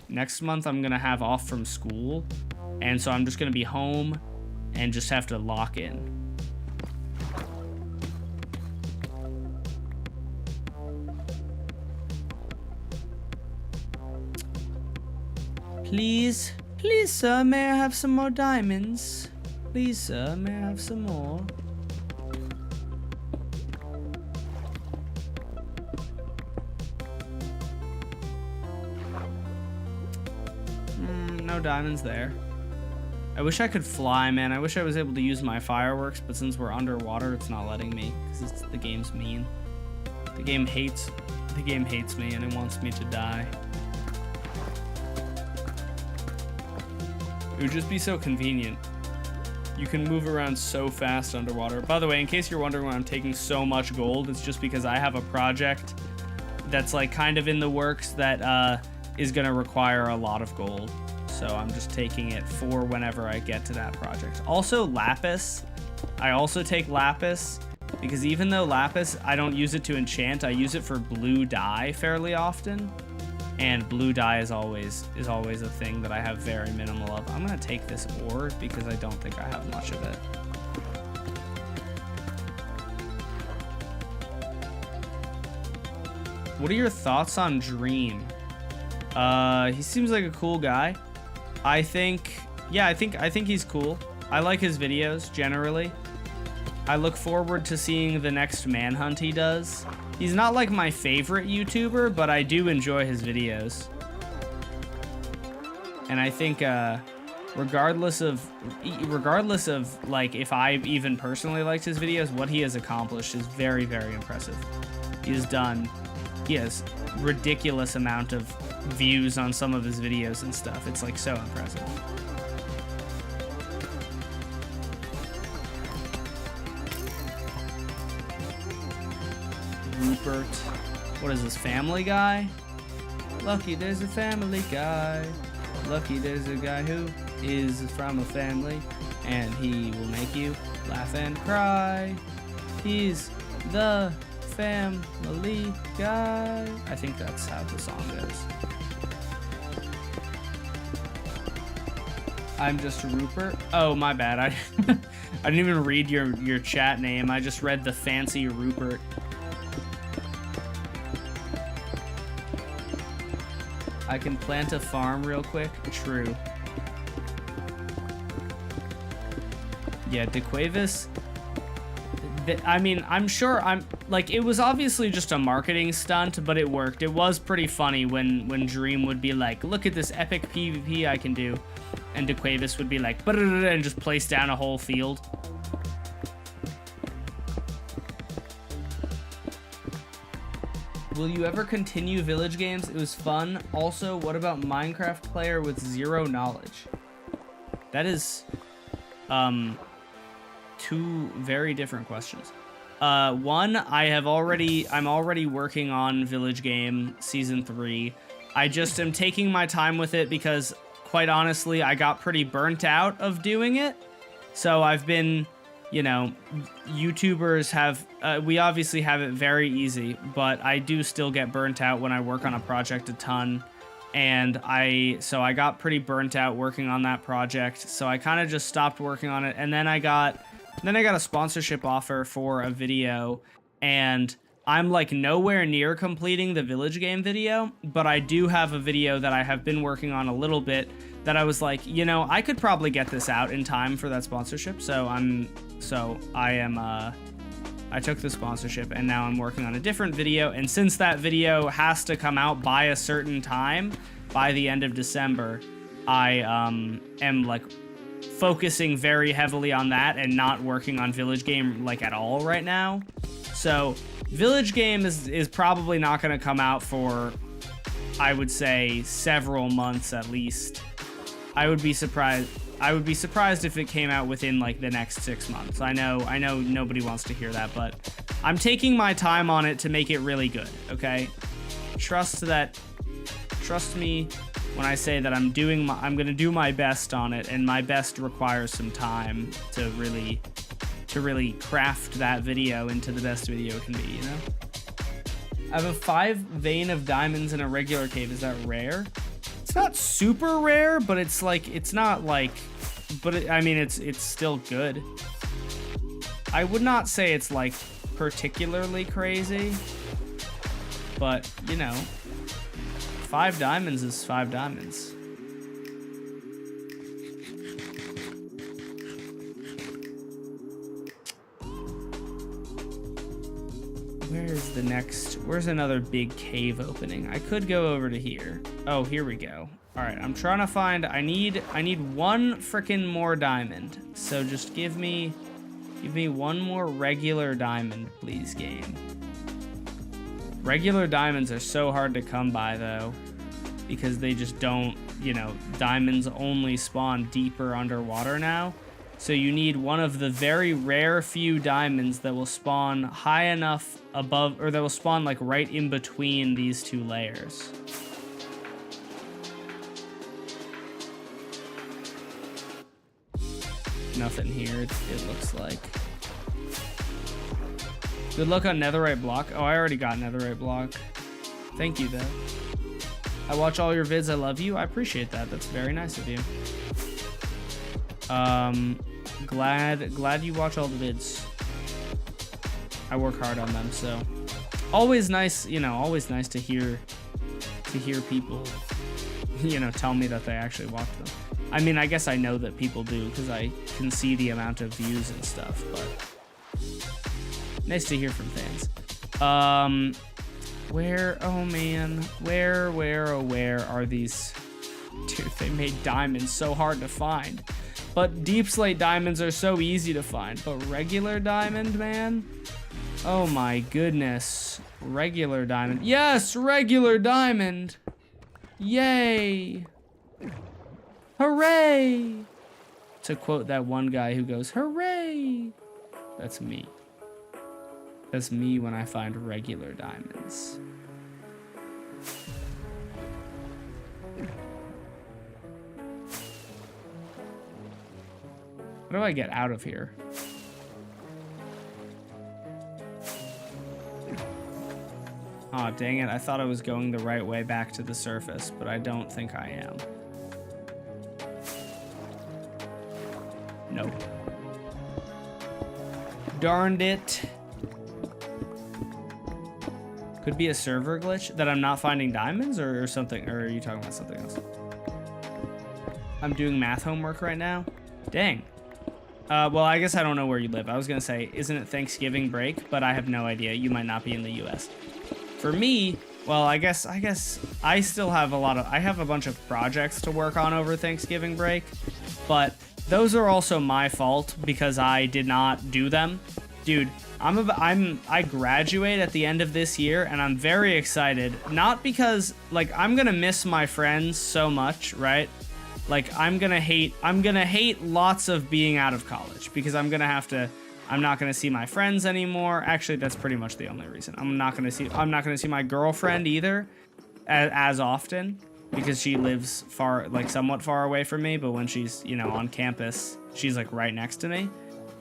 Next month, I'm going to have off from school, and so I'm just going to be home and just have to lock in. Please, sir, may I have some more diamonds? Please, sir, may I have some more? No diamonds there. I wish I could fly, man. I wish I was able to use my fireworks, but since we're underwater, it's not letting me because the game's mean. The game hates me and it wants me to die. It would just be so convenient. You can move around so fast underwater. By the way, in case you're wondering why I'm taking so much gold, it's just because I have a project that's like kind of in the works that is gonna require a lot of gold. So I'm just taking it for whenever I get to that project. Also, lapis. I also take lapis because even though lapis, I don't use it to enchant, I use it for blue dye fairly often. and blue dye is always a thing that I have very minimal of. I'm gonna take this ore because I don't think I have much of it. What are your thoughts on Dream? He seems like a cool guy. I think he's cool. I like his videos generally. I look forward to seeing the next manhunt he does. He's not like my favorite YouTuber, but I do enjoy his videos. And I think regardless of like if I even personally liked his videos, what he has accomplished is very, very impressive. He has ridiculous amount of views on some of his videos and stuff. It's like so impressive. Rupert. What is this, Family Guy? Lucky there's a Family Guy. Lucky there's a guy who is from a family, and he will make you laugh and cry. He's the Family Guy. I think that's how the song goes. I'm just Rupert. Oh, my bad. I didn't even read your chat name. I just read the fancy Rupert. I can plant a farm real quick. True. Yeah, DeQuavis. I mean, I'm sure it was obviously just a marketing stunt, but it worked. It was pretty funny when Dream would be like, look at this epic PvP I can do. And DeQuavis would be like, and just place down a whole field. Will you ever continue Village Games? It was fun. Also, what about Minecraft player with zero knowledge? That is, two very different questions. One, I'm already working on Village Game Season 3. I just am taking my time with it because, quite honestly, I got pretty burnt out of doing it. So I've been, you know, YouTubers have, we obviously have it very easy, but I do still get burnt out when I work on a project a ton. And so I got pretty burnt out working on that project. So I kind of just stopped working on it. And then I got a sponsorship offer for a video, and I'm like nowhere near completing the Village Game video, but I do have a video that I have been working on a little bit that I was like, you know, I could probably get this out in time for that sponsorship. I took the sponsorship and now I'm working on a different video. And since that video has to come out by a certain time, by the end of December, I am like focusing very heavily on that and not working on Village Game like at all right now. So Village Game is probably not going to come out for, I would say, several months at least. I would be surprised if it came out within like the next 6 months. I know nobody wants to hear that, but I'm taking my time on it to make it really good, okay? Trust me when I say that I'm going to do my best on it, and my best requires some time to really craft that video into the best video it can be, you know? I have a 5 vein of diamonds in a regular cave. Is that rare? It's not super rare, but it's like, it's not like, I mean, it's still good. I would not say it's like particularly crazy, but you know, 5 diamonds is 5 diamonds. Where's another big cave opening? I could go over to here. Oh, here we go. All right, I'm trying to find, I need one freaking more diamond. So just give me one more regular diamond, please, game. Regular diamonds are so hard to come by though, because they just don't, you know, diamonds only spawn deeper underwater now. So you need one of the very rare few diamonds that will spawn high enough above, or that will spawn like right in between these 2 layers. Nothing here, it looks like. Good luck on netherite block. Oh, I already got netherite block. Thank you, though. I watch all your vids. I love you. I appreciate that. That's very nice of you. Glad you watch all the vids. I work hard on them, so always nice, you know, always nice to hear people, you know, tell me that they actually watch them. I mean, I guess I know that people do because I can see the amount of views and stuff, but nice to hear from fans. Where, oh man, where are these? Dude, they made diamonds so hard to find. But deep slate diamonds are so easy to find. But regular diamond, man? Oh my goodness. Regular diamond. Yes, regular diamond. Yay. Hooray. To quote that one guy who goes, hooray. That's me. That's me when I find regular diamonds. How do I get out of here? Aw, dang it. I thought I was going the right way back to the surface, but I don't think I am. Nope. Darned it. Could be a server glitch that I'm not finding diamonds or something, or are you talking about something else? I'm doing math homework right now. Dang. Well, I guess I don't know where you live. I was gonna say, isn't it Thanksgiving break? But I have no idea. You might not be in the US. For me, well, I guess I still have I have a bunch of projects to work on over Thanksgiving break, but those are also my fault because I did not do them. Dude, I graduate at the end of this year and I'm very excited. Not because, like, I'm gonna miss my friends so much, right? Like, I'm gonna hate lots of being out of college because I'm not gonna see my friends anymore. Actually, that's pretty much the only reason. I'm not gonna see my girlfriend either as often because she lives somewhat far away from me, but when she's, you know, on campus, she's like right next to me.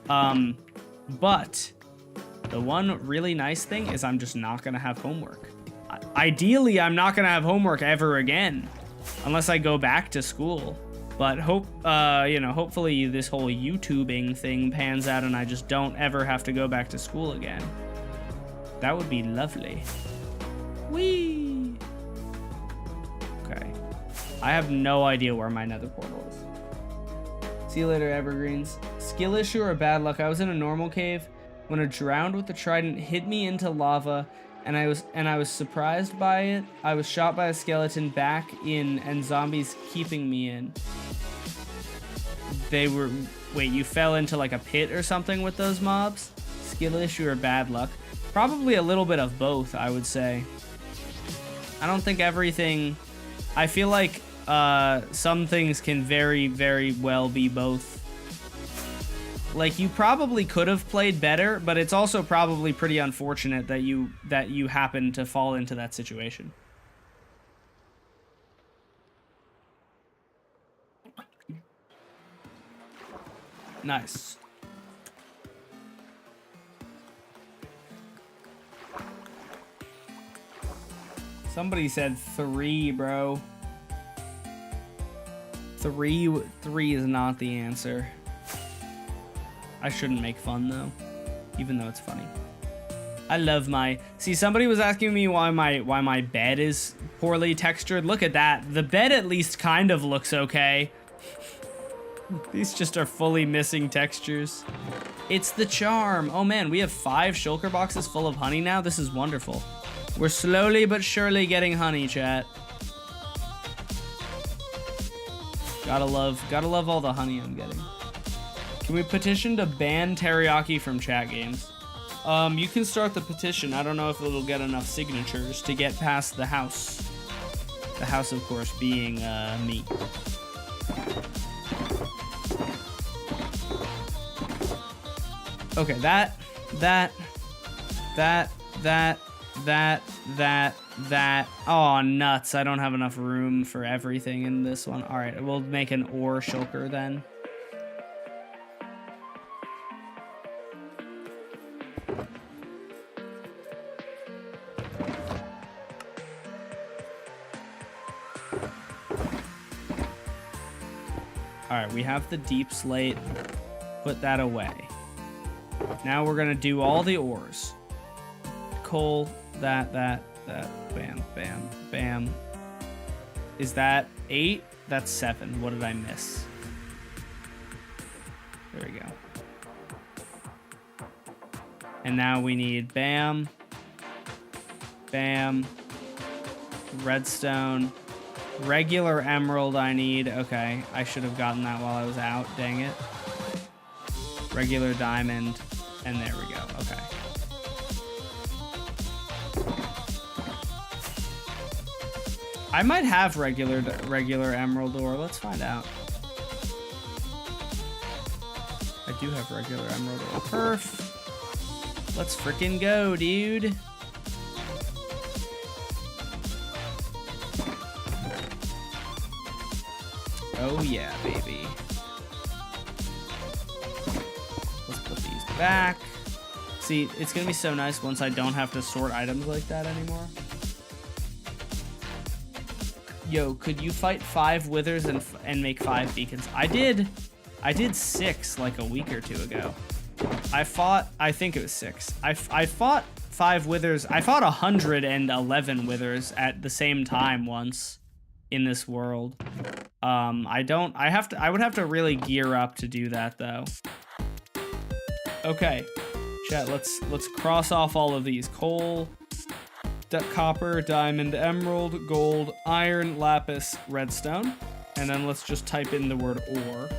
But the one really nice thing is I'm just not gonna have homework. Ideally, I'm not gonna have homework ever again. Unless I go back to school. But you know, hopefully this whole YouTubing thing pans out and I just don't ever have to go back to school again. That would be lovely. Whee! Okay. I have no idea where my nether portal is. See you later, evergreens. Skill issue or bad luck? I was in a normal cave when a drowned with the trident hit me into lava. And I was surprised by it. I was shot by a skeleton back in, and zombies keeping me in. Wait, you fell into like a pit or something with those mobs? Skill issue or bad luck? Probably a little bit of both, I would say. I don't think everything, I feel like some things can very, very well be both. Like, you probably could have played better, but it's also probably pretty unfortunate that you happen to fall into that situation. Nice. Somebody said 3, bro. 3 is not the answer. I shouldn't make fun though, even though it's funny. I love see, somebody was asking me why my bed is poorly textured. Look at that. The bed at least kind of looks okay. These just are fully missing textures. It's the charm. Oh man, we have 5 shulker boxes full of honey now. This is wonderful. We're slowly but surely getting honey, chat. Gotta love all the honey I'm getting. Can we petition to ban teriyaki from chat games? You can start the petition. I don't know if it'll get enough signatures to get past the house. The house, of course, being me. Okay, that. Oh, nuts. I don't have enough room for everything in this one. All right, we'll make an ore shulker then. right, we have the deep slate. Put that away. Now we're gonna do all the ores. Coal, that, bam, bam, bam. Is that 8? That's 7. What did I miss? There we go. And now we need bam, bam, redstone, regular emerald I need. Okay, I should have gotten that while I was out, dang it. Regular diamond, and there we go, okay. I might have regular emerald ore, let's find out. I do have regular emerald ore, perf. Let's freaking go, dude. Oh yeah, baby. Let's put these back. See, it's gonna be so nice once I don't have to sort items like that anymore. Yo, could you fight 5 withers and make 5 beacons? I did 6 like a week or 2 ago. I think it was 6. I fought 5 withers. I fought 111 withers at the same time once in this world. I would have to really gear up to do that though. Okay, chat, let's cross off all of these. Coal, copper, diamond, emerald, gold, iron, lapis, redstone. And then let's just type in the word ore.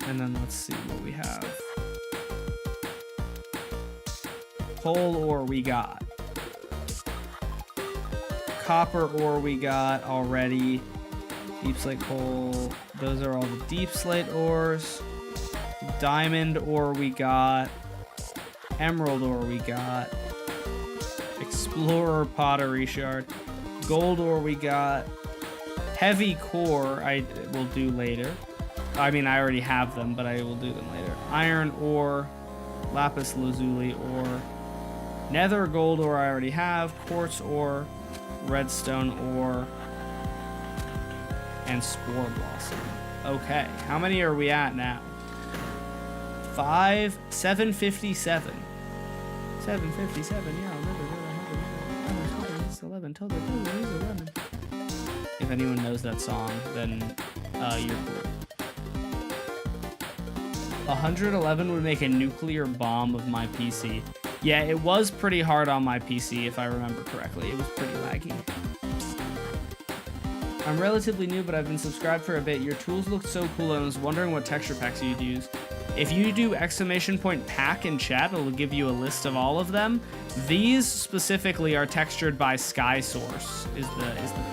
And then let's see what we have. Coal ore we got. Copper ore we got already. Deep slate coal. Those are all the deep slate ores. Diamond ore we got. Emerald ore we got. Explorer pottery shard. Gold ore we got. Heavy core I will do later. I mean, I already have them, but I will do them later. Iron ore, lapis lazuli ore, nether gold ore I already have, quartz ore, redstone ore, and spore blossom. Okay, how many are we at now? 757. 757, yeah, remember, 11, total, 11. If anyone knows that song, then you're cool. 111 would make a nuclear bomb of my PC. Yeah, it was pretty hard on my PC, if I remember correctly. It was pretty laggy. I'm relatively new, but I've been subscribed for a bit. Your tools looked so cool, and I was wondering what texture packs you'd use. If you do !pack in chat, it'll give you a list of all of them. These specifically are textured by Sky Source, is the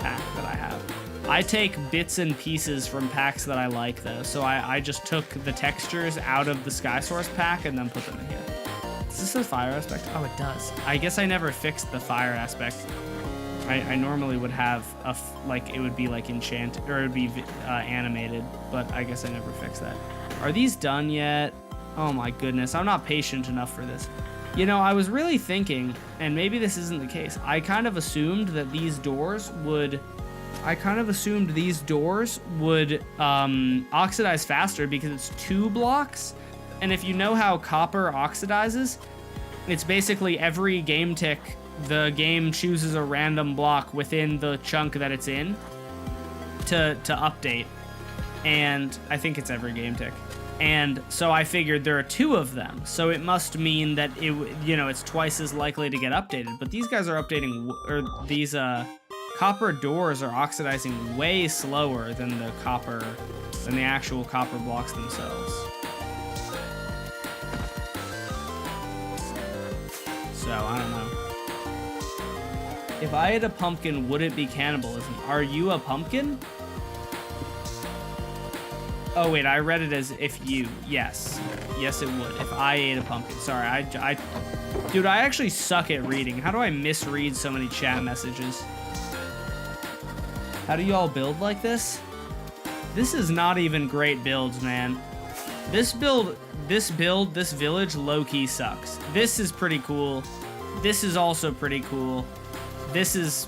pack that I have. I take bits and pieces from packs that I like, though, so I just took the textures out of the Sky Source pack and then put them in here. Does this a fire aspect? Oh, it does. I guess I never fixed the fire aspect. I normally would have it would be like enchanted, or it would be animated, but I guess I never fixed that. Are these done yet? Oh my goodness, I'm not patient enough for this. You know, I was really thinking, and maybe this isn't the case, I kind of assumed that these doors would oxidize faster because it's 2 blocks. And if you know how copper oxidizes, it's basically every game tick, the game chooses a random block within the chunk that it's in to update. And I think it's every game tick. And so I figured there are 2 of them. So it must mean that it's twice as likely to get updated. But these guys are updating, or these copper doors are oxidizing way slower than the actual copper blocks themselves. So I don't know. If I ate a pumpkin, would it be cannibalism? Are you a pumpkin? Oh wait, I read it as if you. Yes. Yes, it would. If I ate a pumpkin. Sorry, dude, I actually suck at reading. How do I misread so many chat messages? How do y'all build like this? This is not even great builds, man. This village low-key sucks. This is pretty cool. This is also pretty cool. This is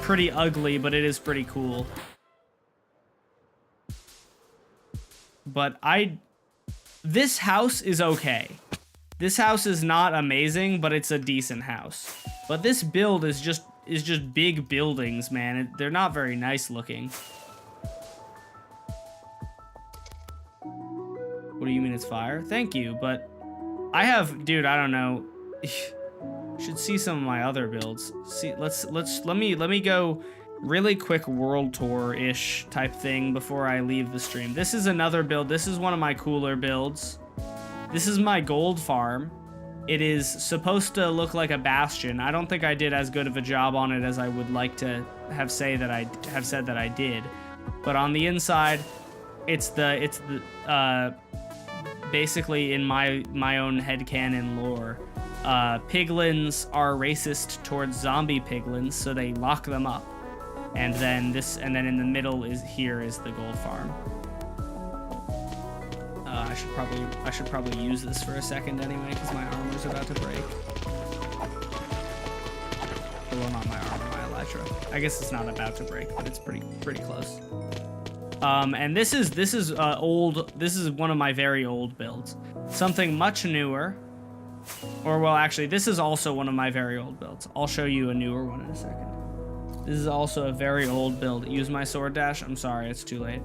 pretty ugly, but it is pretty cool. but this house is okay. This house is not amazing, but it's a decent house. But this build is just big buildings, man. They're not very nice looking. What do you mean it's fire? Thank you, but I have, dude, I don't know. Should see some of my other builds. See, let me go really quick world tour-ish type thing before I leave the stream. This is another build. This is one of my cooler builds. This is my gold farm. It is supposed to look like a bastion. I don't think I did as good of a job on it as I would like to have said that I did. But on the inside, it's the basically in my own headcanon lore, piglins are racist towards zombie piglins, so they lock them up. And then in the middle is the gold farm. I should probably use this for a second anyway, because my armor's about to break. Well, not my armor, my elytra. I guess it's not about to break, but it's pretty close. And this is old. This is one of my very old builds. Something much newer. Or well, actually, this is also one of my very old builds. I'll show you a newer one in a second. This is also a very old build. Use my sword dash. I'm sorry, it's too late.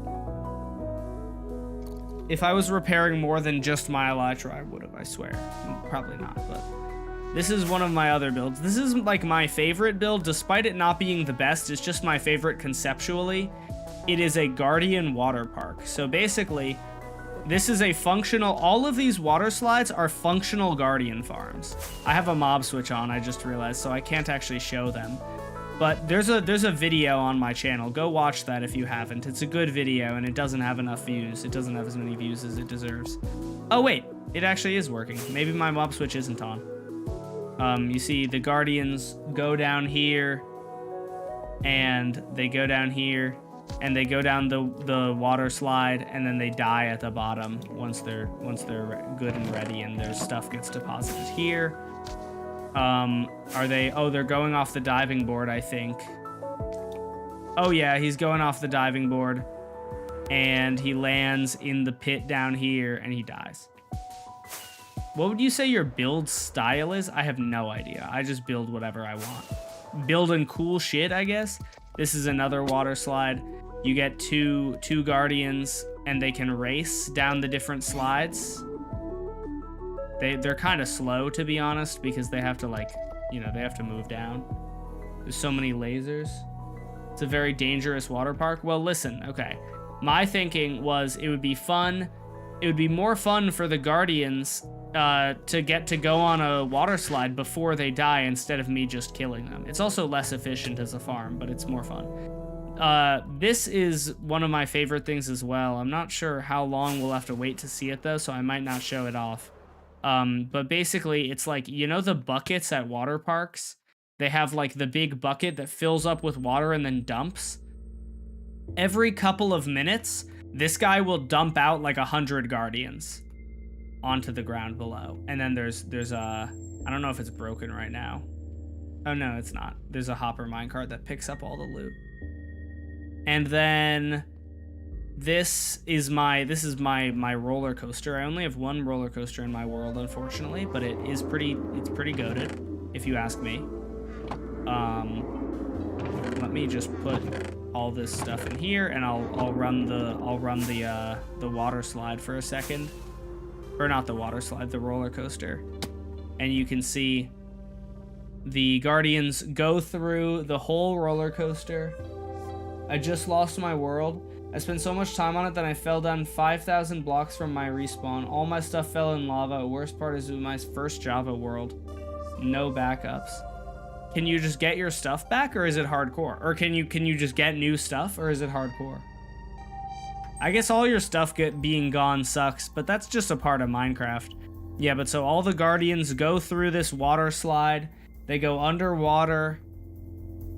If I was repairing more than just my elytra, I would have, I swear. Probably not, but this is one of my other builds. This is like my favorite build, despite it not being the best. It's just my favorite conceptually. It is a Guardian water park. So basically, this is a functional, all of these water slides are functional Guardian farms. I have a mob switch on, I just realized, so I can't actually show them. But there's a video on my channel. Go watch that if you haven't. It's a good video, and it doesn't have enough views. It doesn't have as many views as it deserves. Oh, wait. It actually is working. Maybe my mob switch isn't on. You see the Guardians go down here, and they go down here, and they go down the water slide, and then they die at the bottom once they're good and ready, and their stuff gets deposited here. They're going off the diving board, I think. Oh yeah, he's going off the diving board, and he lands in the pit down here, and he dies. What would you say your build style is? I have no idea. I just build whatever I want. Building cool shit, I guess. This is another water slide. You get two Guardians, and they can race down the different slides. They're kind of slow, to be honest, because they have to, like, you know, they have to move down. There's so many lasers. It's a very dangerous water park. Well, listen, okay. My thinking was it would be fun. It would be more fun for the Guardians to get to go on a water slide before they die instead of me just killing them. It's also less efficient as a farm, but it's more fun. This is one of my favorite things as well. I'm not sure how long we'll have to wait to see it, though, so I might not show it off. But basically, it's like, you know the buckets at water parks? They have, like, the big bucket that fills up with water and then dumps. Every couple of minutes, this guy will dump out, like, 100 Guardians onto the ground below. And then there's I don't know if it's broken right now. Oh, no, it's not. There's a hopper minecart that picks up all the loot. And then this is my roller coaster. I only have one roller coaster in my world, unfortunately, but it's pretty goated, if you ask me. Let me just put all this stuff in here, and I'll run the water slide for a second, or not the water slide, the roller coaster, and you can see the Guardians go through the whole roller coaster. I just lost my world. I spent so much time on it that I fell down 5,000 blocks from my respawn. All my stuff fell in lava. Worst part is it was my first Java world. No backups. Can you just get your stuff back, or is it hardcore? Or can you just get new stuff, or is it hardcore? I guess all your stuff being gone sucks, but that's just a part of Minecraft. Yeah, but so all the Guardians go through this water slide. They go underwater.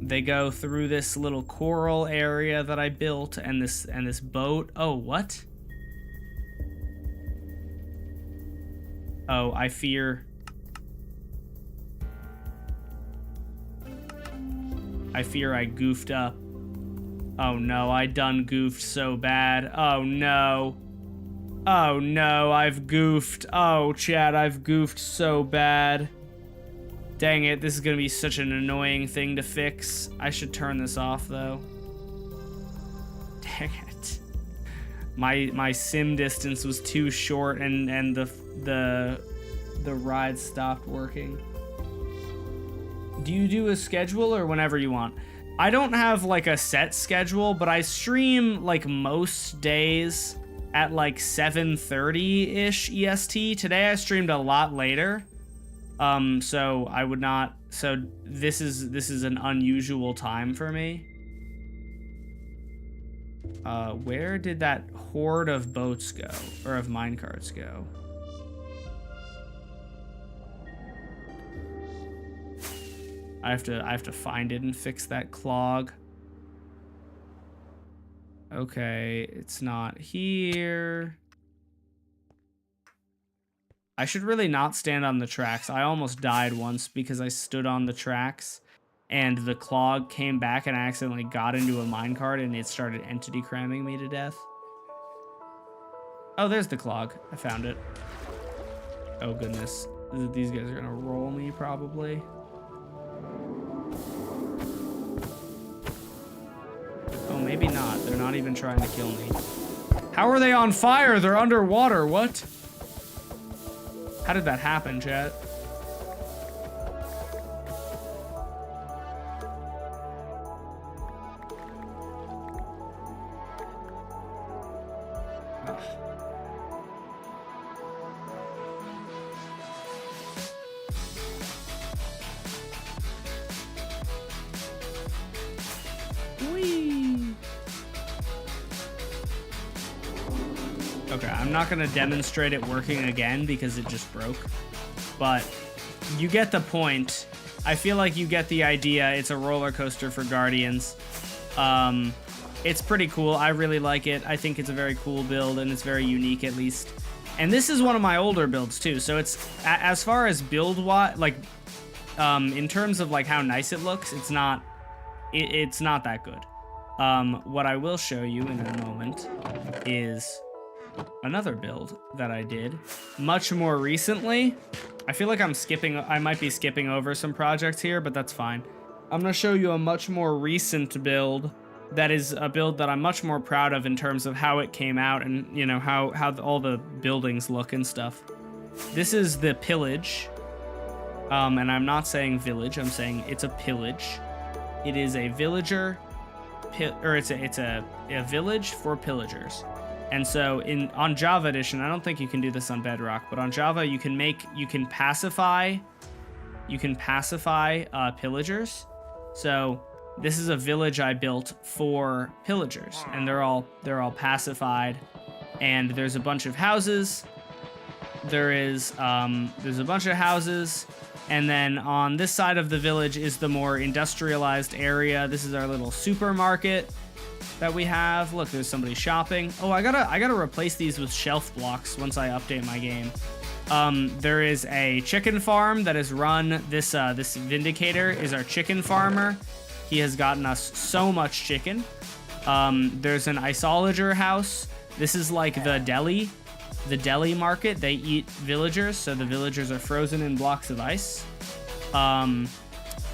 They go through this little coral area that I built, and this boat. Oh, what? Oh, I fear I goofed up. Oh no, I done goofed so bad. Oh no. Oh no, I've goofed. Oh, Chad, I've goofed so bad. Dang it, this is gonna be such an annoying thing to fix. I should turn this off, though. Dang it. My sim distance was too short, and the ride stopped working. Do you do a schedule or whenever you want? I don't have like a set schedule, but I stream like most days at like 7:30-ish EST. Today I streamed a lot later. So I would not, so this is an unusual time for me. Where did that horde of boats go, or of minecarts go? I have to find it and fix that clog. Okay, it's not here. I should really not stand on the tracks. I almost died once because I stood on the tracks and the clog came back and I accidentally got into a minecart and it started entity cramming me to death. Oh, there's the clog. I found it. Oh goodness. These guys are gonna roll me probably. Oh, maybe not. They're not even trying to kill me. How are they on fire? They're underwater. What? How did that happen, chat? Whee! Okay, I'm not gonna demonstrate it working again because it just broke. But you get the point. I feel like you get the idea. It's a roller coaster for Guardians. It's pretty cool. I really like it. I think it's a very cool build and it's very unique at least. And this is one of my older builds too. So it's as far as build-wise, like in terms of like how nice it looks, it's not that good. What I will show you in a moment is another build that I did much more recently. I feel like I might be skipping over some projects here, but that's fine. I'm gonna show you a much more recent build that is a build that I'm much more proud of in terms of how it came out and, you know, how all the buildings look and stuff. This is the pillage. And I'm not saying village, I'm saying it's a pillage. It is a villager, it's a village for pillagers. And so on Java Edition, I don't think you can do this on Bedrock, but on Java you can pacify pillagers. So this is a village I built for pillagers, and they're all pacified. And there's a bunch of houses. There's a bunch of houses. And then on this side of the village is the more industrialized area. This is our little supermarket that we have. Look, there's somebody shopping. Oh, I gotta replace these with shelf blocks once I update my game. There is a chicken farm that is run. This Vindicator is our chicken farmer. He has gotten us so much chicken. There's an isolager house. This is like the deli market. They eat villagers, so the villagers are frozen in blocks of ice.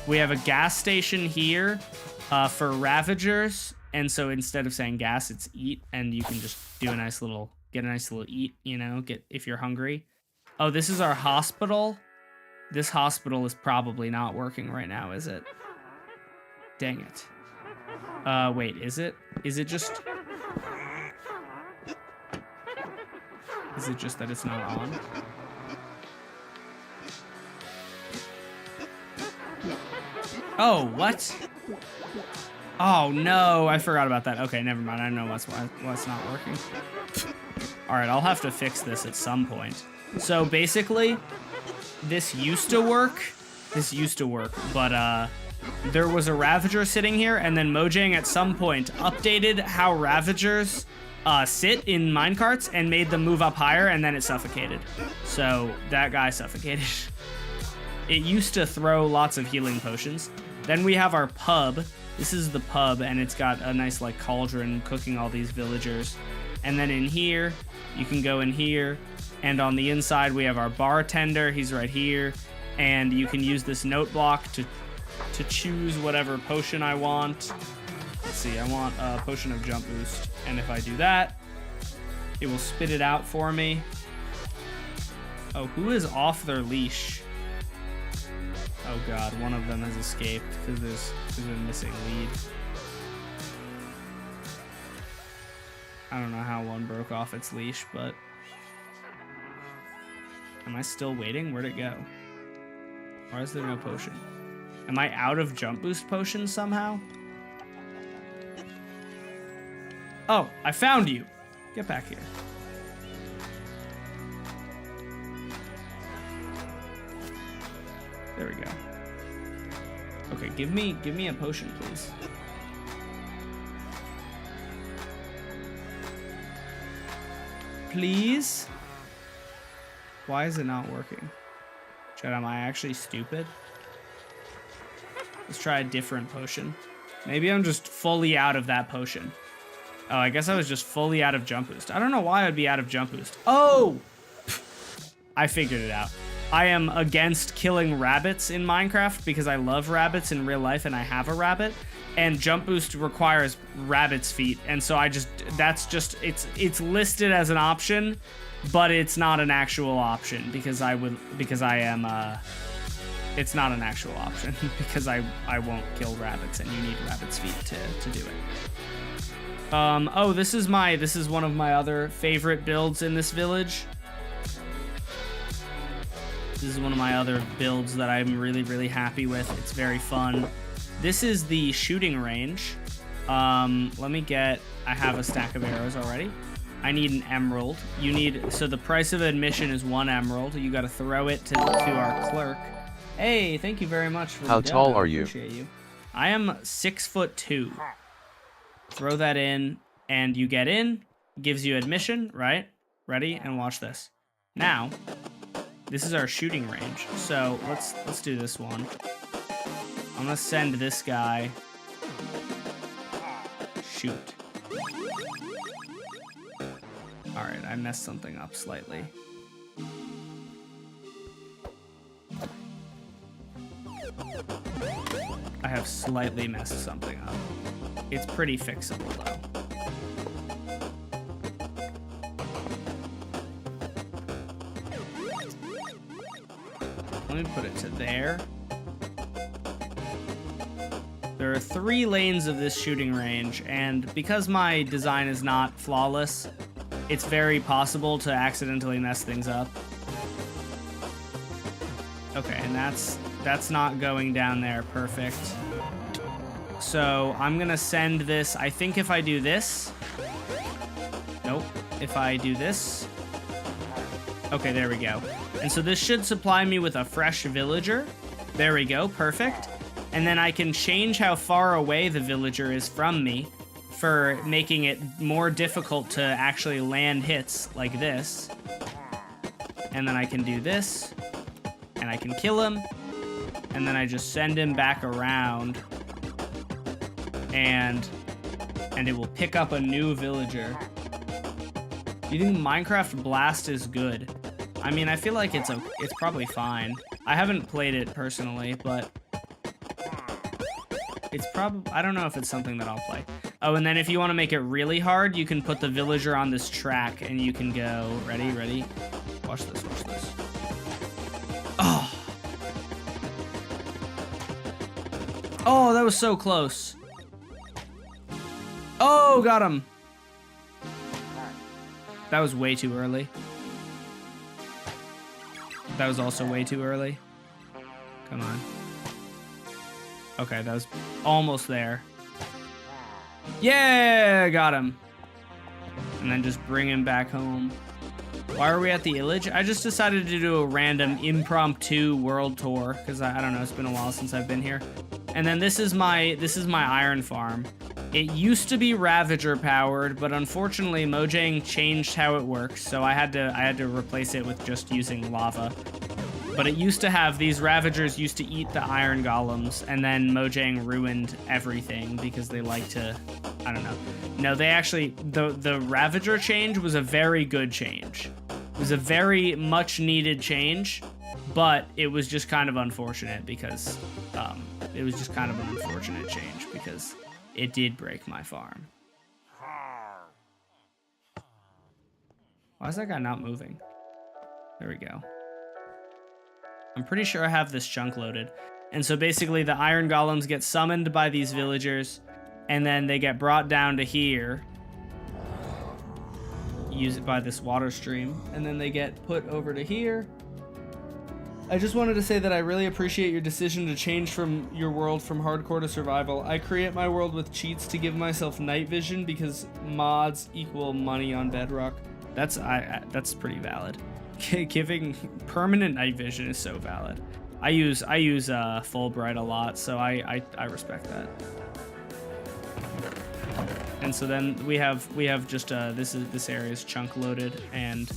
We have a gas station here for ravagers, and so instead of saying gas, it's eat, and you can just do get a nice little eat, you know, if you're hungry. Oh, this is our hospital. This hospital is probably not working right now, is it? Dang it. Wait, is it? Is it just that it's not on? Oh, what? Oh, no, I forgot about that. Okay, never mind. I know what's not working. All right, I'll have to fix this at some point. So basically, this used to work, but there was a Ravager sitting here, and then Mojang at some point updated how Ravagers sit in minecarts and made them move up higher, and then it suffocated. So that guy suffocated. It used to throw lots of healing potions. Then we have our pub. This is the pub, and it's got a nice like cauldron cooking all these villagers. And then in here, you can go in here. And on the inside, we have our bartender. He's right here. And you can use this note block to choose whatever potion I want. Let's see, I want a potion of jump boost. And if I do that, it will spit it out for me. Oh, who is off their leash? Oh god, one of them has escaped because there's a missing lead. I don't know how one broke off its leash, but... Am I still waiting? Where'd it go? Why is there no potion? Am I out of jump boost potions somehow? Oh, I found you! Get back here. There we go. Okay, give me a potion, please. Please? Why is it not working? Chad, am I actually stupid? Let's try a different potion. Maybe I'm just fully out of that potion. Oh, I guess I was just fully out of jump boost. I don't know why I'd be out of jump boost. Oh! I figured it out. I am against killing rabbits in Minecraft because I love rabbits in real life and I have a rabbit. And jump boost requires rabbit's feet. And so it's listed as an option, but it's not an actual option because it's not an actual option because I won't kill rabbits and you need rabbit's feet to do it. Oh, this is one of my other favorite builds in this village. This is one of my other builds that I'm really, really happy with. It's very fun. This is the shooting range. I have a stack of arrows already. I need an emerald. So the price of admission is 1 emerald. You gotta throw it to our clerk. Hey, thank you very much for How tall are you? Appreciate you. I am 6'2". Throw that in, and you get in. Gives you admission, right? Ready? And watch this. Now, this is our shooting range. So let's do this one. I'm gonna send this guy. Shoot. All right, I messed something up slightly. I have slightly messed something up. It's pretty fixable though. Let me put it to there. There are 3 lanes of this shooting range, and because my design is not flawless, it's very possible to accidentally mess things up. Okay, and that's not going down there perfect. So I'm gonna send this, I think if I do this, nope, if I do this, okay, there we go. And so this should supply me with a fresh villager. There we go, perfect. And then I can change how far away the villager is from me for making it more difficult to actually land hits like this. And then I can do this, and I can kill him, and then I just send him back around, and it will pick up a new villager. Do you think Minecraft Blast is good? I mean, I feel like it's probably fine. I haven't played it personally, but it's probably, I don't know if it's something that I'll play. Oh, and then if you want to make it really hard, you can put the villager on this track and you can go, ready? Watch this. Oh. Oh, that was so close. Oh, got him. That was way too early. That was also way too early. Come on. Okay, that was almost there. Yeah, got him. And then just bring him back home. Why are we at the Illage? I just decided to do a random impromptu world tour because I don't know, it's been a while since I've been here. And then this is my iron farm. It used to be Ravager powered, but unfortunately Mojang changed how it works, so I had to replace it with just using lava. But it used to have, these Ravagers used to eat the iron golems, and then Mojang ruined everything because they like to, I don't know. No, they actually, the Ravager change was a very good change. It was a very much needed change, but it was just kind of unfortunate because, it was just kind of an unfortunate change because it did break my farm. Why is that guy not moving? There we go. I'm pretty sure I have this chunk loaded. And so basically the iron golems get summoned by these villagers, and then they get brought down to here. Use it by this water stream, and then they get put over to here. I just wanted to say that I really appreciate your decision to change from your world from hardcore to survival. I create my world with cheats to give myself night vision because mods equal money on Bedrock. That's pretty valid. Giving permanent night vision is so valid. I use Fulbright a lot, so I respect that. And so then we have just this area is chunk loaded, and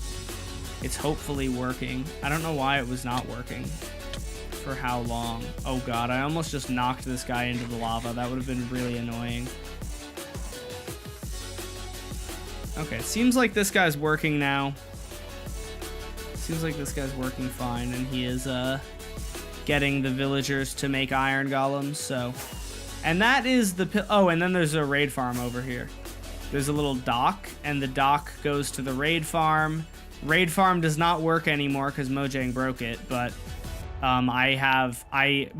it's hopefully working. I don't know why it was not working for how long. Oh god, I almost just knocked this guy into the lava. That would have been really annoying. Okay, it seems like this guy's working now. Seems like this guy's working fine, and he is getting the villagers to make iron golems, so. And that is the, oh, and then there's a raid farm over here. There's a little dock, and the dock goes to the raid farm. Raid farm does not work anymore because Mojang broke it, but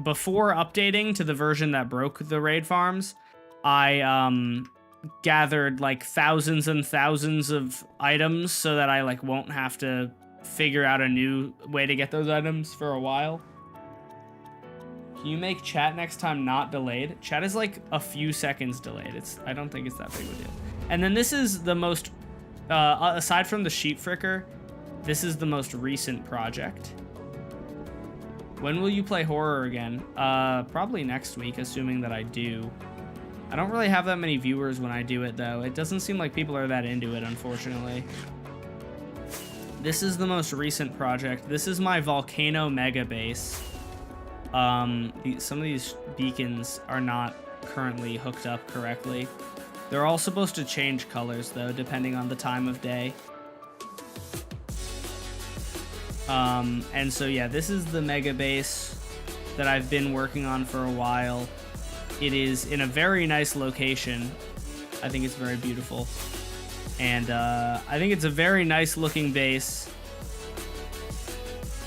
before updating to the version that broke the raid farms, I gathered like thousands and thousands of items so that I like won't have to figure out a new way to get those items for a while. Can you make chat next time not delayed? Chat is like a few seconds delayed. I don't think it's that big of a deal. And then this is the most, aside from the sheep fricker, this is the most recent project. When will you play horror again? Probably next week, assuming that I do. I don't really have that many viewers when I do it, though. It doesn't seem like people are that into it, unfortunately. This is the most recent project. This is my volcano mega base. Some of these beacons are not currently hooked up correctly. They're all supposed to change colors, though, depending on the time of day. And so, yeah, this is the mega base that I've been working on for a while. It is in a very nice location. I think it's very beautiful. And I think it's a very nice looking base.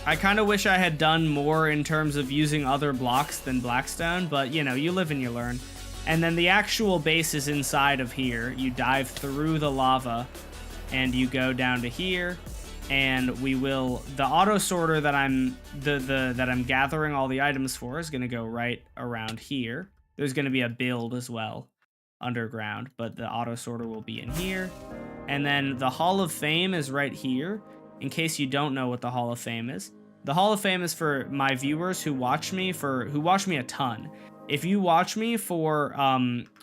I kind of wish I had done more in terms of using other blocks than Blackstone, but you know, you live and you learn. And then the actual base is inside of here. You dive through the lava and you go down to here, and we will, the auto sorter that I'm that I'm gathering all the items for is going to go right around here. There's going to be a build as well underground, but the auto sorter will be in here. And then the Hall of Fame is right here. In case you don't know what the Hall of Fame is, the Hall of Fame is for my viewers who watch me a ton. If you watch me for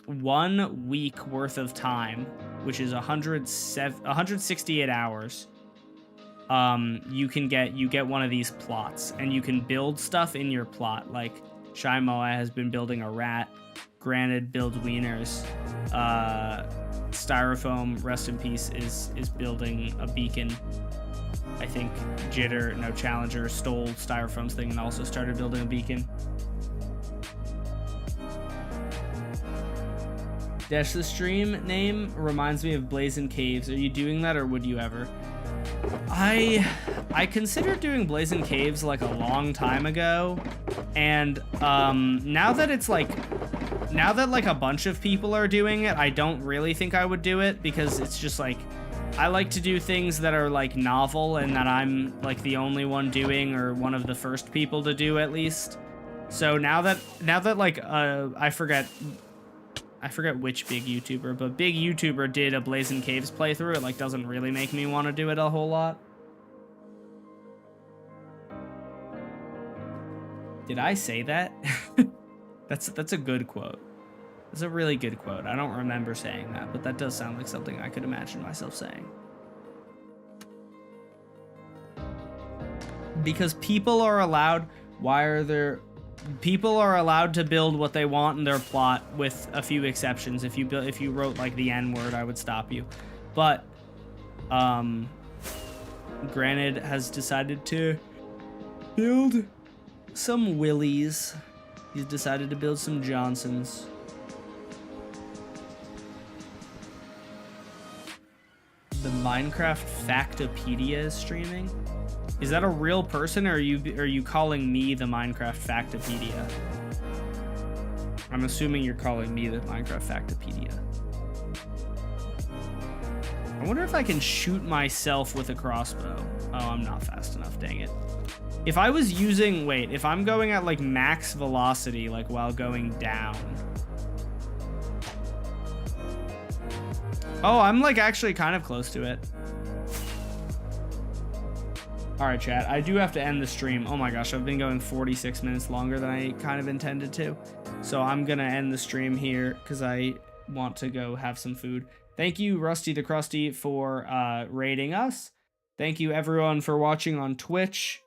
1 week worth of time, which is 168 hours, you get one of these plots, and you can build stuff in your plot. Like Shy Moa has been building a rat, Granted builds wieners. Styrofoam, rest in peace, is building a beacon. I think Jitter, no Challenger, stole Styrofoam's thing and also started building a beacon. Dash, the stream name reminds me of Blazing Caves. Are you doing that, or would you ever? I considered doing Blazing Caves like a long time ago, and now that a bunch of people are doing it, I don't really think I would do it, because it's just like, I like to do things that are like novel and that I'm like the only one doing, or one of the first people to do at least. So now that like I forget which big YouTuber, but big YouTuber did a Blazing Caves playthrough, it like doesn't really make me want to do it a whole lot. Did I say that? That's a good quote. It's a really good quote. I don't remember saying that, but that does sound like something I could imagine myself saying. Because people are allowed, why are there people are allowed to build what they want in their plot, with a few exceptions. If you wrote like the N word, I would stop you. But Granted has decided to build some Willies. He's decided to build some Johnsons. The Minecraft Factopedia is streaming. Is that a real person, or are you calling me the Minecraft Factopedia? I'm assuming you're calling me the Minecraft Factopedia. I wonder if I can shoot myself with a crossbow. Oh, I'm not fast enough, dang it. If I was using, wait, if I'm going at like max velocity, like while going down. Oh, I'm like actually kind of close to it. All right, chat, I do have to end the stream. Oh my gosh, I've been going 46 minutes longer than I kind of intended to. So I'm gonna end the stream here because I want to go have some food. Thank you, Rusty the Krusty, for rating us. Thank you, everyone, for watching on Twitch.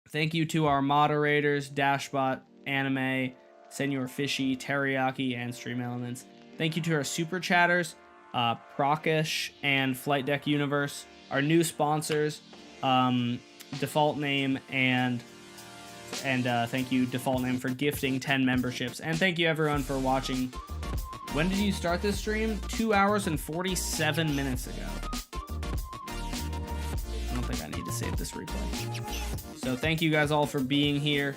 Thank you to our moderators, Dashbot, Anime, Senor Fishy, Teriyaki, and Stream Elements. Thank you to our super chatters, Procish and Flight Deck Universe, our new sponsors, Default Name, and thank you, Default Name, for gifting 10 memberships. And thank you, everyone, for watching. When did you start this stream? 2 hours and 47 minutes ago. I don't think I need to save this replay. So thank you guys all for being here.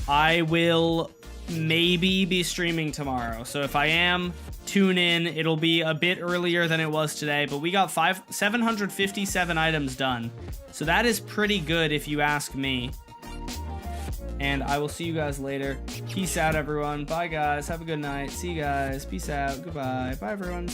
I will maybe be streaming tomorrow. So if I am, tune in. It'll be a bit earlier than it was today, but we got 757 items done. So that is pretty good if you ask me. And I will see you guys later. Peace out, everyone. Bye, guys. Have a good night. See you guys. Peace out. Goodbye. Bye, everyone. See